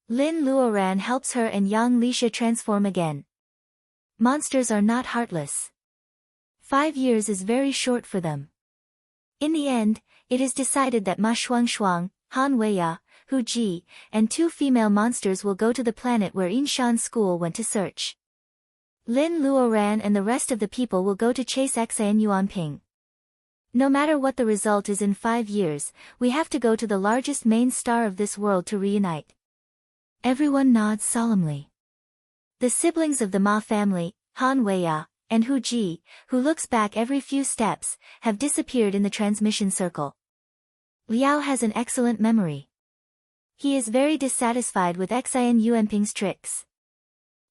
Speaker 1: Lin Luoran helps her and Yang Lisha transform again. Monsters are not heartless. 5 years is very short for them. In the end, it is decided that Ma Shuangshuang, Han Weiya, Hu Ji, and 2 female monsters will go to the planet where Yinshan School went to search. Lin Luoran and the rest of the people will go to chase Xian Yuanping. No matter what the result is in 5 years, we have to go to the largest main star of this world to reunite. Everyone nods solemnly. The siblings of the Ma family, Han Weiya, and Hu Ji, who looks back every few steps, have disappeared in the transmission circle. Liao has an excellent memory. He is very dissatisfied with Xian Yuanping's tricks.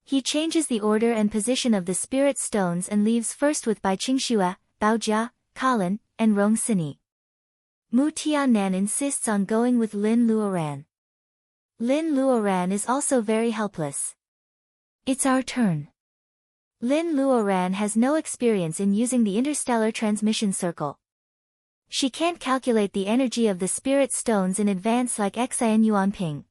Speaker 1: He changes the order and position of the spirit stones and leaves first with Bai Qingxue, Baojia, Colin, and Rong Sini. Mu Tiannan insists on going with Lin Luoran. Lin Luoran is also very helpless. It's our turn. Lin Luoran has no experience in using the interstellar transmission circle. She can't calculate the energy of the spirit stones in advance like Xian Yuanping.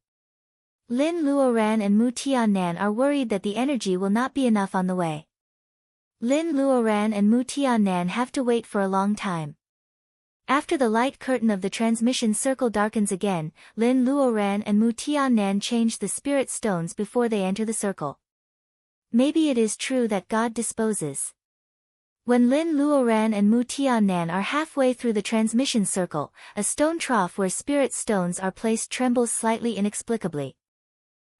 Speaker 1: Lin Luoran and Mu Tiannan are worried that the energy will not be enough on the way. Lin Luoran and Mu Tiannan have to wait for a long time. After the light curtain of the transmission circle darkens again, Lin Luoran and Mu Tiannan change the spirit stones before they enter the circle. Maybe it is true that God disposes. When Lin Luoran and Mu Tiannan are halfway through the transmission circle, a stone trough where spirit stones are placed trembles slightly inexplicably.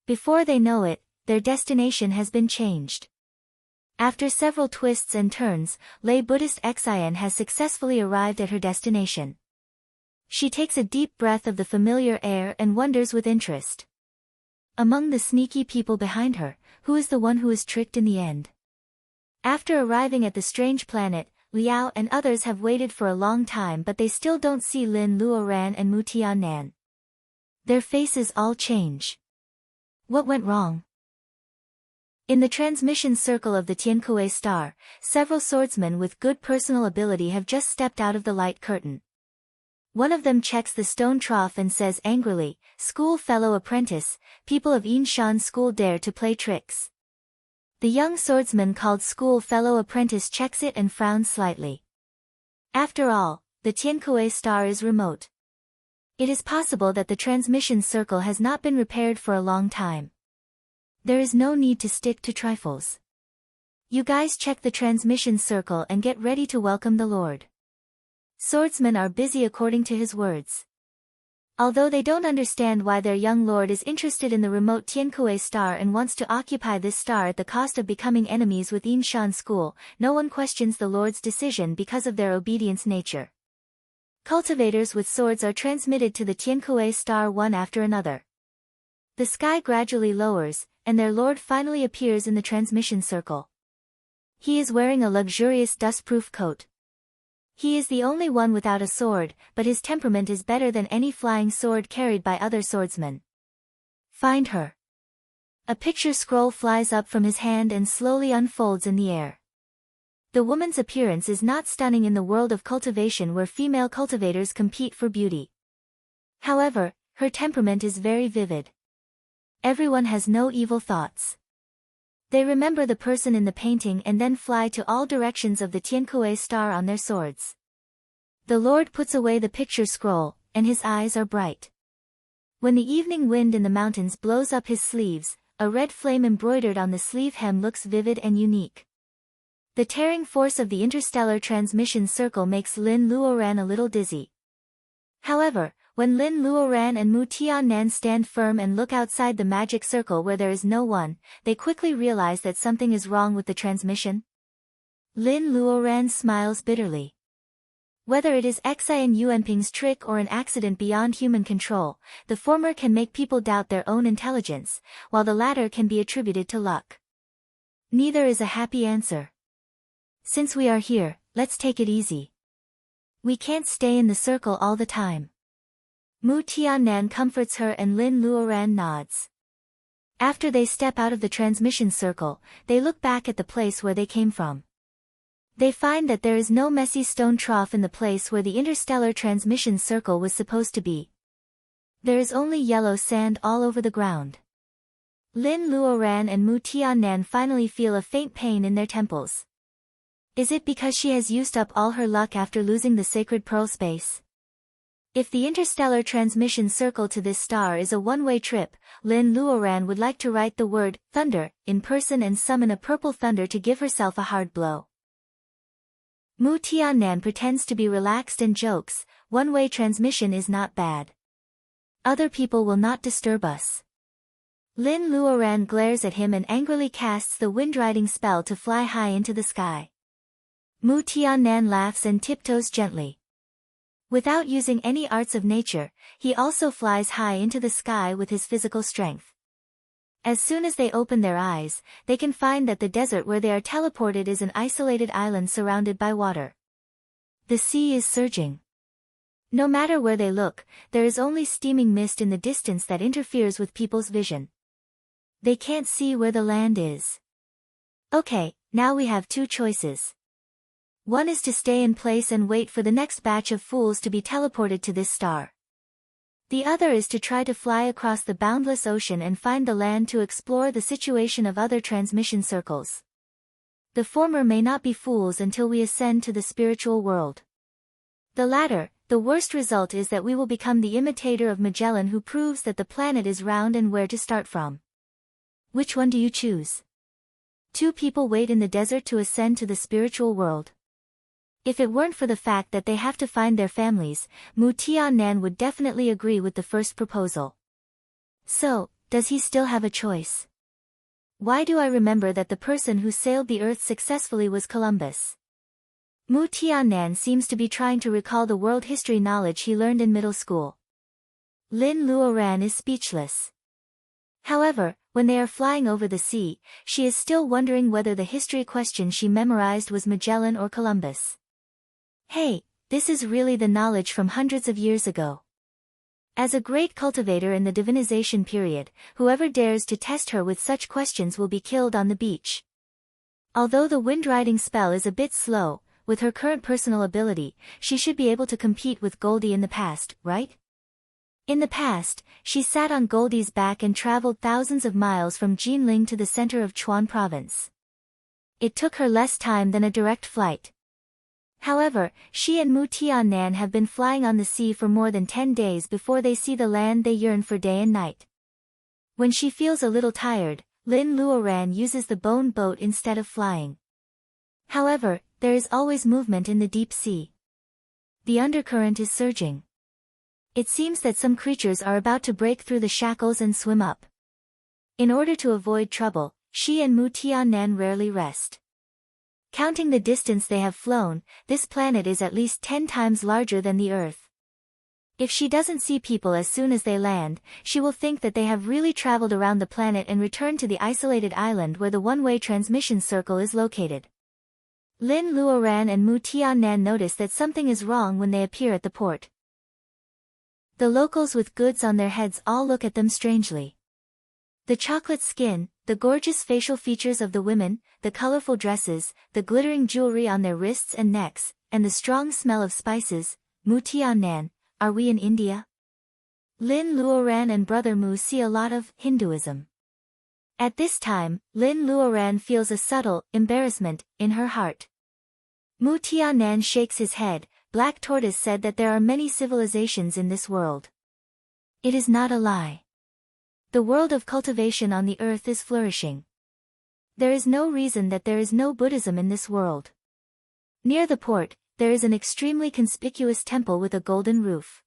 Speaker 1: Before they know it, their destination has been changed. After several twists and turns, lay Buddhist Xian has successfully arrived at her destination. She takes a deep breath of the familiar air and wonders with interest. Among the sneaky people behind her, who is the one who is tricked in the end? After arriving at the strange planet, Liao and others have waited for a long time, but they still don't see Lin Luoran and Mu Tiannan. Their faces all change. What went wrong? In the transmission circle of the Tiankui star, several swordsmen with good personal ability have just stepped out of the light curtain. One of them checks the stone trough and says angrily, "School fellow apprentice, people of Yinshan school dare to play tricks." The young swordsman called school fellow apprentice checks it and frowns slightly. After all, the Tiankui star is remote. It is possible that the transmission circle has not been repaired for a long time. There is no need to stick to trifles. You guys check the transmission circle and get ready to welcome the Lord. Swordsmen are busy according to his words. Although they don't understand why their young lord is interested in the remote Tiankui star and wants to occupy this star at the cost of becoming enemies with Yinshan school, no one questions the lord's decision because of their obedience nature. Cultivators with swords are transmitted to the Tiankui star one after another. The sky gradually lowers, and their lord finally appears in the transmission circle. He is wearing a luxurious dust-proof coat. He is the only one without a sword, but his temperament is better than any flying sword carried by other swordsmen. Find her. A picture scroll flies up from his hand and slowly unfolds in the air. The woman's appearance is not stunning in the world of cultivation where female cultivators compete for beauty. However, her temperament is very vivid. Everyone has no evil thoughts. They remember the person in the painting and then fly to all directions of the Tiankui star on their swords. The Lord puts away the picture scroll, and his eyes are bright. When the evening wind in the mountains blows up his sleeves, a red flame embroidered on the sleeve hem looks vivid and unique. The tearing force of the interstellar transmission circle makes Lin Luoran a little dizzy. However, when Lin Luoran and Mu Tiannan stand firm and look outside the magic circle where there is no one, they quickly realize that something is wrong with the transmission. Lin Luoran smiles bitterly. Whether it is Xian Yuanping's trick or an accident beyond human control, the former can make people doubt their own intelligence, while the latter can be attributed to luck. Neither is a happy answer. Since we are here, let's take it easy. We can't stay in the circle all the time. Mu Tiannan comforts her and Lin Luoran nods. After they step out of the transmission circle, they look back at the place where they came from. They find that there is no messy stone trough in the place where the interstellar transmission circle was supposed to be. There is only yellow sand all over the ground. Lin Luoran and Mu Tiannan finally feel a faint pain in their temples. Is it because she has used up all her luck after losing the sacred pearl space? If the interstellar transmission circle to this star is a one-way trip, Lin Luoran would like to write the word thunder in person and summon a purple thunder to give herself a hard blow. Mu Tiannan pretends to be relaxed and jokes, one-way transmission is not bad. Other people will not disturb us. Lin Luoran glares at him and angrily casts the wind-riding spell to fly high into the sky. Mu Tiannan laughs and tiptoes gently. Without using any arts of nature, he also flies high into the sky with his physical strength. As soon as they open their eyes, they can find that the desert where they are teleported is an isolated island surrounded by water. The sea is surging. No matter where they look, there is only steaming mist in the distance that interferes with people's vision. They can't see where the land is. Okay, now we have two choices. One is to stay in place and wait for the next batch of fools to be teleported to this star. The other is to try to fly across the boundless ocean and find the land to explore the situation of other transmission circles. The former may not be fools until we ascend to the spiritual world. The latter, the worst result is that we will become the imitator of Magellan who proves that the planet is round and where to start from. Which one do you choose? Two people wait in the desert to ascend to the spiritual world. If it weren't for the fact that they have to find their families, Mu Tiannan would definitely agree with the first proposal. So, does he still have a choice? Why do I remember that the person who sailed the earth successfully was Columbus? Mu Tiannan seems to be trying to recall the world history knowledge he learned in middle school. Lin Luoran is speechless. However, when they are flying over the sea, she is still wondering whether the history question she memorized was Magellan or Columbus. Hey, this is really the knowledge from hundreds of years ago. As a great cultivator in the divinization period, whoever dares to test her with such questions will be killed on the beach. Although the wind-riding spell is a bit slow, with her current personal ability, she should be able to compete with Goldie in the past, right? In the past, she sat on Goldie's back and traveled thousands of miles from Jinling to the center of Chuan province. It took her less time than a direct flight. However, she and Mu Tiannan have been flying on the sea for more than 10 days before they see the land they yearn for day and night. When she feels a little tired, Lin Luoran uses the bone boat instead of flying. However, there is always movement in the deep sea. The undercurrent is surging. It seems that some creatures are about to break through the shackles and swim up. In order to avoid trouble, she and Mu Tiannan rarely rest. Counting the distance they have flown, this planet is at least 10 times larger than the Earth. If she doesn't see people as soon as they land, she will think that they have really traveled around the planet and returned to the isolated island where the one-way transmission circle is located. Lin Luoran and Mu Tiannan notice that something is wrong when they appear at the port. The locals with goods on their heads all look at them strangely. The chocolate skin, the gorgeous facial features of the women, the colorful dresses, the glittering jewelry on their wrists and necks, and the strong smell of spices. Mu Tiannan, are we in India? Lin Luoran and Brother Mu see a lot of Hinduism. At this time, Lin Luoran feels a subtle embarrassment in her heart. Mu Tiannan shakes his head. Black Tortoise said that there are many civilizations in this world. It is not a lie. The world of cultivation on the earth is flourishing. There is no reason that there is no Buddhism in this world. Near the port, there is an extremely conspicuous temple with a golden roof.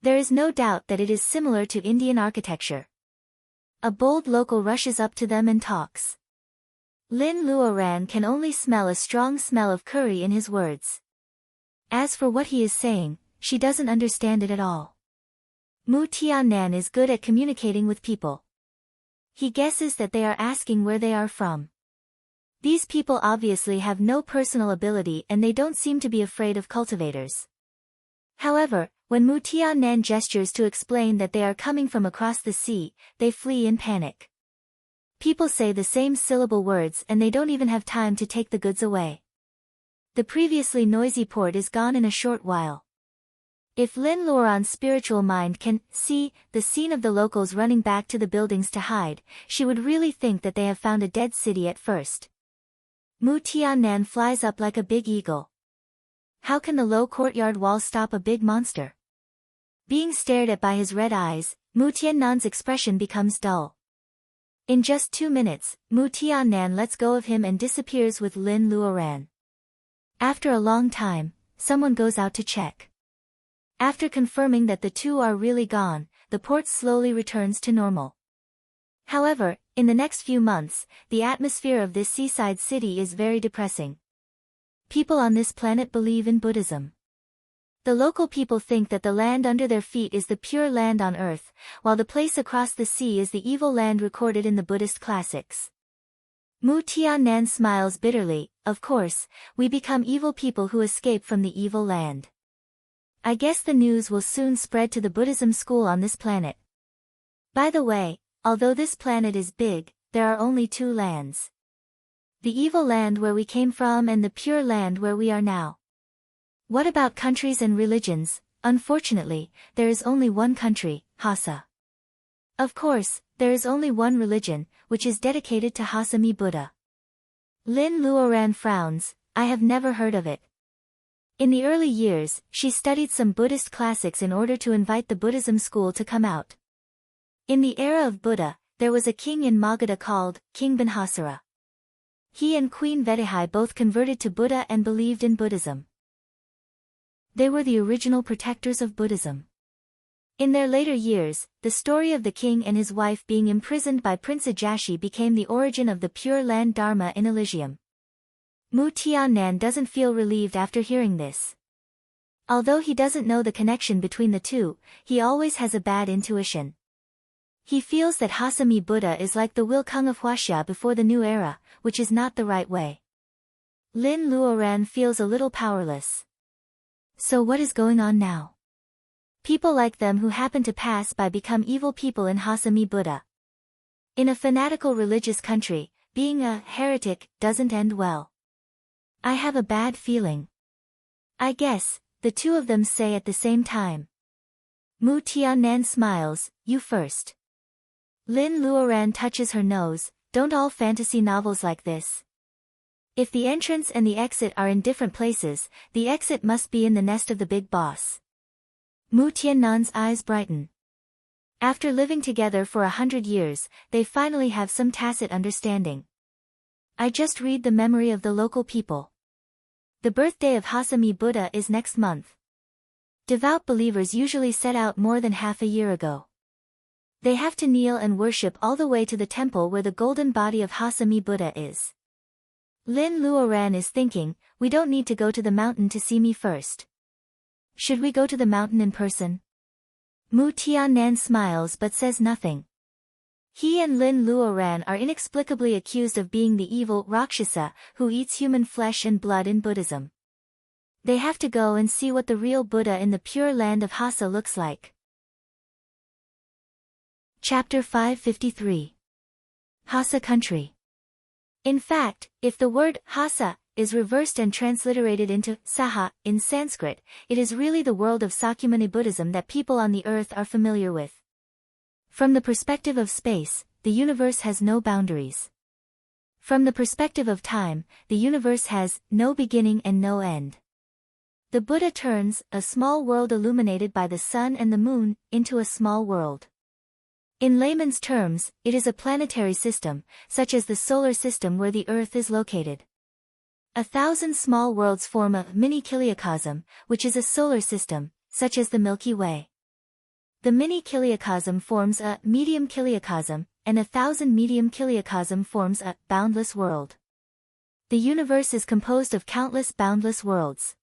Speaker 1: There is no doubt that it is similar to Indian architecture. A bold local rushes up to them and talks. Lin Luoran can only smell a strong smell of curry in his words. As for what he is saying, she doesn't understand it at all. Mu Tiannan is good at communicating with people. He guesses that they are asking where they are from. These people obviously have no personal ability and they don't seem to be afraid of cultivators. However, when Mu Tiannan gestures to explain that they are coming from across the sea, they flee in panic. People say the same syllable words and they don't even have time to take the goods away. The previously noisy port is gone in a short while. If Lin Luoran's spiritual mind can see the scene of the locals running back to the buildings to hide, she would really think that they have found a dead city at first. Mu Tiannan flies up like a big eagle. How can the low courtyard wall stop a big monster? Being stared at by his red eyes, Mu Tiannan's expression becomes dull. In just 2 minutes, Mu Tiannan lets go of him and disappears with Lin Luoran. After a long time, someone goes out to check. After confirming that the two are really gone, the port slowly returns to normal. However, in the next few months, the atmosphere of this seaside city is very depressing. People on this planet believe in Buddhism. The local people think that the land under their feet is the pure land on earth, while the place across the sea is the evil land recorded in the Buddhist classics. Mu Tiannan smiles bitterly. Of course, we become evil people who escape from the evil land. I guess the news will soon spread to the Buddhism school on this planet. By the way, although this planet is big, there are only 2 lands. The evil land where we came from and the pure land where we are now. What about countries and religions? Unfortunately, there is only one country, Hasa. Of course, there is only one religion, which is dedicated to Hasami Buddha. Lin Luoran frowns. I have never heard of it. In the early years, she studied some Buddhist classics in order to invite the Buddhism school to come out. In the era of Buddha, there was a king in Magadha called King Binhasara. He and Queen Vetihai both converted to Buddha and believed in Buddhism. They were the original protectors of Buddhism. In their later years, the story of the king and his wife being imprisoned by Prince Ajashi became the origin of the Pure Land Dharma in Elysium. Mu Tiannan doesn't feel relieved after hearing this. Although he doesn't know the connection between the two, he always has a bad intuition. He feels that Hasami Buddha is like the Wilkung of Huaxia before the new era, which is not the right way. Lin Luoran feels a little powerless. So what is going on now? People like them who happen to pass by become evil people in Hasami Buddha. In a fanatical religious country, being a heretic doesn't end well. I have a bad feeling. I guess, the two of them say at the same time. Mu Tiannan smiles, you first. Lin Luoran touches her nose, don't all fantasy novels like this. If the entrance and the exit are in different places, the exit must be in the nest of the big boss. Mu Tiannan's eyes brighten. After living together for 100 years, they finally have some tacit understanding. I just read the memory of the local people. The birthday of Hasami Buddha is next month. Devout believers usually set out more than half a year ago. They have to kneel and worship all the way to the temple where the golden body of Hasami Buddha is. Lin Luoran is thinking, we don't need to go to the mountain to see me first. Should we go to the mountain in person? Mu Tiannan smiles but says nothing. He and Lin Luoran are inexplicably accused of being the evil Rakshasa who eats human flesh and blood in Buddhism. They have to go and see what the real Buddha in the pure land of Hasa looks like. Chapter 553. Hasa Country. In fact, if the word Hasa is reversed and transliterated into Saha in Sanskrit, it is really the world of Sakyamuni Buddhism that people on the earth are familiar with. From the perspective of space, the universe has no boundaries. From the perspective of time, the universe has no beginning and no end. The Buddha turns a small world illuminated by the sun and the moon into a small world. In layman's terms, it is a planetary system, such as the solar system where the Earth is located. 1,000 small worlds form a mini-kiliacosm, which is a solar system, such as the Milky Way. The mini-kiliacosm forms a medium kiliacosm, and 1,000 medium kiliacosm forms a boundless world. The universe is composed of countless boundless worlds.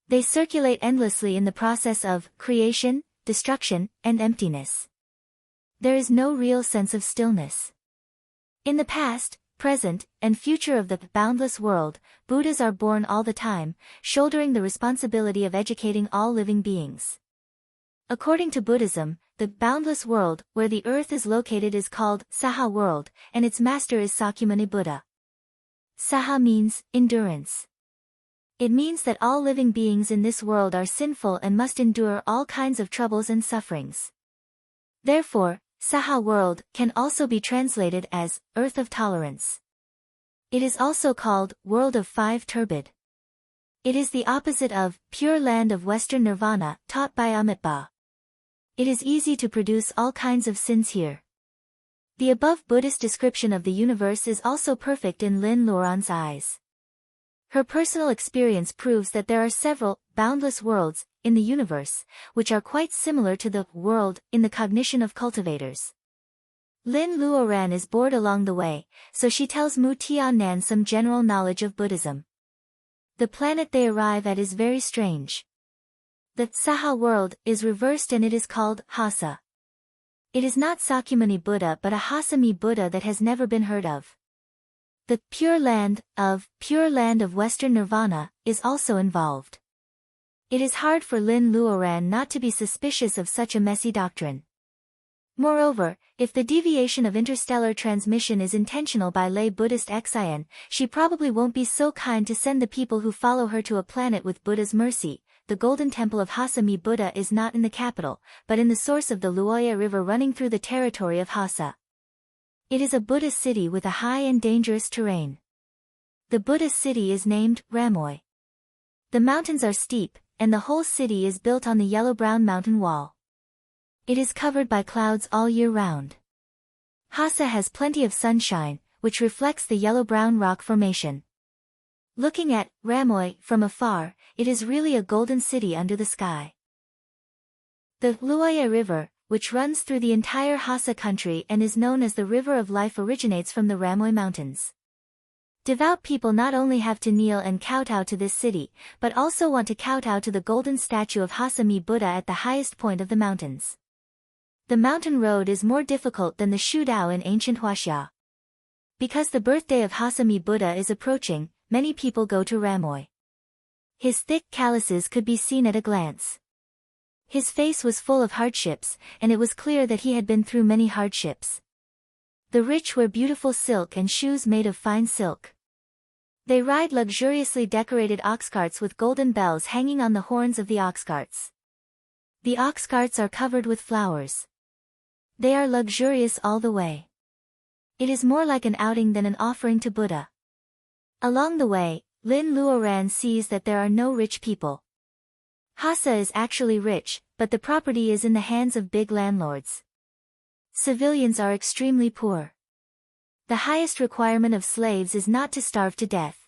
Speaker 1: They circulate endlessly in the process of creation, destruction, and emptiness. There is no real sense of stillness. In the past, present, and future of the boundless world, Buddhas are born all the time, shouldering the responsibility of educating all living beings. According to Buddhism, the boundless world, where the earth is located is called Saha world, and its master is Sakyamuni Buddha. Saha means endurance. It means that all living beings in this world are sinful and must endure all kinds of troubles and sufferings. Therefore, Saha world can also be translated as Earth of Tolerance. It is also called World of Five Turbid. It is the opposite of Pure Land of Western Nirvana taught by Amitabha. It is easy to produce all kinds of sins here. The above Buddhist description of the universe is also perfect in Lin Luoran's eyes. Her personal experience proves that there are several boundless worlds in the universe, which are quite similar to the world in the cognition of cultivators. Lin Luoran is bored along the way, so she tells Mu Tiannan some general knowledge of Buddhism. The planet they arrive at is very strange. The Saha world is reversed and it is called Hasa. It is not Sakyamuni Buddha but a Hasami Buddha that has never been heard of. The Pure Land of Western Nirvana is also involved. It is hard for Lin Luoran not to be suspicious of such a messy doctrine. Moreover, if the deviation of interstellar transmission is intentional by lay Buddhist Xian, she probably won't be so kind to send the people who follow her to a planet with Buddha's mercy. The golden temple of Hasami Buddha is not in the capital, but in the source of the Luoya River running through the territory of Hasa. It is a Buddhist city with a high and dangerous terrain. The Buddhist city is named Ramoy. The mountains are steep, and the whole city is built on the yellow-brown mountain wall. It is covered by clouds all year round. Hasa has plenty of sunshine, which reflects the yellow-brown rock formation. Looking at Ramoy from afar, it is really a golden city under the sky. The Luoye River, which runs through the entire Hassa country and is known as the River of Life, originates from the Ramoy Mountains. Devout people not only have to kneel and kowtow to this city, but also want to kowtow to the golden statue of Hassa-mi Buddha at the highest point of the mountains. The mountain road is more difficult than the Shudao in ancient Huaxia. Because the birthday of Hassa-mi Buddha is approaching, many people go to Ramoy. His thick calluses could be seen at a glance. His face was full of hardships, and it was clear that he had been through many hardships. The rich wear beautiful silk and shoes made of fine silk. They ride luxuriously decorated ox carts with golden bells hanging on the horns of the ox carts. The ox carts are covered with flowers. They are luxurious all the way. It is more like an outing than an offering to Buddha. Along the way, Lin Luoran sees that there are no rich people. Hassa is actually rich, but the property is in the hands of big landlords. Civilians are extremely poor. The highest requirement of slaves is not to starve to death.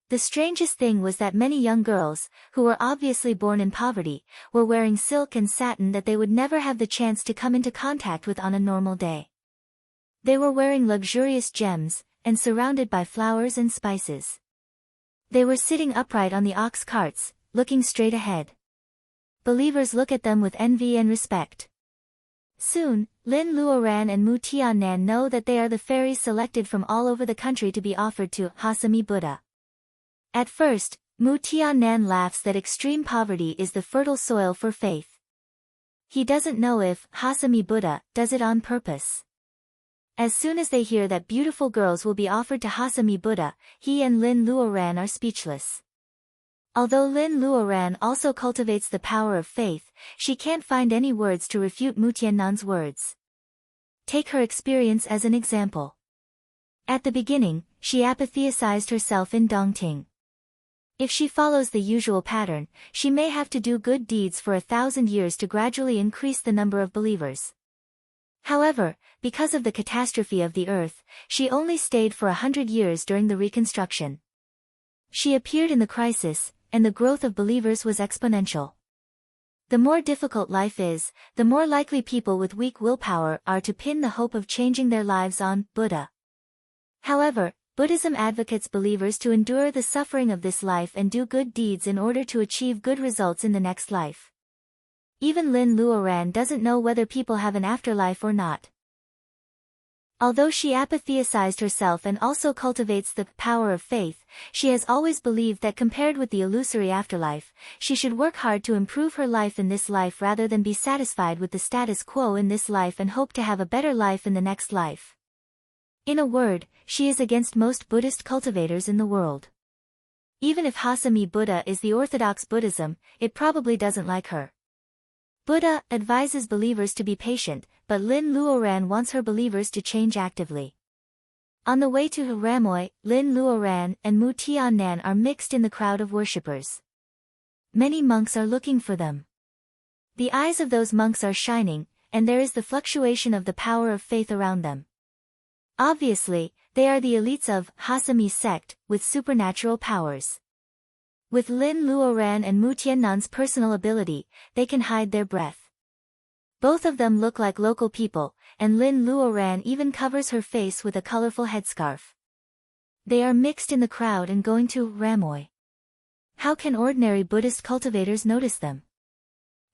Speaker 1: The strangest thing was that many young girls, who were obviously born in poverty, were wearing silk and satin that they would never have the chance to come into contact with on a normal day. They were wearing luxurious gems, and surrounded by flowers and spices. They were sitting upright on the ox carts, looking straight ahead. Believers look at them with envy and respect. Soon, Lin Luoran and Mu Tiannan know that they are the fairies selected from all over the country to be offered to Hassa-mi Buddha. At first, Mu Tiannan laughs that extreme poverty is the fertile soil for faith. He doesn't know if Hassa-mi Buddha does it on purpose. As soon as they hear that beautiful girls will be offered to Hassa-mi Buddha, he and Lin Luoran are speechless. Although Lin Luoran also cultivates the power of faith, she can't find any words to refute Mu Tiannan's words. Take her experience as an example. At the beginning, she apatheticized herself in Dongting. If she follows the usual pattern, she may have to do good deeds for 1,000 years to gradually increase the number of believers. However, because of the catastrophe of the earth, she only stayed for 100 years during the reconstruction. She appeared in the crisis, and the growth of believers was exponential. The more difficult life is, the more likely people with weak willpower are to pin the hope of changing their lives on Buddha. However, Buddhism advocates believers to endure the suffering of this life and do good deeds in order to achieve good results in the next life. Even Lin Luoran doesn't know whether people have an afterlife or not. Although she apatheticized herself and also cultivates the power of faith, she has always believed that compared with the illusory afterlife, she should work hard to improve her life in this life rather than be satisfied with the status quo in this life and hope to have a better life in the next life. In a word, she is against most Buddhist cultivators in the world. Even if Hassa-mi Buddha is the orthodox Buddhism, it probably doesn't like her. Buddha advises believers to be patient, but Lin Luoran wants her believers to change actively. On the way to Ramoy, Lin Luoran and Mu Tiannan are mixed in the crowd of worshippers. Many monks are looking for them. The eyes of those monks are shining, and there is the fluctuation of the power of faith around them. Obviously, they are the elites of Hassa-mi sect, with supernatural powers. With Lin Luoran and Mu Tiannan's personal ability, they can hide their breath. Both of them look like local people, and Lin Luoran even covers her face with a colorful headscarf. They are mixed in the crowd and going to Ramoy. How can ordinary Buddhist cultivators notice them?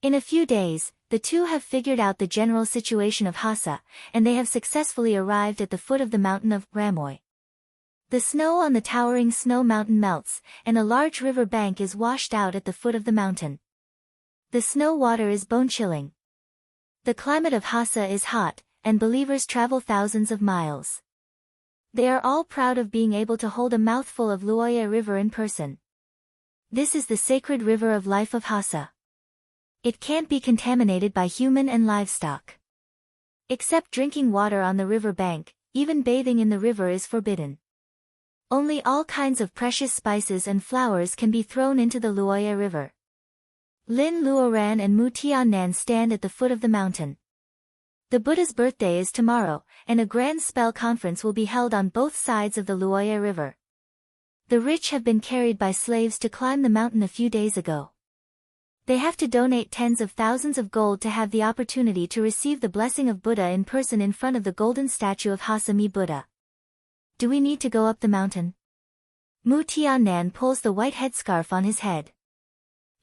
Speaker 1: In a few days, the two have figured out the general situation of Hassa, and they have successfully arrived at the foot of the mountain of Ramoy. The snow on the towering snow mountain melts, and a large river bank is washed out at the foot of the mountain. The snow water is bone-chilling. The climate of Hassa is hot, and believers travel thousands of miles. They are all proud of being able to hold a mouthful of Luoye River in person. This is the sacred river of life of Hassa. It can't be contaminated by human and livestock. Except drinking water on the river bank, even bathing in the river is forbidden. Only all kinds of precious spices and flowers can be thrown into the Luoye River. Lin Luoran and Mu Tiannan stand at the foot of the mountain. The Buddha's birthday is tomorrow, and a grand spell conference will be held on both sides of the Luoya River. The rich have been carried by slaves to climb the mountain a few days ago. They have to donate tens of thousands of gold to have the opportunity to receive the blessing of Buddha in person in front of the golden statue of Hasami Buddha. Do we need to go up the mountain? Mu Tiannan pulls the white headscarf on his head.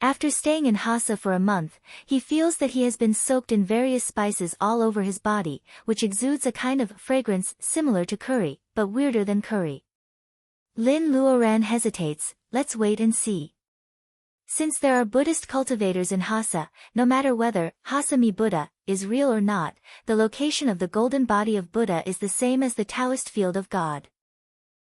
Speaker 1: After staying in Hassa for a month, he feels that he has been soaked in various spices all over his body, which exudes a kind of fragrance similar to curry, but weirder than curry. Lin Luoran hesitates. Let's wait and see. Since there are Buddhist cultivators in Hassa, no matter whether Hasami Buddha is real or not, the location of the golden body of Buddha is the same as the Taoist field of God.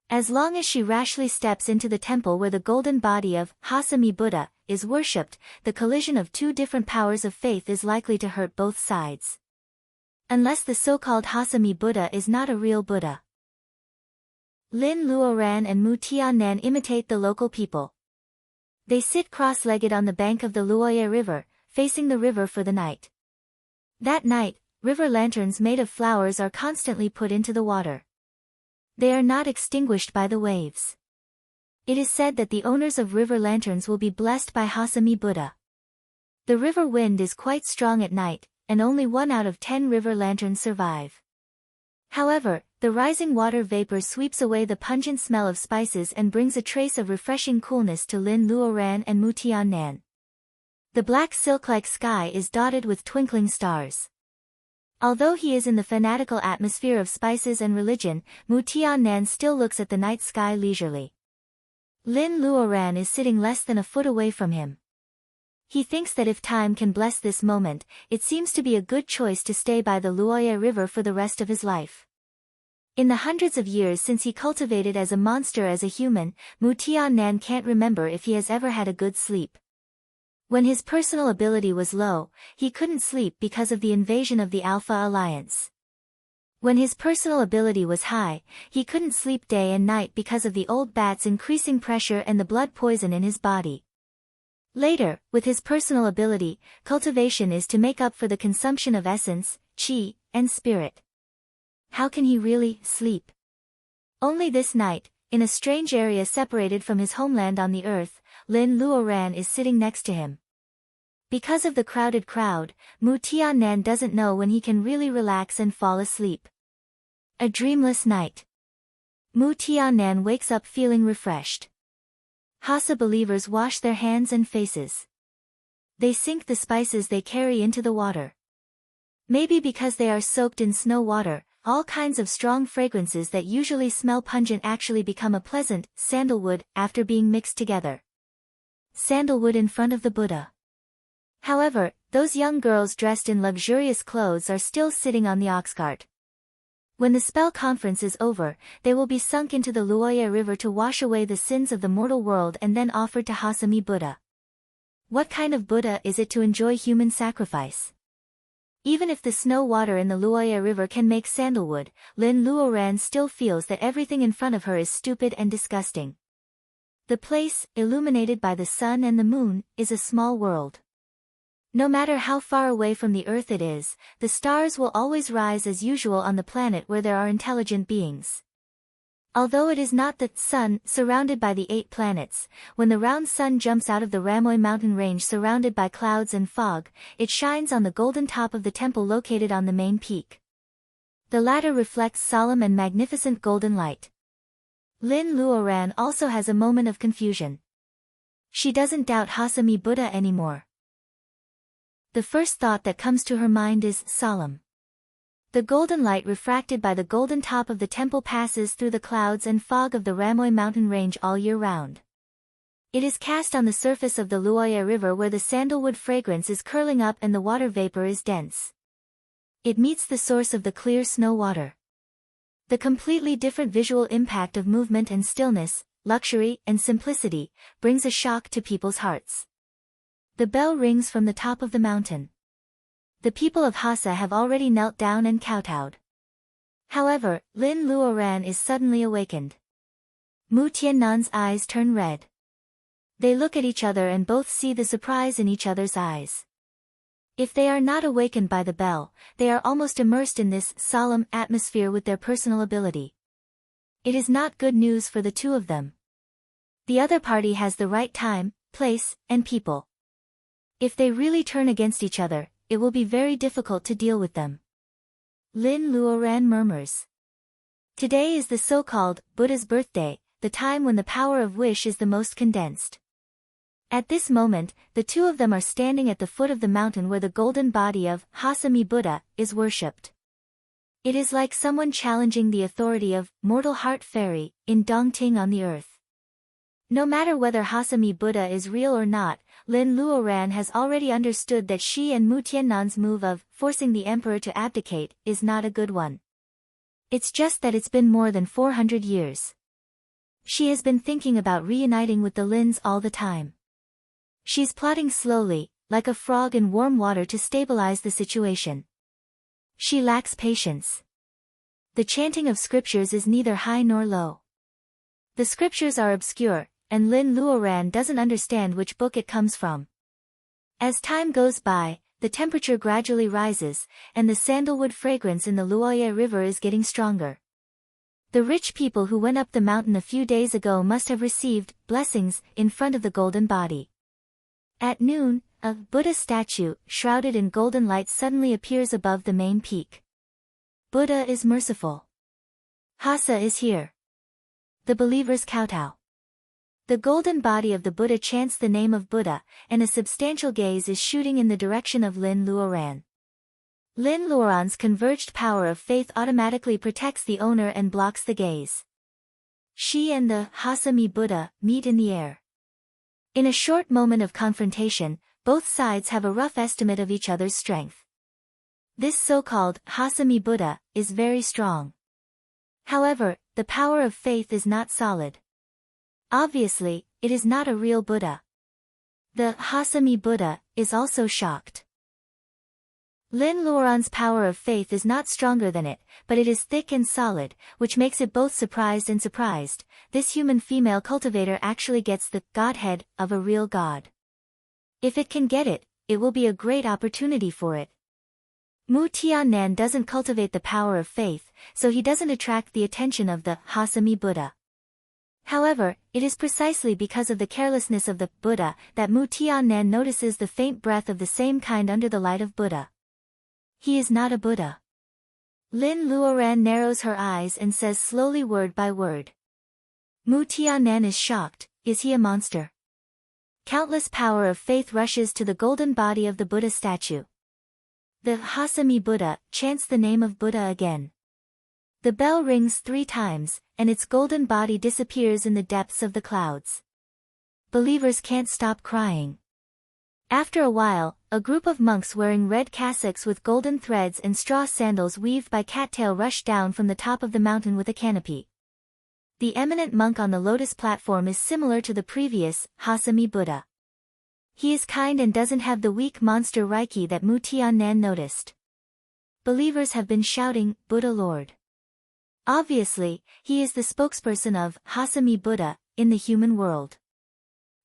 Speaker 1: As long as she rashly steps into the temple where the golden body of Hasami Buddha is worshipped, the collision of two different powers of faith is likely to hurt both sides. Unless the so-called Hasami Buddha is not a real Buddha. Lin Luoran and Mu Tiannan imitate the local people. They sit cross-legged on the bank of the Luoya River, facing the river for the night. That night, river lanterns made of flowers are constantly put into the water. They are not extinguished by the waves. It is said that the owners of river lanterns will be blessed by Hasami Buddha. The river wind is quite strong at night, and only 1 out of 10 river lanterns survive. However, the rising water vapor sweeps away the pungent smell of spices and brings a trace of refreshing coolness to Lin Luoran and Mu Tiannan. The black silk-like sky is dotted with twinkling stars. Although he is in the fanatical atmosphere of spices and religion, Mu Tiannan still looks at the night sky leisurely. Lin Luoran is sitting less than a foot away from him. He thinks that if time can bless this moment, it seems to be a good choice to stay by the Luoya River for the rest of his life. In the hundreds of years since he cultivated as a monster as a human, Mu Tiannan can't remember if he has ever had a good sleep. When his personal ability was low, he couldn't sleep because of the invasion of the Alpha Alliance. When his personal ability was high, he couldn't sleep day and night because of the old bat's increasing pressure and the blood poison in his body. Later, with his personal ability, cultivation is to make up for the consumption of essence, qi, and spirit. How can he really sleep? Only this night, in a strange area separated from his homeland on the earth, Lin Luoran is sitting next to him. Because of the crowded crowd, Mu Tiannan doesn't know when he can really relax and fall asleep. A dreamless night. Mu Tiannan wakes up feeling refreshed. Hassa believers wash their hands and faces. They sink the spices they carry into the water. Maybe because they are soaked in snow water, all kinds of strong fragrances that usually smell pungent actually become a pleasant sandalwood after being mixed together. Sandalwood in front of the Buddha. However, those young girls dressed in luxurious clothes are still sitting on the ox cart. When the spell conference is over, they will be sunk into the Luoya River to wash away the sins of the mortal world and then offered to Hasami Buddha. What kind of Buddha is it to enjoy human sacrifice? Even if the snow water in the Luoya River can make sandalwood, Lin Luoran still feels that everything in front of her is stupid and disgusting. The place, illuminated by the sun and the moon, is a small world. No matter how far away from the earth it is, the stars will always rise as usual on the planet where there are intelligent beings. Although it is not the sun surrounded by the 8 planets, when the round sun jumps out of the Ramoy mountain range surrounded by clouds and fog, it shines on the golden top of the temple located on the main peak. The latter reflects solemn and magnificent golden light. Lin Luoran also has a moment of confusion. She doesn't doubt Hasami Buddha anymore. The first thought that comes to her mind is solemn. The golden light refracted by the golden top of the temple passes through the clouds and fog of the Ramoy mountain range all year round. It is cast on the surface of the Luoya River where the sandalwood fragrance is curling up and the water vapor is dense. It meets the source of the clear snow water. The completely different visual impact of movement and stillness, luxury and simplicity, brings a shock to people's hearts. The bell rings from the top of the mountain. The people of Hassa have already knelt down and kowtowed. However, Lin Luoran is suddenly awakened. Mu Tiannan's eyes turn red. They look at each other and both see the surprise in each other's eyes. If they are not awakened by the bell, they are almost immersed in this solemn atmosphere with their personal ability. It is not good news for the two of them. The other party has the right time, place, and people. If they really turn against each other, it will be very difficult to deal with them. Lin Luoran murmurs. Today is the so-called Buddha's birthday, the time when the power of wish is the most condensed. At this moment, the two of them are standing at the foot of the mountain where the golden body of Hasami Buddha is worshipped. It is like someone challenging the authority of mortal heart fairy in Dongting on the earth. No matter whether Hasami Buddha is real or not, Lin Luoran has already understood that she and Mu Tiannan's move of forcing the emperor to abdicate is not a good one. It's just that it's been more than 400 years. She has been thinking about reuniting with the Lins all the time. She's plotting slowly, like a frog in warm water to stabilize the situation. She lacks patience. The chanting of scriptures is neither high nor low. The scriptures are obscure, and Lin Luoran doesn't understand which book it comes from. As time goes by, the temperature gradually rises, and the sandalwood fragrance in the Luoye River is getting stronger. The rich people who went up the mountain a few days ago must have received blessings in front of the golden body. At noon, a Buddha statue, shrouded in golden light, suddenly appears above the main peak. Buddha is merciful. Hasa is here. The believers kowtow. The golden body of the Buddha chants the name of Buddha, and a substantial gaze is shooting in the direction of Lin Luoran. Lin Luoran's converged power of faith automatically protects the owner and blocks the gaze. She and the Hasami Buddha meet in the air. In a short moment of confrontation, both sides have a rough estimate of each other's strength. This so-called Hasami Buddha is very strong. However, the power of faith is not solid. Obviously, it is not a real Buddha. The Hasami Buddha is also shocked. Lin Luoran's power of faith is not stronger than it, but it is thick and solid, which makes it both surprised and surprised. This human female cultivator actually gets the godhead of a real god. If it can get it, it will be a great opportunity for it. Mu Tiannan doesn't cultivate the power of faith, so he doesn't attract the attention of the Hasami Buddha. However, it is precisely because of the carelessness of the Buddha that Mu Tiannan notices the faint breath of the same kind under the light of Buddha. He is not a Buddha. Lin Luoran narrows her eyes and says slowly word by word. Mu Tiannan is shocked. Is he a monster? Countless power of faith rushes to the golden body of the Buddha statue. The Hasami Buddha chants the name of Buddha again. The bell rings 3 times, and its golden body disappears in the depths of the clouds. Believers can't stop crying. After a while, a group of monks wearing red cassocks with golden threads and straw sandals weaved by cattail rush down from the top of the mountain with a canopy. The eminent monk on the lotus platform is similar to the previous Hasami Buddha. He is kind and doesn't have the weak monster Reiki that Mu Tiannan noticed. Believers have been shouting, Buddha Lord. Obviously, he is the spokesperson of Hasami Buddha in the human world.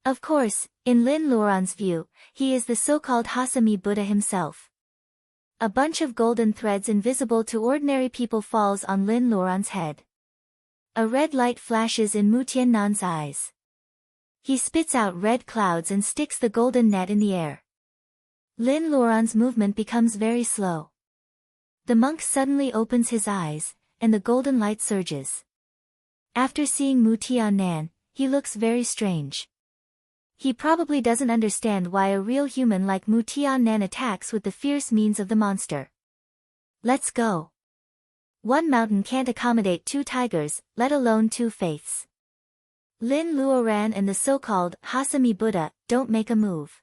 Speaker 1: Of course, in Lin Luoran's view, he is the so-called Hasami Buddha himself. A bunch of golden threads invisible to ordinary people falls on Lin Luoran's head. A red light flashes in Mu Tiannan's eyes. He spits out red clouds and sticks the golden net in the air. Lin Luoran's movement becomes very slow. The monk suddenly opens his eyes, and the golden light surges. After seeing Mu Tiannan, he looks very strange. He probably doesn't understand why a real human like Mu Tiannan attacks with the fierce means of the monster. Let's go. One mountain can't accommodate 2 tigers, let alone 2 faiths. Lin Luoran and the so-called Hasami Buddha don't make a move.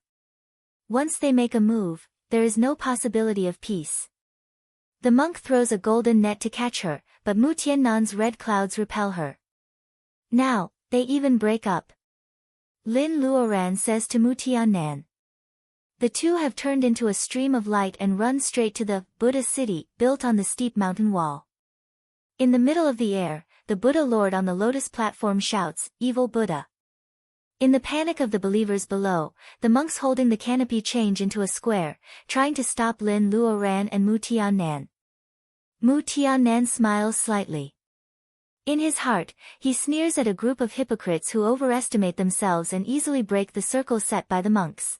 Speaker 1: Once they make a move, there is no possibility of peace. The monk throws a golden net to catch her, but Mu Tiannan's red clouds repel her. Now, they even break up. Lin Luoran says to Mu Tiannan. The two have turned into a stream of light and run straight to the Buddha city, built on the steep mountain wall. In the middle of the air, the Buddha Lord on the lotus platform shouts, Evil Buddha. In the panic of the believers below, the monks holding the canopy change into a square, trying to stop Lin Luoran and Mu Tiannan. Mu Tiannan smiles slightly. In his heart, he sneers at a group of hypocrites who overestimate themselves and easily break the circle set by the monks.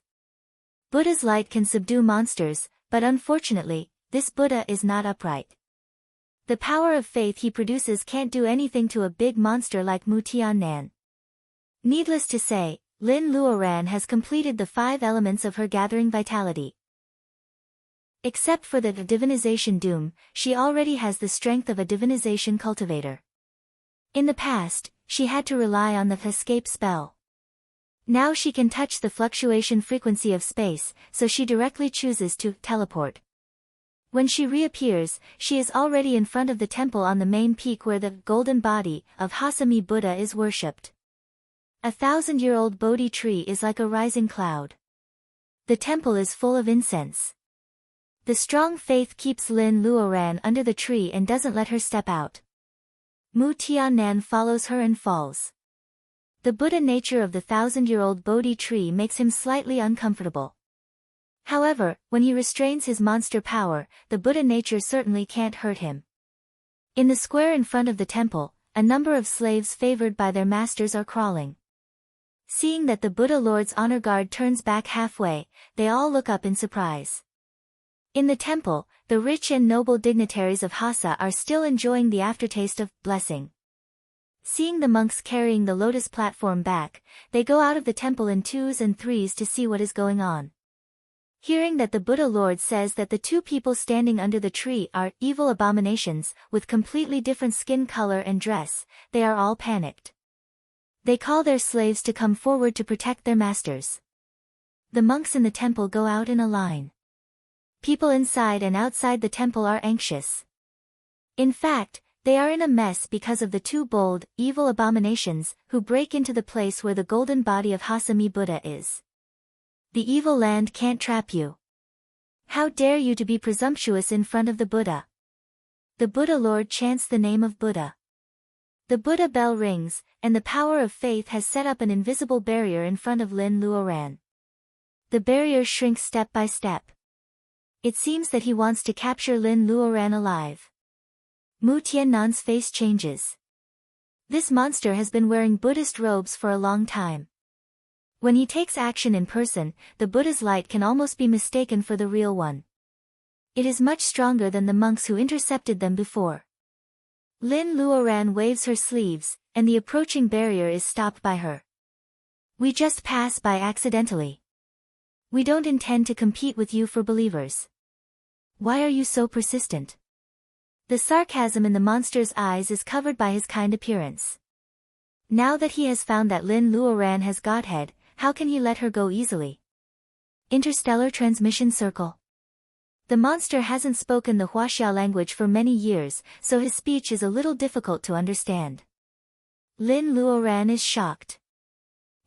Speaker 1: Buddha's light can subdue monsters, but unfortunately, this Buddha is not upright. The power of faith he produces can't do anything to a big monster like Mu Tiannan. Needless to say, Lin Luoran has completed the 5 elements of her gathering vitality. Except for the divinization doom, she already has the strength of a divinization cultivator. In the past, she had to rely on the escape spell. Now she can touch the fluctuation frequency of space, so she directly chooses to teleport. When she reappears, she is already in front of the temple on the main peak where the golden body of Hasami Buddha is worshipped. A 1,000-year-old Bodhi tree is like a rising cloud. The temple is full of incense. The strong faith keeps Lin Luoran under the tree and doesn't let her step out. Mu Tiannan follows her and falls. The Buddha nature of the 1,000-year-old Bodhi tree makes him slightly uncomfortable. However, when he restrains his monster power, the Buddha nature certainly can't hurt him. In the square in front of the temple, a number of slaves favored by their masters are crawling. Seeing that the Buddha Lord's honor guard turns back halfway, they all look up in surprise. In the temple, the rich and noble dignitaries of Hasa are still enjoying the aftertaste of blessing. Seeing the monks carrying the lotus platform back, they go out of the temple in 2s and 3s to see what is going on. Hearing that the Buddha Lord says that the 2 people standing under the tree are evil abominations, with completely different skin color and dress, they are all panicked. They call their slaves to come forward to protect their masters. The monks in the temple go out in a line. People inside and outside the temple are anxious. In fact, they are in a mess because of the 2 bold, evil abominations, who break into the place where the golden body of Hasami Buddha is. The evil land can't trap you. How dare you to be presumptuous in front of the Buddha? The Buddha Lord chants the name of Buddha. The Buddha bell rings, and the power of faith has set up an invisible barrier in front of Lin Luoran. The barrier shrinks step by step. It seems that he wants to capture Lin Luoran alive. Mu Tiannan's face changes. This monster has been wearing Buddhist robes for a long time. When he takes action in person, the Buddha's light can almost be mistaken for the real one. It is much stronger than the monks who intercepted them before. Lin Luoran waves her sleeves, and the approaching barrier is stopped by her. We just pass by accidentally. We don't intend to compete with you for believers. Why are you so persistent? The sarcasm in the monster's eyes is covered by his kind appearance. Now that he has found that Lin Luoran has Godhead, how can he let her go easily? Interstellar Transmission Circle. The monster hasn't spoken the Huaxia language for many years, so his speech is a little difficult to understand. Lin Luoran is shocked.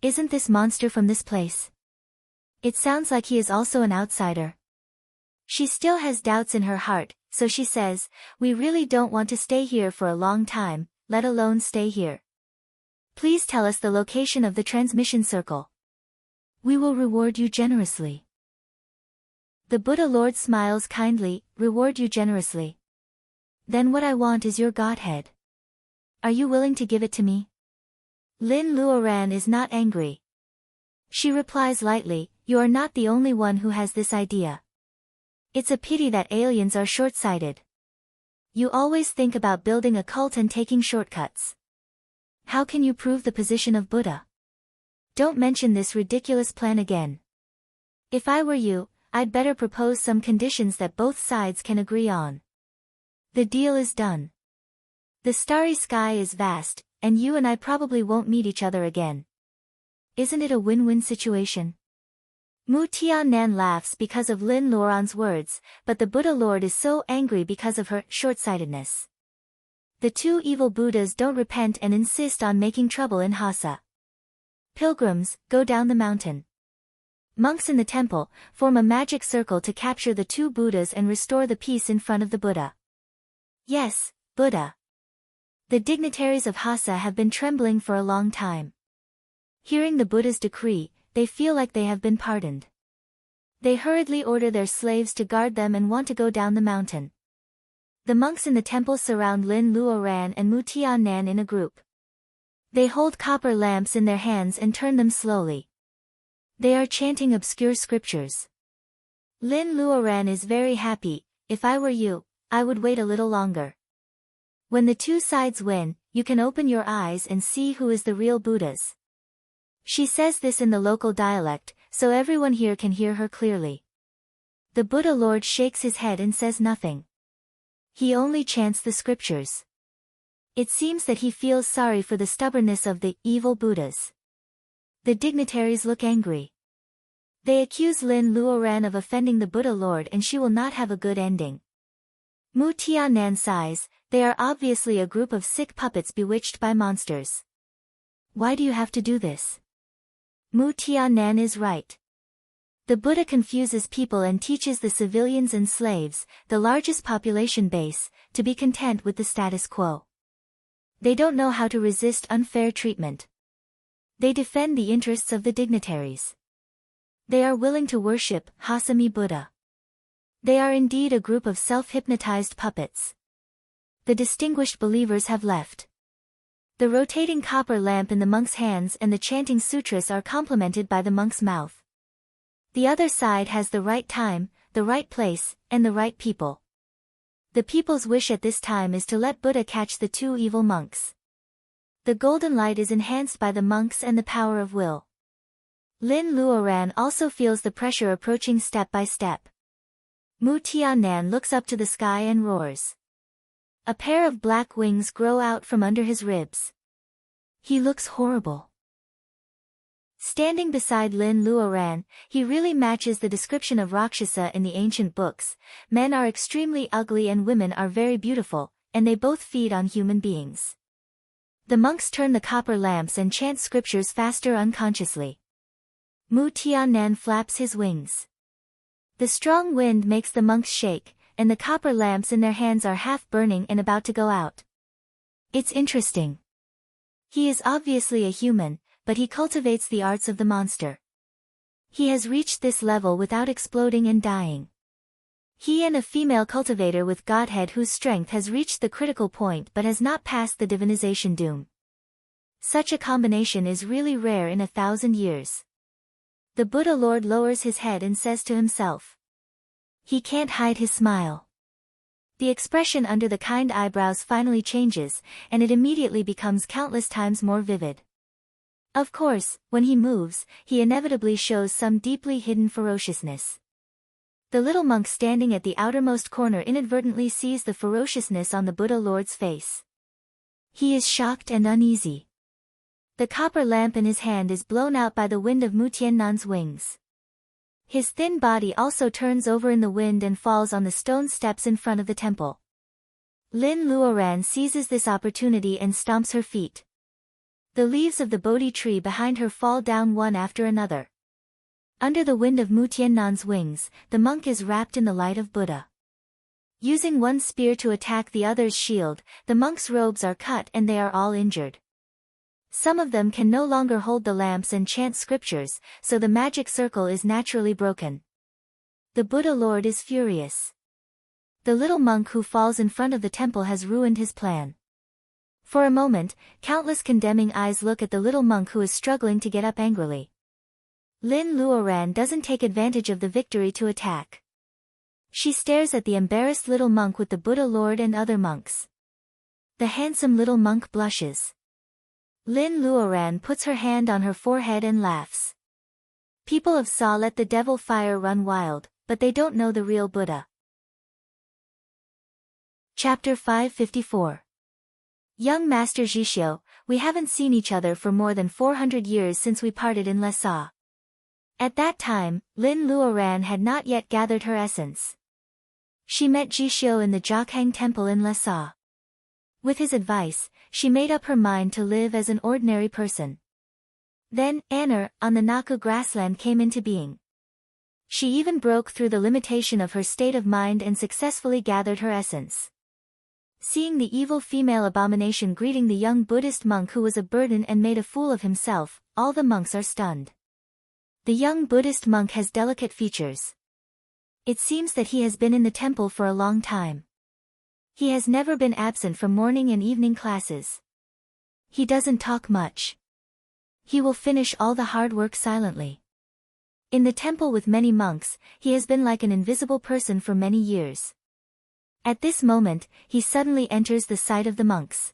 Speaker 1: Isn't this monster from this place? It sounds like he is also an outsider. She still has doubts in her heart, so she says, "We really don't want to stay here for a long time, let alone stay here. Please tell us the location of the transmission circle. We will reward you generously." The Buddha Lord smiles kindly, "Reward you generously. Then what I want is your Godhead. Are you willing to give it to me?" Lin Luoran is not angry. She replies lightly, "You are not the only one who has this idea. It's a pity that aliens are short-sighted. You always think about building a cult and taking shortcuts. How can you prove the position of Buddha? Don't mention this ridiculous plan again. If I were you, I'd better propose some conditions that both sides can agree on. The deal is done. The starry sky is vast, and you and I probably won't meet each other again. Isn't it a win-win situation?" Mu Tiannan laughs because of Lin Luoran's words, but the Buddha Lord is so angry because of her short-sightedness. The 2 evil Buddhas don't repent and insist on making trouble in Hasa. Pilgrims, go down the mountain. Monks in the temple form a magic circle to capture the 2 Buddhas and restore the peace in front of the Buddha. Yes, Buddha. The dignitaries of Hasa have been trembling for a long time. Hearing the Buddha's decree, they feel like they have been pardoned. They hurriedly order their slaves to guard them and want to go down the mountain. The monks in the temple surround Lin Luoran and Mu Tiannan in a group. They hold copper lamps in their hands and turn them slowly. They are chanting obscure scriptures. Lin Luoran is very happy. If I were you, I would wait a little longer. When the two sides win, you can open your eyes and see who is the real Buddhas. She says this in the local dialect, so everyone here can hear her clearly. The Buddha Lord shakes his head and says nothing. He only chants the scriptures. It seems that he feels sorry for the stubbornness of the evil Buddhas. The dignitaries look angry. They accuse Lin Luoran of offending the Buddha Lord and she will not have a good ending. Mu Tiannan sighs. They are obviously a group of sick puppets bewitched by monsters. Why do you have to do this? Mu Tiannan is right. The Buddha confuses people and teaches the civilians and slaves, the largest population base, to be content with the status quo. They don't know how to resist unfair treatment. They defend the interests of the dignitaries. They are willing to worship Hasami Buddha. They are indeed a group of self-hypnotized puppets. The distinguished believers have left. The rotating copper lamp in the monk's hands and the chanting sutras are complemented by the monk's mouth. The other side has the right time, the right place, and the right people. The people's wish at this time is to let Buddha catch the two evil monks. The golden light is enhanced by the monks and the power of will. Lin Luoran also feels the pressure approaching step by step. Mu Tiannan looks up to the sky and roars. A pair of black wings grow out from under his ribs. He looks horrible. Standing beside Lin Luoran, he really matches the description of Rakshasa in the ancient books. Men are extremely ugly and women are very beautiful, and they both feed on human beings. The monks turn the copper lamps and chant scriptures faster unconsciously. Mu Tiannan flaps his wings. The strong wind makes the monks shake, and the copper lamps in their hands are half burning and about to go out. It's interesting. He is obviously a human, but he cultivates the arts of the monster. He has reached this level without exploding and dying. He and a female cultivator with Godhead whose strength has reached the critical point but has not passed the divinization doom. Such a combination is really rare in 1,000 years. The Buddha Lord lowers his head and says to himself. He can't hide his smile. The expression under the kind eyebrows finally changes, and it immediately becomes countless times more vivid. Of course, when he moves, he inevitably shows some deeply hidden ferociousness. The little monk standing at the outermost corner inadvertently sees the ferociousness on the Buddha Lord's face. He is shocked and uneasy. The copper lamp in his hand is blown out by the wind of Mu Tiannan's wings. His thin body also turns over in the wind and falls on the stone steps in front of the temple. Lin Luoran seizes this opportunity and stomps her feet. The leaves of the Bodhi tree behind her fall down one after another. Under the wind of Mu Tiannan's wings, the monk is wrapped in the light of Buddha. Using one spear to attack the other's shield, the monk's robes are cut and they are all injured. Some of them can no longer hold the lamps and chant scriptures, so the magic circle is naturally broken. The Buddha Lord is furious. The little monk who falls in front of the temple has ruined his plan. For a moment, countless condemning eyes look at the little monk who is struggling to get up angrily. Lin Luoran doesn't take advantage of the victory to attack. She stares at the embarrassed little monk with the Buddha Lord and other monks. The handsome little monk blushes. Lin Luoran puts her hand on her forehead and laughs. People of Sa let the devil fire run wild, but they don't know the real Buddha. Chapter 554. Young Master Jishio, we haven't seen each other for more than 400 years since we parted in Lhasa. At that time, Lin Luoran had not yet gathered her essence. She met Jishio in the Jokhang temple in Lhasa. With his advice, she made up her mind to live as an ordinary person. Then, Anner, on the Naku grassland came into being. She even broke through the limitation of her state of mind and successfully gathered her essence. Seeing the evil female abomination greeting the young Buddhist monk who was a burden and made a fool of himself, all the monks are stunned. The young Buddhist monk has delicate features. It seems that he has been in the temple for a long time. He has never been absent from morning and evening classes. He doesn't talk much. He will finish all the hard work silently. In the temple with many monks, he has been like an invisible person for many years. At this moment, he suddenly enters the sight of the monks.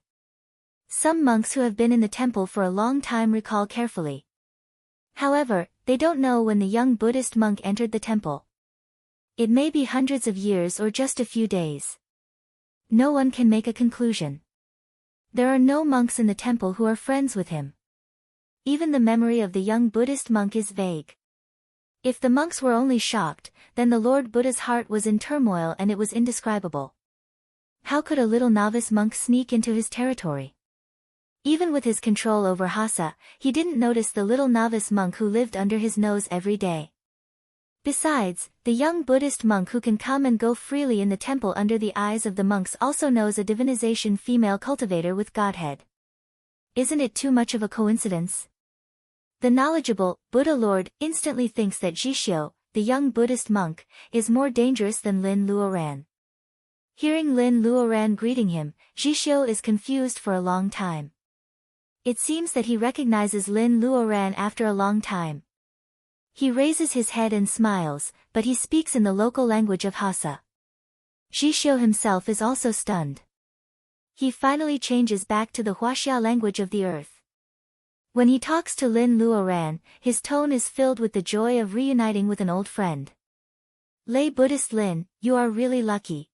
Speaker 1: Some monks who have been in the temple for a long time recall carefully. However, they don't know when the young Buddhist monk entered the temple. It may be hundreds of years or just a few days. No one can make a conclusion. There are no monks in the temple who are friends with him. Even the memory of the young Buddhist monk is vague. If the monks were only shocked, then the Lord Buddha's heart was in turmoil and it was indescribable. How could a little novice monk sneak into his territory? Even with his control over Hasa, he didn't notice the little novice monk who lived under his nose every day. Besides, the young Buddhist monk who can come and go freely in the temple under the eyes of the monks also knows a divinization female cultivator with Godhead. Isn't it too much of a coincidence? The knowledgeable, Buddha Lord, instantly thinks that Jishyo, the young Buddhist monk, is more dangerous than Lin Luoran. Hearing Lin Luoran greeting him, Jishyo is confused for a long time. It seems that he recognizes Lin Luoran after a long time. He raises his head and smiles, but he speaks in the local language of Hasa. Jishyo himself is also stunned. He finally changes back to the Huaxia language of the earth. When he talks to Lin Luoran, his tone is filled with the joy of reuniting with an old friend. Lay Buddhist Lin, you are really lucky.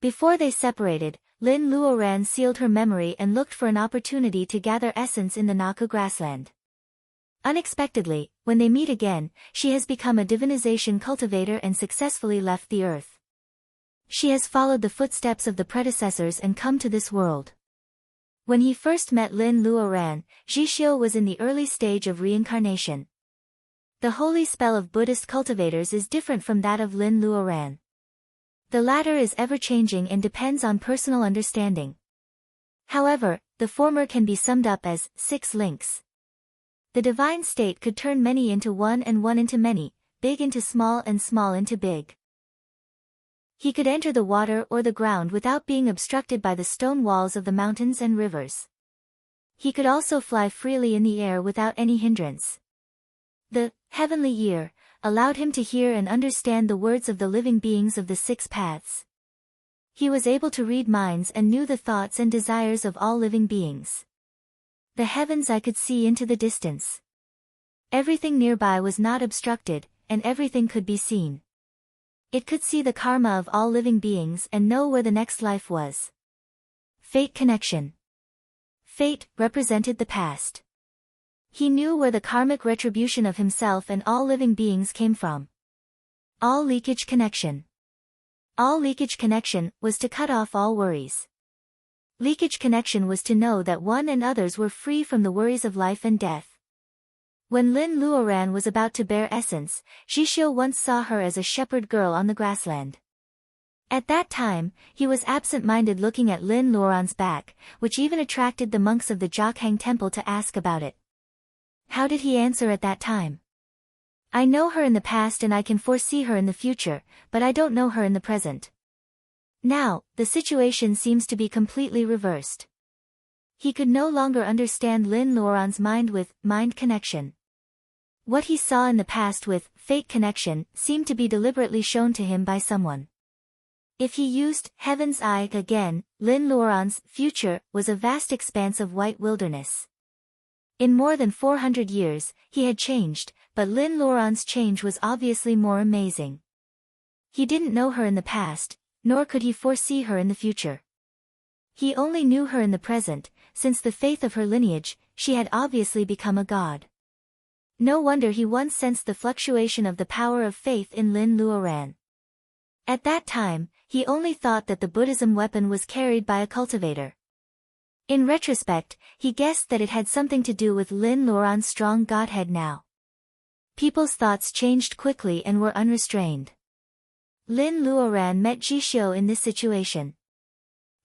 Speaker 1: Before they separated, Lin Luoran sealed her memory and looked for an opportunity to gather essence in the Naku grassland. Unexpectedly, when they meet again, she has become a divinization cultivator and successfully left the earth. She has followed the footsteps of the predecessors and come to this world. When he first met Lin Luoran, Jishyo was in the early stage of reincarnation. The holy spell of Buddhist cultivators is different from that of Lin Luoran. The latter is ever-changing and depends on personal understanding. However, the former can be summed up as 6 links. The divine state could turn many into one and one into many, big into small and small into big. He could enter the water or the ground without being obstructed by the stone walls of the mountains and rivers. He could also fly freely in the air without any hindrance. The heavenly ear allowed him to hear and understand the words of the living beings of the 6 paths. He was able to read minds and knew the thoughts and desires of all living beings. The heavens I could see into the distance. Everything nearby was not obstructed, and everything could be seen. It could see the karma of all living beings and know where the next life was. Fate connection. Fate represented the past. He knew where the karmic retribution of himself and all living beings came from. All leakage connection. All leakage connection was to cut off all worries. Leakage connection was to know that one and others were free from the worries of life and death. When Lin Luoran was about to bear essence, Jishyo once saw her as a shepherd girl on the grassland. At that time, he was absent-minded looking at Lin Luoran's back, which even attracted the monks of the Jokhang temple to ask about it. How did he answer at that time? I know her in the past and I can foresee her in the future, but I don't know her in the present. Now, the situation seems to be completely reversed. He could no longer understand Lin Luoran's mind with mind connection. What he saw in the past with fate connection seemed to be deliberately shown to him by someone. If he used heaven's eye again, Lin Luoran's future was a vast expanse of white wilderness. In more than 400 years, he had changed, but Lin Luoran's change was obviously more amazing. He didn't know her in the past, nor could he foresee her in the future. He only knew her in the present, since the faith of her lineage, she had obviously become a god. No wonder he once sensed the fluctuation of the power of faith in Lin Luoran. At that time, he only thought that the Buddhism weapon was carried by a cultivator. In retrospect, he guessed that it had something to do with Lin Luoran's strong godhead now. People's thoughts changed quickly and were unrestrained. Lin Luoran met Jishyo in this situation.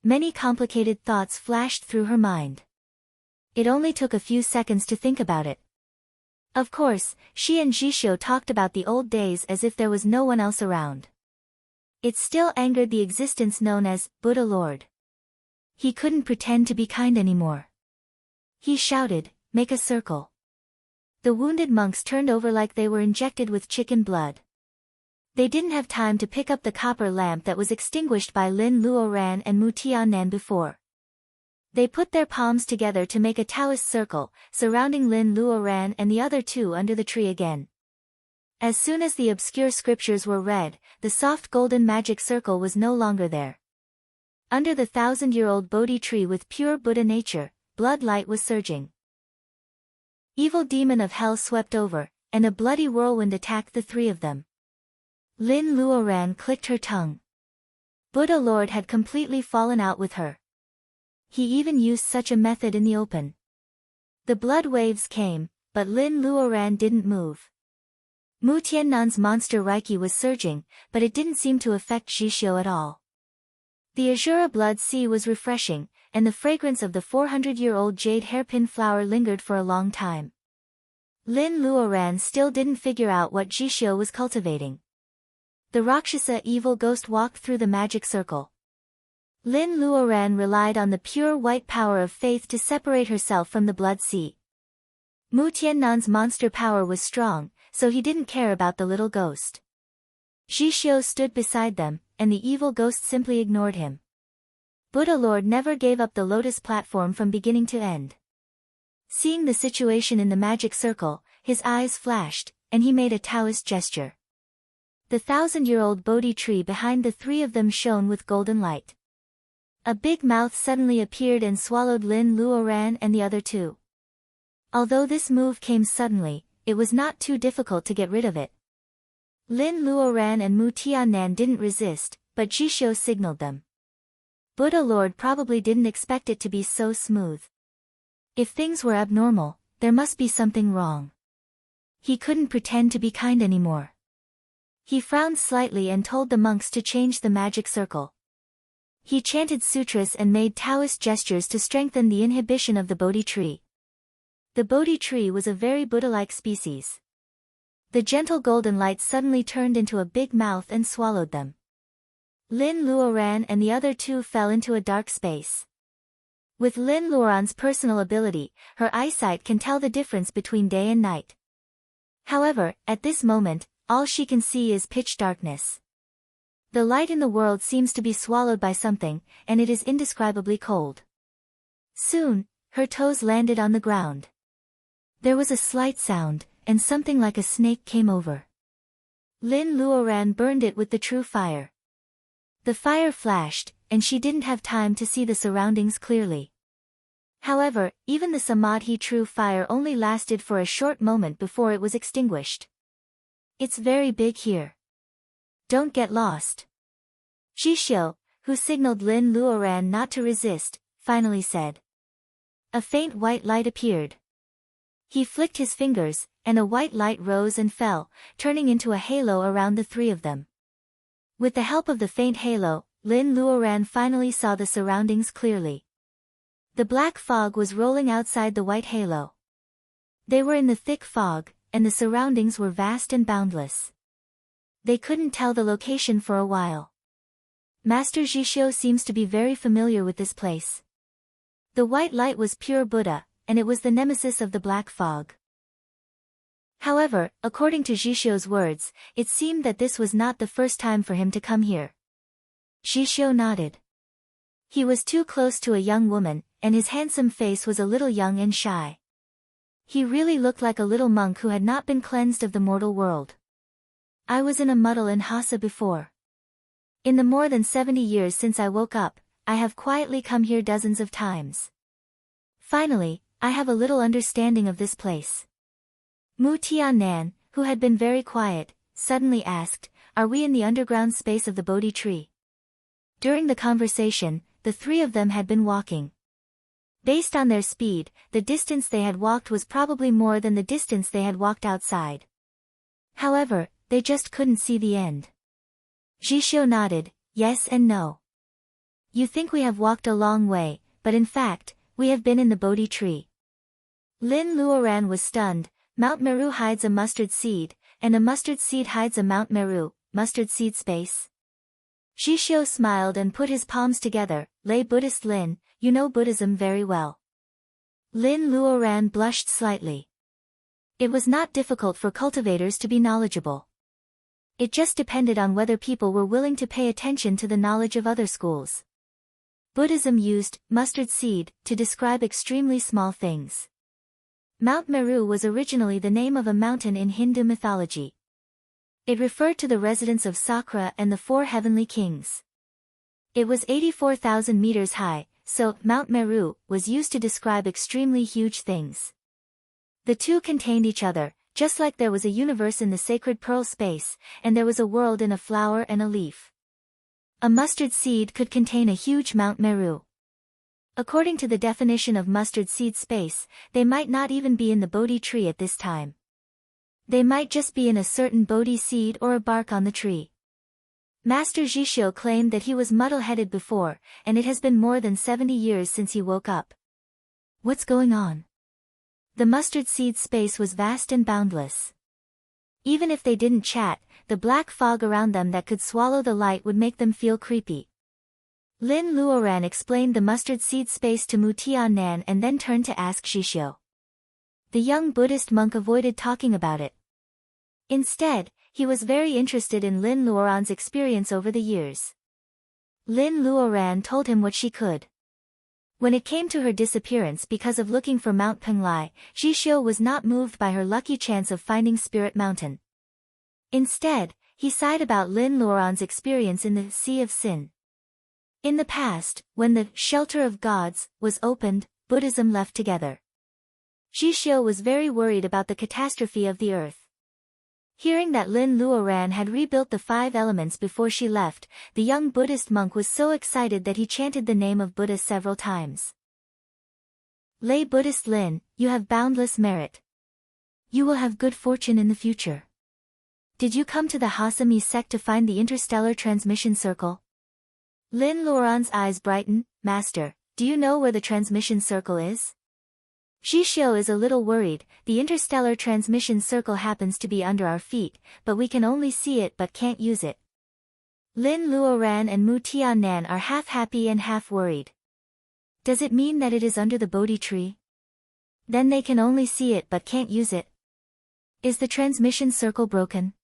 Speaker 1: Many complicated thoughts flashed through her mind. It only took a few seconds to think about it. Of course, she and Jisho talked about the old days as if there was no one else around. It still angered the existence known as Buddha Lord. He couldn't pretend to be kind anymore. He shouted, "Make a circle." The wounded monks turned over like they were injected with chicken blood. They didn't have time to pick up the copper lamp that was extinguished by Lin Luoran and Mu Tiannan before. They put their palms together to make a Taoist circle, surrounding Lin Luoran and the other two under the tree again. As soon as the obscure scriptures were read, the soft golden magic circle was no longer there. Under the 1,000-year-old Bodhi tree with pure Buddha nature, blood light was surging. Evil demon of hell swept over, and a bloody whirlwind attacked the three of them. Lin Luoran clicked her tongue. Buddha Lord had completely fallen out with her. He even used such a method in the open. The blood waves came, but Lin Luoran didn't move. Mu Tiannan's monster Reiki was surging, but it didn't seem to affect Jisho at all. The Azura blood sea was refreshing, and the fragrance of the 400-year-old jade hairpin flower lingered for a long time. Lin Luoran still didn't figure out what Jisho was cultivating. The Rakshasa evil ghost walked through the magic circle. Lin Luoran relied on the pure white power of faith to separate herself from the blood sea. Mu Tiannan's monster power was strong, so he didn't care about the little ghost. Jisho stood beside them, and the evil ghost simply ignored him. Buddha Lord never gave up the lotus platform from beginning to end. Seeing the situation in the magic circle, his eyes flashed, and he made a Taoist gesture. The 1,000-year-old Bodhi tree behind the three of them shone with golden light. A big mouth suddenly appeared and swallowed Lin Luoran and the other two. Although this move came suddenly, it was not too difficult to get rid of it. Lin Luoran and Mu Tiannan didn't resist, but Jisho signaled them. Buddha Lord probably didn't expect it to be so smooth. If things were abnormal, there must be something wrong. He couldn't pretend to be kind anymore. He frowned slightly and told the monks to change the magic circle. He chanted sutras and made Taoist gestures to strengthen the inhibition of the Bodhi tree. The Bodhi tree was a very Buddha-like species. The gentle golden light suddenly turned into a big mouth and swallowed them. Lin Luoran and the other two fell into a dark space. With Lin Luoran's personal ability, her eyesight can tell the difference between day and night. However, at this moment, all she can see is pitch darkness. The light in the world seems to be swallowed by something, and it is indescribably cold. Soon, her toes landed on the ground. There was a slight sound, and something like a snake came over. Lin Luoran burned it with the true fire. The fire flashed, and she didn't have time to see the surroundings clearly. However, even the Samadhi true fire only lasted for a short moment before it was extinguished. It's very big here. Don't get lost. Jisho, who signaled Lin Luoran not to resist, finally said. A faint white light appeared. He flicked his fingers, and a white light rose and fell, turning into a halo around the three of them. With the help of the faint halo, Lin Luoran finally saw the surroundings clearly. The black fog was rolling outside the white halo. They were in the thick fog, and the surroundings were vast and boundless. They couldn't tell the location for a while. Master Jisho seems to be very familiar with this place. The white light was pure Buddha, and it was the nemesis of the black fog. However, according to Jisho's words, it seemed that this was not the first time for him to come here. Jisho nodded. He was too close to a young woman, and his handsome face was a little young and shy. He really looked like a little monk who had not been cleansed of the mortal world. I was in a muddle in Hasa before. In the more than 70 years since I woke up, I have quietly come here dozens of times. Finally, I have a little understanding of this place. Mu Tiannan, who had been very quiet, suddenly asked, "Are we in the underground space of the Bodhi tree?" During the conversation, the three of them had been walking. Based on their speed, the distance they had walked was probably more than the distance they had walked outside. However, they just couldn't see the end. Jisho nodded, yes and no. you think we have walked a long way, but in fact, we have been in the Bodhi tree. Lin Luoran was stunned. Mount Meru hides a mustard seed, and a mustard seed hides a Mount Meru, mustard seed space. Jishio smiled and put his palms together. Lay Buddhist Lin, you know Buddhism very well. Lin Luoran blushed slightly. It was not difficult for cultivators to be knowledgeable. It just depended on whether people were willing to pay attention to the knowledge of other schools. Buddhism used mustard seed to describe extremely small things. Mount Meru was originally the name of a mountain in Hindu mythology. It referred to the residence of Sakra and the 4 heavenly kings. It was 84,000 meters high, so Mount Meru was used to describe extremely huge things. The two contained each other, just like there was a universe in the sacred pearl space, and there was a world in a flower and a leaf. A mustard seed could contain a huge Mount Meru. According to the definition of mustard seed space, they might not even be in the Bodhi tree at this time. They might just be in a certain Bodhi seed or a bark on the tree. Master Jishio claimed that he was muddle-headed before, and it has been more than 70 years since he woke up. What's going on? The mustard seed space was vast and boundless. Even if they didn't chat, the black fog around them that could swallow the light would make them feel creepy. Lin Luoran explained the mustard seed space to Mu Tiannan and then turned to ask Jishio. The young Buddhist monk avoided talking about it. Instead, he was very interested in Lin Luoran's experience over the years. Lin Luoran told him what she could. When it came to her disappearance because of looking for Mount Penglai, Jishio was not moved by her lucky chance of finding Spirit Mountain. Instead, he sighed about Lin Luoran's experience in the Sea of Sin. In the past, when the Shelter of Gods was opened, Buddhism left together. Jishio was very worried about the catastrophe of the earth. Hearing that Lin Luoran had rebuilt the 5 elements before she left, the young Buddhist monk was so excited that he chanted the name of Buddha several times. Lay Buddhist Lin, you have boundless merit. You will have good fortune in the future. Did you come to the Hasami sect to find the interstellar transmission circle? Lin Luoran's eyes brightened. Master, do you know where the transmission circle is? Jishio is a little worried. The interstellar transmission circle happens to be under our feet, but we can only see it but can't use it. Lin Luoran and Mu Tiannan are half happy and half worried. Does it mean that it is under the Bodhi tree? Then they can only see it but can't use it. Is the transmission circle broken?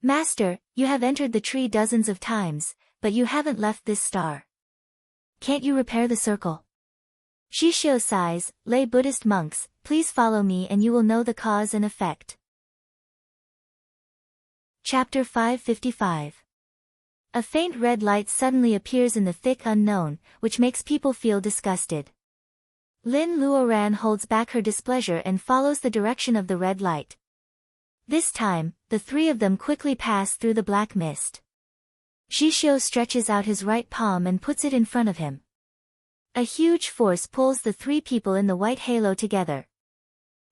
Speaker 1: Master, you have entered the tree dozens of times, but you haven't left this star. Can't you repair the circle? Jishio sighs. Lay Buddhist monks, please follow me and you will know the cause and effect. Chapter 555. A faint red light suddenly appears in the thick unknown, which makes people feel disgusted. Lin Luoran holds back her displeasure and follows the direction of the red light. This time, the 3 of them quickly pass through the black mist. Jishio stretches out his right palm and puts it in front of him. A huge force pulls the 3 people in the white halo together.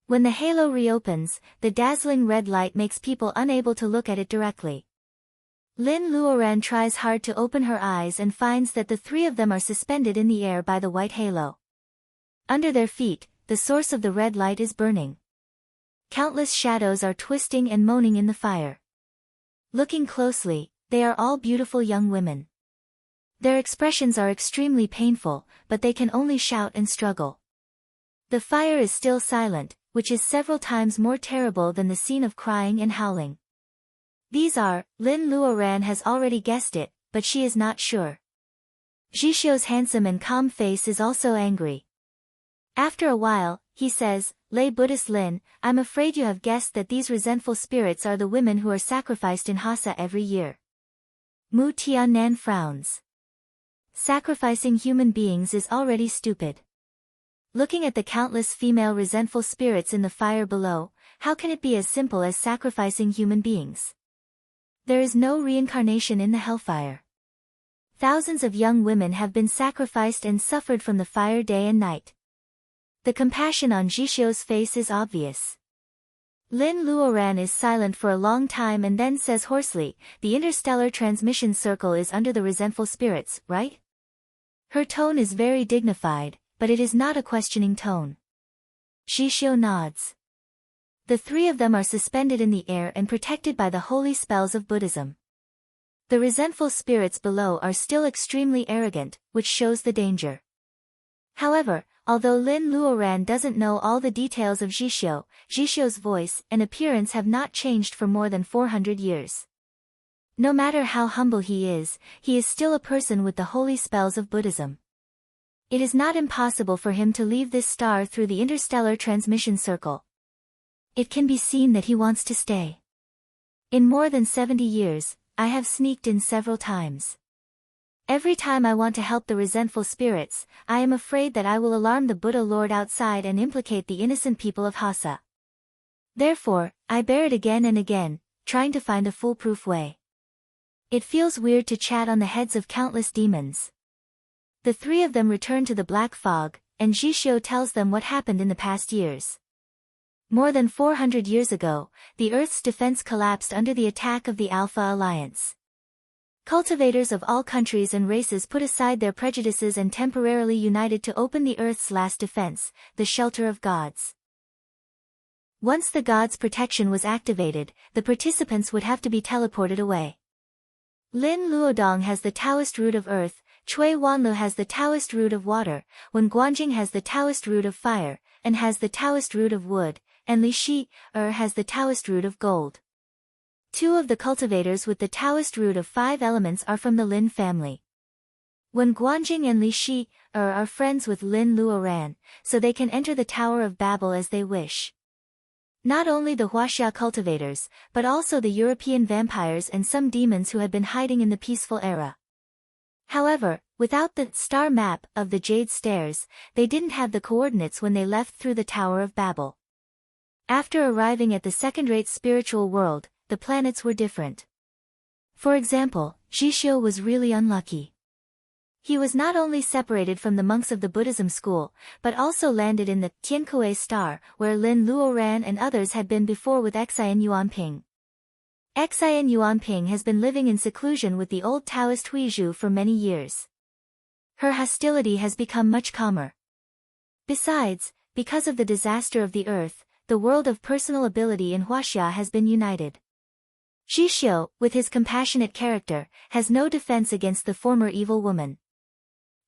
Speaker 1: When the halo reopens, the dazzling red light makes people unable to look at it directly. Lin Luoran tries hard to open her eyes and finds that the 3 of them are suspended in the air by the white halo. Under their feet, the source of the red light is burning. Countless shadows are twisting and moaning in the fire. Looking closely, they are all beautiful young women. Their expressions are extremely painful, but they can only shout and struggle. The fire is still silent, which is several times more terrible than the scene of crying and howling. These are, Lin Luoran has already guessed it, but she is not sure. Jishio's handsome and calm face is also angry. After a while, he says, Lay Buddhist Lin, I'm afraid you have guessed that these resentful spirits are the women who are sacrificed in Hasa every year. Mu Tiannan frowns. Sacrificing human beings is already stupid. Looking at the countless female resentful spirits in the fire below, how can it be as simple as sacrificing human beings? There is no reincarnation in the hellfire. Thousands of young women have been sacrificed and suffered from the fire day and night. The compassion on Jishio's face is obvious. Lin Luoran is silent for a long time and then says hoarsely, the interstellar transmission circle is under the resentful spirits, right? Her tone is very dignified, but it is not a questioning tone. Jishyo nods. The three of them are suspended in the air and protected by the holy spells of Buddhism. The resentful spirits below are still extremely arrogant, which shows the danger. However, although Lin Luoran doesn't know all the details of Jishyo, Jishyo's voice and appearance have not changed for more than 400 years. No matter how humble he is still a person with the holy spells of Buddhism. It is not impossible for him to leave this star through the interstellar transmission circle. It can be seen that he wants to stay. In more than 70 years, I have sneaked in several times. Every time I want to help the resentful spirits, I am afraid that I will alarm the Buddha Lord outside and implicate the innocent people of Hasa. Therefore, I bear it again and again, trying to find a foolproof way. It feels weird to chat on the heads of countless demons. The three of them return to the black fog, and Jishyo tells them what happened in the past years. More than 400 years ago, the Earth's defense collapsed under the attack of the Alpha Alliance. Cultivators of all countries and races put aside their prejudices and temporarily united to open the Earth's last defense, the shelter of gods. Once the gods' protection was activated, the participants would have to be teleported away. Lin Luodong has the Taoist root of earth, Cui Wanlu has the Taoist root of water, Wen Guanjing has the Taoist root of fire, and has the Taoist root of wood, and Li Shi has the Taoist root of gold. Two of the cultivators with the Taoist root of 5 elements are from the Lin family. Wen Guanjing and Li Shi are friends with Lin Luoran, so they can enter the Tower of Babel as they wish. Not only the Huaxia cultivators, but also the European vampires and some demons who had been hiding in the peaceful era. However, without the star map of the Jade Stairs, they didn't have the coordinates when they left through the Tower of Babel. After arriving at the second-rate spiritual world, the planets were different. For example, Jishyo was really unlucky. He was not only separated from the monks of the Buddhism school, but also landed in the Tiankue star, where Lin Luoran and others had been before with Xian Yuanping. Xian Yuanping has been living in seclusion with the old Taoist Huizhu for many years. Her hostility has become much calmer. Besides, because of the disaster of the earth, the world of personal ability in Huaxia has been united. Jishyo, with his compassionate character, has no defense against the former evil woman.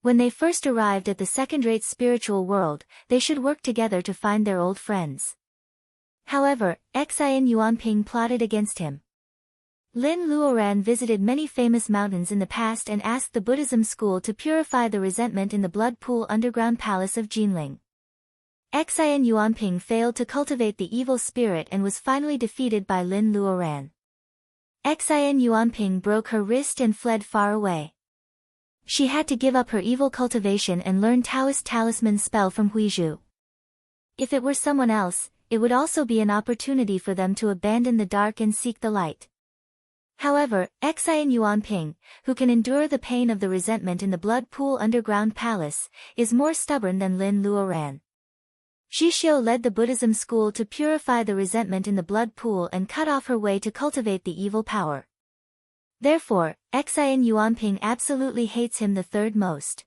Speaker 1: When they first arrived at the second-rate spiritual world, they should work together to find their old friends. However, Xian Yuanping plotted against him. Lin Luoran visited many famous mountains in the past and asked the Buddhism school to purify the resentment in the blood pool underground palace of Jinling. Xian Yuanping failed to cultivate the evil spirit and was finally defeated by Lin Luoran. Xian Yuanping broke her wrist and fled far away. She had to give up her evil cultivation and learn Taoist talisman spell from Huizhu. If it were someone else, it would also be an opportunity for them to abandon the dark and seek the light. However, Xian Yuanping, who can endure the pain of the resentment in the blood pool underground palace, is more stubborn than Lin Luoran. Jishyo led the Buddhism school to purify the resentment in the blood pool and cut off her way to cultivate the evil power. Therefore, Xian Yuanping absolutely hates him the third most.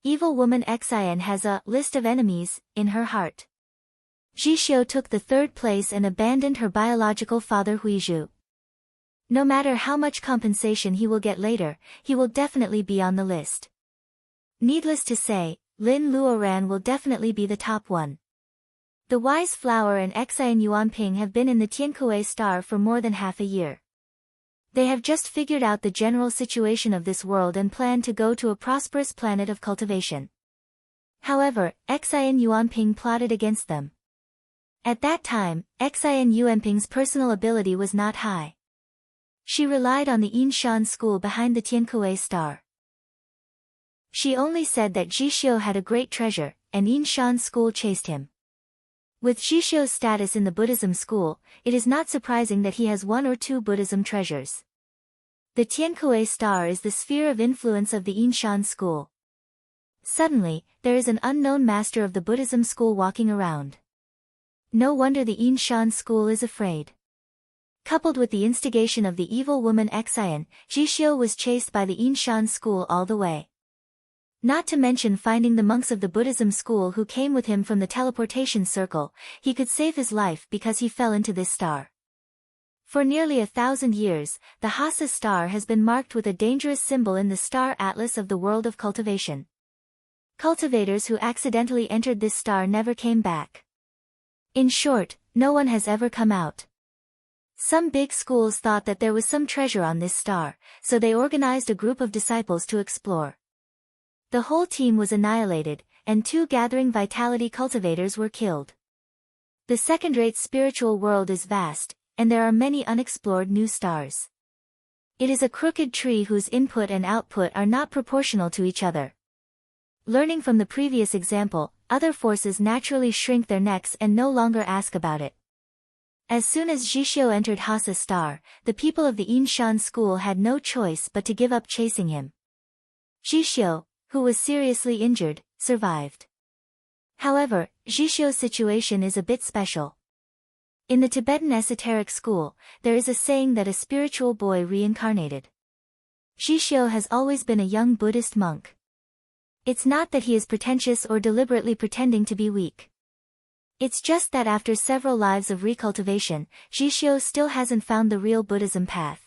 Speaker 1: Evil woman Xian has a list of enemies in her heart. Jishyo took the third place and abandoned her biological father Huizhu. No matter how much compensation he will get later, he will definitely be on the list. Needless to say, Lin Luoran will definitely be the top one. The Wise Flower and Xian Yuanping have been in the Tiankue star for more than half a year. They have just figured out the general situation of this world and plan to go to a prosperous planet of cultivation. However, Xian Yuanping plotted against them. At that time, Xian Yuanping's personal ability was not high. She relied on the Yinshan school behind the Tiankue star. She only said that Jishyo had a great treasure, and Yinshan school chased him. With Jishyo's status in the Buddhism school, it is not surprising that he has 1 or 2 Buddhism treasures. The Tiankue star is the sphere of influence of the Yinshan school. Suddenly, there is an unknown master of the Buddhism school walking around. No wonder the Yinshan school is afraid. Coupled with the instigation of the evil woman Xian, Jishyo was chased by the Yinshan school all the way. Not to mention finding the monks of the Buddhism school who came with him from the teleportation circle, he could save his life because he fell into this star. For nearly 1,000 years, the Hasa star has been marked with a dangerous symbol in the star atlas of the world of cultivation. Cultivators who accidentally entered this star never came back. In short, no one has ever come out. Some big schools thought that there was some treasure on this star, so they organized a group of disciples to explore. The whole team was annihilated, and 2 gathering vitality cultivators were killed. The second-rate spiritual world is vast, and there are many unexplored new stars. It is a crooked tree whose input and output are not proportional to each other. Learning from the previous example, other forces naturally shrink their necks and no longer ask about it. As soon as Jishio entered Hasa star, the people of the Inshan school had no choice but to give up chasing him. Jishio, who was seriously injured, survived. However, Jishio's situation is a bit special. In the Tibetan esoteric school, there is a saying that a spiritual boy reincarnated. Jishio has always been a young Buddhist monk. It's not that he is pretentious or deliberately pretending to be weak. It's just that after several lives of recultivation, Jishio still hasn't found the real Buddhism path.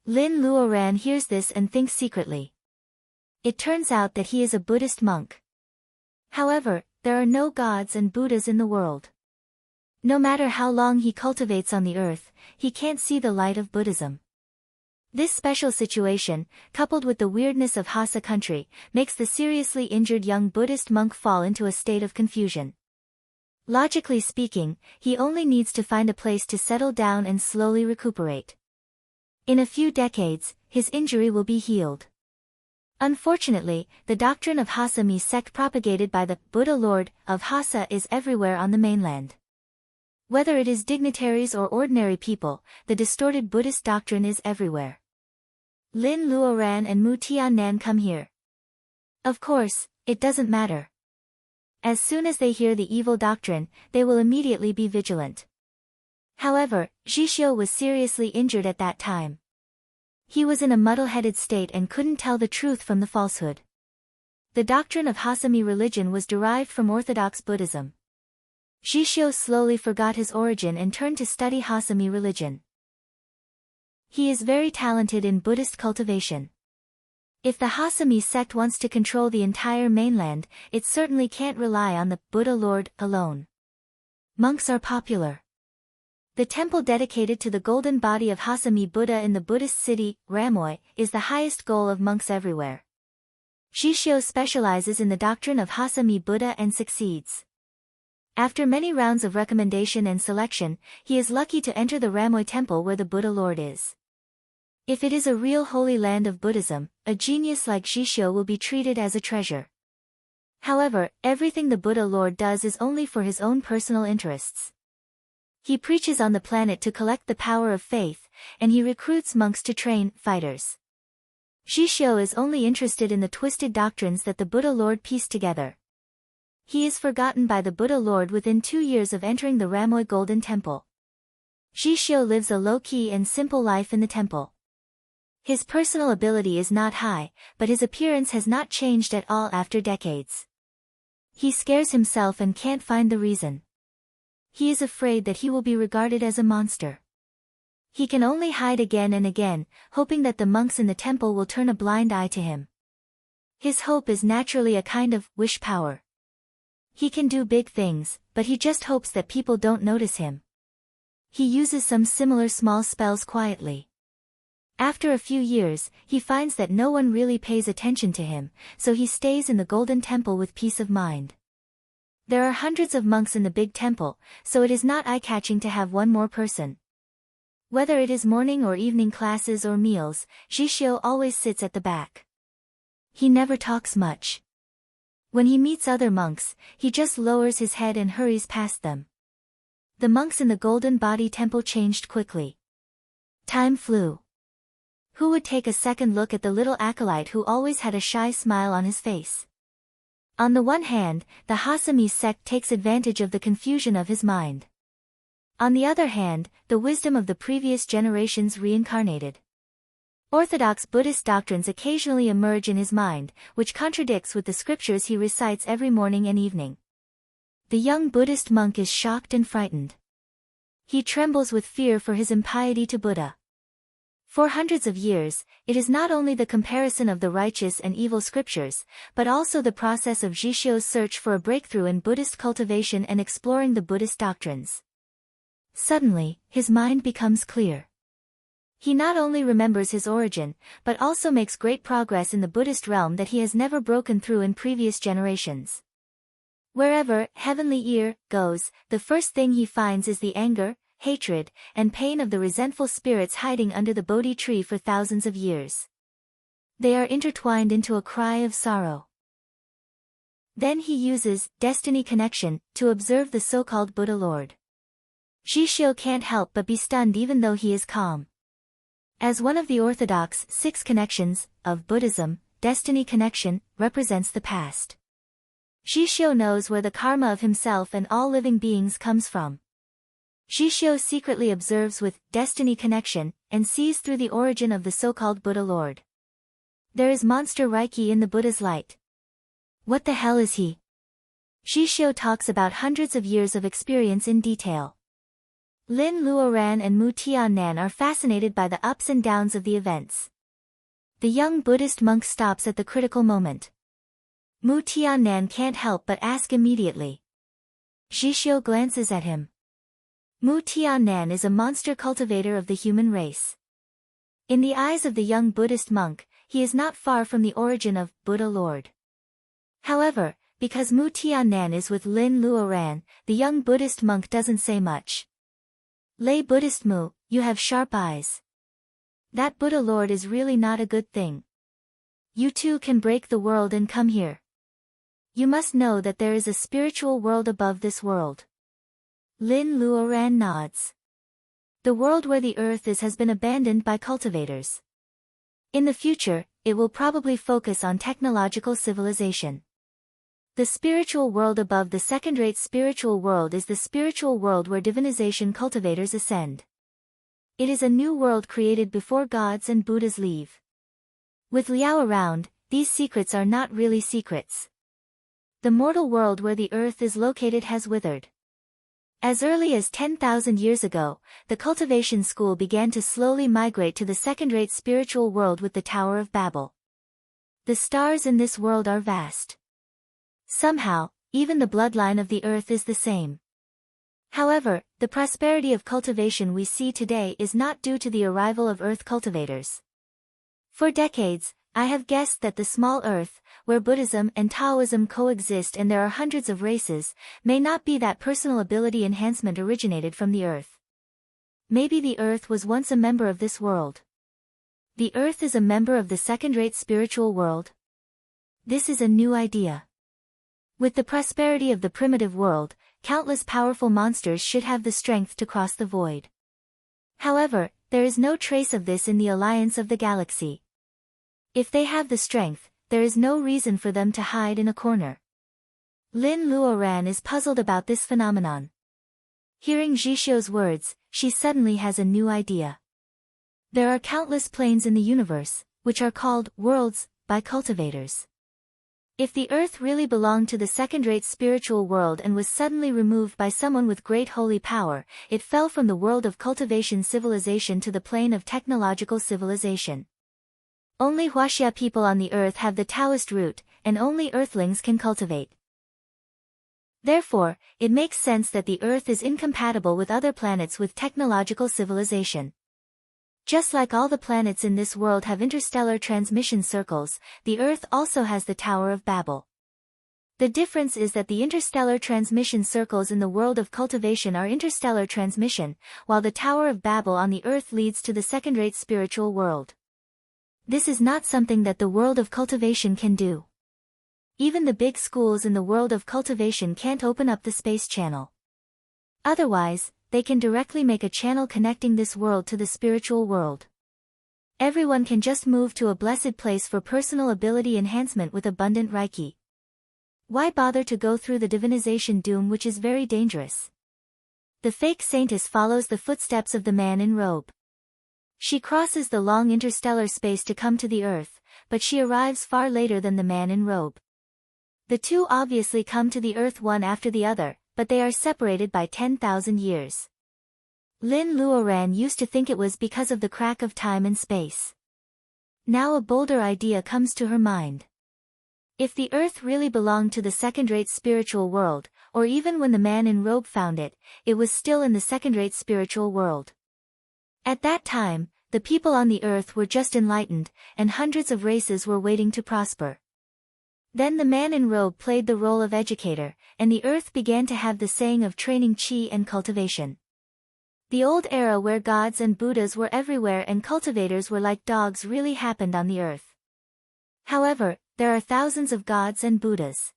Speaker 1: Lin Luoran hears this and thinks secretly. It turns out that he is a Buddhist monk. However, there are no gods and Buddhas in the world. No matter how long he cultivates on the earth, he can't see the light of Buddhism. This special situation, coupled with the weirdness of Hasa country, makes the seriously injured young Buddhist monk fall into a state of confusion. Logically speaking, he only needs to find a place to settle down and slowly recuperate. In a few decades, his injury will be healed. Unfortunately, the doctrine of Hasami sect propagated by the Buddha Lord of Hasa is everywhere on the mainland. Whether it is dignitaries or ordinary people, the distorted Buddhist doctrine is everywhere. Lin Luoran and Mu Tiannan come here. Of course, it doesn't matter. As soon as they hear the evil doctrine, they will immediately be vigilant. However, Jishio was seriously injured at that time. He was in a muddle-headed state and couldn't tell the truth from the falsehood. The doctrine of Hasami religion was derived from Orthodox Buddhism. Jishio slowly forgot his origin and turned to study Hasami religion. He is very talented in Buddhist cultivation. If the Hasami sect wants to control the entire mainland, it certainly can't rely on the Buddha Lord alone. Monks are popular. The temple dedicated to the golden body of Hasami Buddha in the Buddhist city, Ramoi, is the highest goal of monks everywhere. Jishio specializes in the doctrine of Hasami Buddha and succeeds. After many rounds of recommendation and selection, he is lucky to enter the Ramoi temple where the Buddha Lord is. If it is a real holy land of Buddhism, a genius like Jishio will be treated as a treasure. However, everything the Buddha Lord does is only for his own personal interests. He preaches on the planet to collect the power of faith, and he recruits monks to train fighters. Jishio is only interested in the twisted doctrines that the Buddha Lord pieced together. He is forgotten by the Buddha Lord within 2 years of entering the Ramoi Golden Temple. Jishio lives a low-key and simple life in the temple. His personal ability is not high, but his appearance has not changed at all after decades. He scares himself and can't find the reason. He is afraid that he will be regarded as a monster. He can only hide again and again, hoping that the monks in the temple will turn a blind eye to him. His hope is naturally a kind of wish power. He can do big things, but he just hopes that people don't notice him. He uses some similar small spells quietly. After a few years, he finds that no one really pays attention to him, so he stays in the Golden Temple with peace of mind. There are hundreds of monks in the big temple, so it is not eye-catching to have one more person. Whether it is morning or evening classes or meals, Jishio always sits at the back. He never talks much. When he meets other monks, he just lowers his head and hurries past them. The monks in the Golden Body Temple changed quickly. Time flew. Who would take a second look at the little acolyte who always had a shy smile on his face? On the one hand, the Hasami sect takes advantage of the confusion of his mind. On the other hand, the wisdom of the previous generations reincarnated. Orthodox Buddhist doctrines occasionally emerge in his mind, which contradicts with the scriptures he recites every morning and evening. The young Buddhist monk is shocked and frightened. He trembles with fear for his impiety to Buddha. For hundreds of years, it is not only the comparison of the righteous and evil scriptures, but also the process of Jishio's search for a breakthrough in Buddhist cultivation and exploring the Buddhist doctrines. Suddenly, his mind becomes clear. He not only remembers his origin, but also makes great progress in the Buddhist realm that he has never broken through in previous generations. Wherever heavenly ear goes, the first thing he finds is the anger, hatred, and pain of the resentful spirits hiding under the Bodhi tree for thousands of years. They are intertwined into a cry of sorrow. Then he uses destiny connection to observe the so-called Buddha Lord. Jishio can't help but be stunned even though he is calm. As one of the orthodox 6 connections of Buddhism, destiny connection represents the past. Jishio knows where the karma of himself and all living beings comes from. Jishio secretly observes with destiny connection and sees through the origin of the so-called Buddha Lord. There is monster Reiki in the Buddha's light. What the hell is he? Jishio talks about hundreds of years of experience in detail. Lin Luoran and Mu Tiannan are fascinated by the ups and downs of the events. The young Buddhist monk stops at the critical moment. Mu Tiannan can't help but ask immediately. Jishio glances at him. Mu Tiannan is a monster cultivator of the human race. In the eyes of the young Buddhist monk, he is not far from the origin of Buddha Lord. However, because Mu Tiannan is with Lin Luoran, the young Buddhist monk doesn't say much. Lay Buddhist Mu, you have sharp eyes. That Buddha Lord is really not a good thing. You too can break the world and come here. You must know that there is a spiritual world above this world. Lin Luoran nods. The world where the earth is has been abandoned by cultivators. In the future, it will probably focus on technological civilization. The spiritual world above the second-rate spiritual world is the spiritual world where divinization cultivators ascend. It is a new world created before gods and Buddhas leave. With Liao around, these secrets are not really secrets. The mortal world where the earth is located has withered. As early as 10,000 years ago, the cultivation school began to slowly migrate to the second-rate spiritual world with the Tower of Babel. The stars in this world are vast. Somehow, even the bloodline of the earth is the same. However, the prosperity of cultivation we see today is not due to the arrival of earth cultivators. For decades, I have guessed that the small earth, where Buddhism and Taoism coexist and there are hundreds of races, may not be that personal ability enhancement originated from the earth. Maybe the earth was once a member of this world. The earth is a member of the second-rate spiritual world. This is a new idea. With the prosperity of the primitive world, countless powerful monsters should have the strength to cross the void. However, there is no trace of this in the Alliance of the Galaxy. If they have the strength, there is no reason for them to hide in a corner. Lin Luoran is puzzled about this phenomenon. Hearing Jishio's words, she suddenly has a new idea. There are countless planes in the universe, which are called worlds by cultivators. If the earth really belonged to the second-rate spiritual world and was suddenly removed by someone with great holy power, it fell from the world of cultivation civilization to the plane of technological civilization. Only Huaxia people on the earth have the Taoist root, and only earthlings can cultivate. Therefore, it makes sense that the earth is incompatible with other planets with technological civilization. Just like all the planets in this world have interstellar transmission circles, the earth also has the Tower of Babel. The difference is that the interstellar transmission circles in the world of cultivation are interstellar transmission, while the Tower of Babel on the earth leads to the second-rate spiritual world. This is not something that the world of cultivation can do. Even the big schools in the world of cultivation can't open up the space channel. Otherwise, they can directly make a channel connecting this world to the spiritual world. Everyone can just move to a blessed place for personal ability enhancement with abundant Reiki. Why bother to go through the divinization doom, which is very dangerous? The fake saintess follows the footsteps of the man in robe. She crosses the long interstellar space to come to the Earth, but she arrives far later than the man in robe. The two obviously come to the Earth one after the other, but they are separated by 10,000 years. Lin Luoran used to think it was because of the crack of time and space. Now a bolder idea comes to her mind. If the Earth really belonged to the second-rate spiritual world, or even when the man in robe found it, it was still in the second-rate spiritual world. At that time, the people on the Earth were just enlightened, and hundreds of races were waiting to prosper. Then the man in robe played the role of educator, and the Earth began to have the saying of training chi and cultivation. The old era where gods and Buddhas were everywhere and cultivators were like dogs really happened on the Earth. However, there are thousands of gods and Buddhas.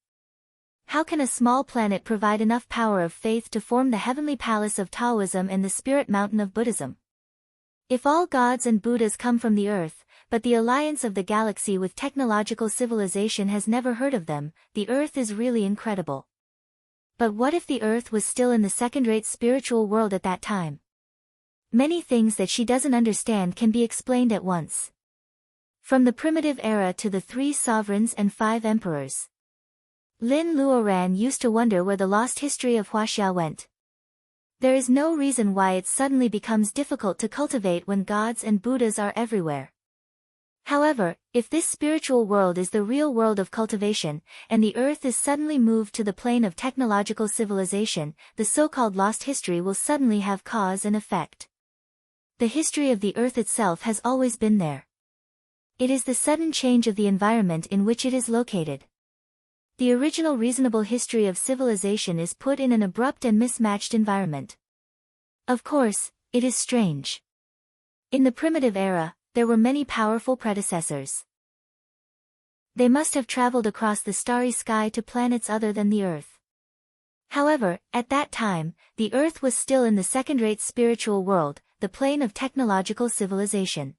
Speaker 1: How can a small planet provide enough power of faith to form the heavenly palace of Taoism and the spirit mountain of Buddhism? If all gods and Buddhas come from the Earth, but the alliance of the galaxy with technological civilization has never heard of them, the Earth is really incredible. But what if the Earth was still in the second-rate spiritual world at that time? Many things that she doesn't understand can be explained at once. From the primitive era to the 3 sovereigns and 5 emperors. Lin Luoran used to wonder where the lost history of Huaxia went. There is no reason why it suddenly becomes difficult to cultivate when gods and Buddhas are everywhere. However, if this spiritual world is the real world of cultivation, and the Earth is suddenly moved to the plane of technological civilization, the so-called lost history will suddenly have cause and effect. The history of the Earth itself has always been there. It is the sudden change of the environment in which it is located. The original reasonable history of civilization is put in an abrupt and mismatched environment. Of course, it is strange. In the primitive era, there were many powerful predecessors. They must have traveled across the starry sky to planets other than the Earth. However, at that time, the Earth was still in the second-rate spiritual world, the plane of technological civilization.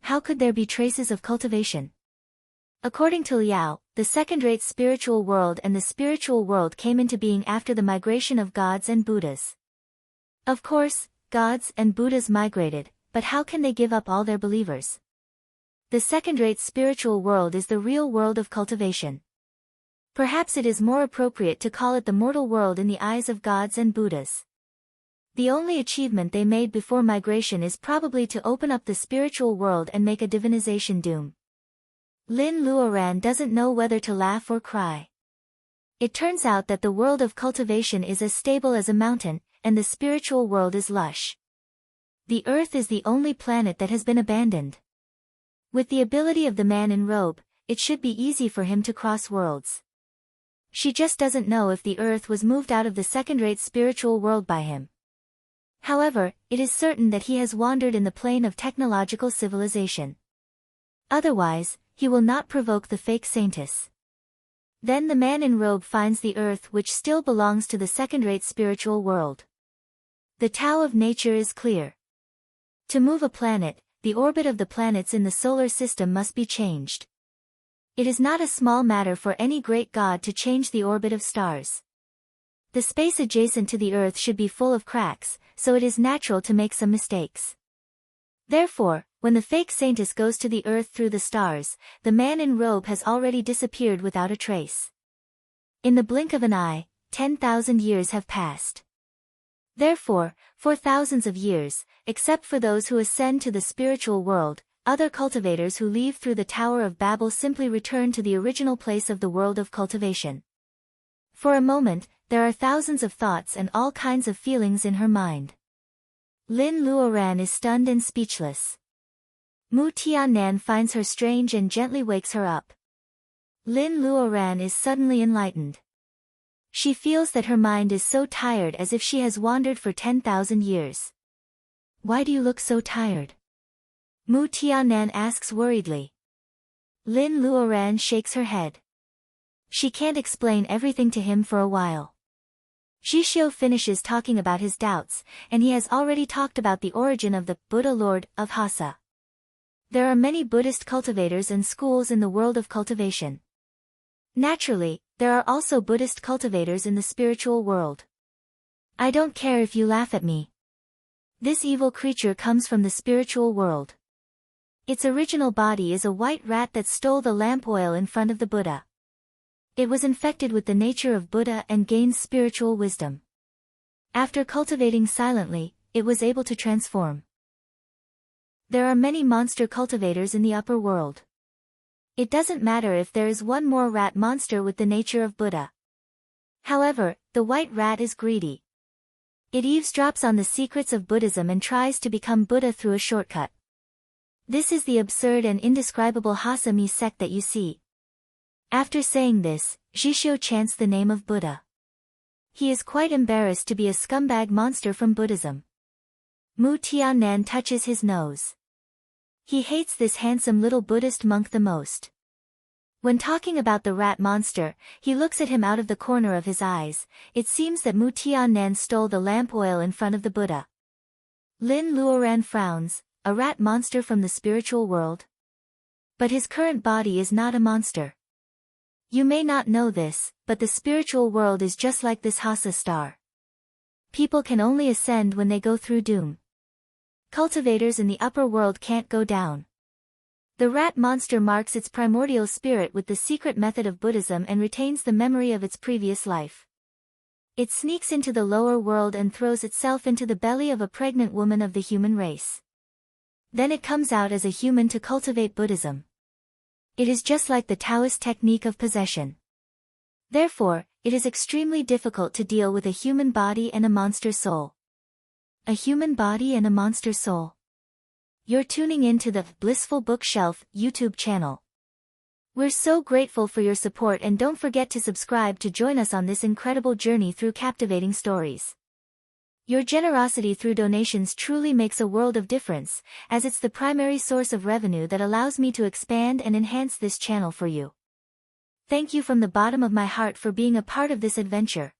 Speaker 1: How could there be traces of cultivation? According to Liao, the second-rate spiritual world and the spiritual world came into being after the migration of gods and Buddhas. Of course, gods and Buddhas migrated, but how can they give up all their believers? The second-rate spiritual world is the real world of cultivation. Perhaps it is more appropriate to call it the mortal world in the eyes of gods and Buddhas. The only achievement they made before migration is probably to open up the spiritual world and make a divinization doom. Lin Luoran doesn't know whether to laugh or cry. It turns out that the world of cultivation is as stable as a mountain, and the spiritual world is lush. The Earth is the only planet that has been abandoned. With the ability of the man in robe, it should be easy for him to cross worlds. She just doesn't know if the Earth was moved out of the second-rate spiritual world by him. However, it is certain that he has wandered in the plane of technological civilization. Otherwise, he will not provoke the fake saintess. Then the man in robe finds the Earth which still belongs to the second-rate spiritual world. The Tao of nature is clear. To move a planet, the orbit of the planets in the solar system must be changed. It is not a small matter for any great god to change the orbit of stars. The space adjacent to the Earth should be full of cracks, so it is natural to make some mistakes. Therefore, when the fake saintess goes to the Earth through the stars, the man in robe has already disappeared without a trace. In the blink of an eye, 10,000 years have passed. Therefore, for thousands of years, except for those who ascend to the spiritual world, other cultivators who leave through the Tower of Babel simply return to the original place of the world of cultivation. For a moment, there are thousands of thoughts and all kinds of feelings in her mind. Lin Luoran is stunned and speechless. Mu Tiannan finds her strange and gently wakes her up. Lin Luoran is suddenly enlightened. She feels that her mind is so tired as if she has wandered for 10,000 years. Why do you look so tired? Mu Tiannan asks worriedly. Lin Luoran shakes her head. She can't explain everything to him for a while. Jishio finishes talking about his doubts, and he has already talked about the origin of the Buddha Lord of Hasa. There are many Buddhist cultivators and schools in the world of cultivation. Naturally, there are also Buddhist cultivators in the spiritual world. I don't care if you laugh at me. This evil creature comes from the spiritual world. Its original body is a white rat that stole the lamp oil in front of the Buddha. It was infected with the nature of Buddha and gained spiritual wisdom. After cultivating silently, it was able to transform. There are many monster cultivators in the upper world. It doesn't matter if there is one more rat monster with the nature of Buddha. However, the white rat is greedy. It eavesdrops on the secrets of Buddhism and tries to become Buddha through a shortcut. This is the absurd and indescribable Hasami sect that you see. After saying this, Jishou chants the name of Buddha. He is quite embarrassed to be a scumbag monster from Buddhism. Mu Tiannan touches his nose. He hates this handsome little Buddhist monk the most. When talking about the rat monster, he looks at him out of the corner of his eyes. It seems that Mu Tiannan stole the lamp oil in front of the Buddha. Lin Luoran frowns, a rat monster from the spiritual world? But his current body is not a monster. You may not know this, but the spiritual world is just like this Hasa star. People can only ascend when they go through doom. Cultivators in the upper world can't go down. The rat monster marks its primordial spirit with the secret method of Buddhism and retains the memory of its previous life. It sneaks into the lower world and throws itself into the belly of a pregnant woman of the human race. Then it comes out as a human to cultivate Buddhism. It is just like the Taoist technique of possession. Therefore, it is extremely difficult to deal with a human body and a monster soul. A human body and a monster soul. You're tuning in to the Blissful Bookshelf YouTube channel. We're so grateful for your support, and don't forget to subscribe to join us on this incredible journey through captivating stories. Your generosity through donations truly makes a world of difference, as it's the primary source of revenue that allows me to expand and enhance this channel for you. Thank you from the bottom of my heart for being a part of this adventure.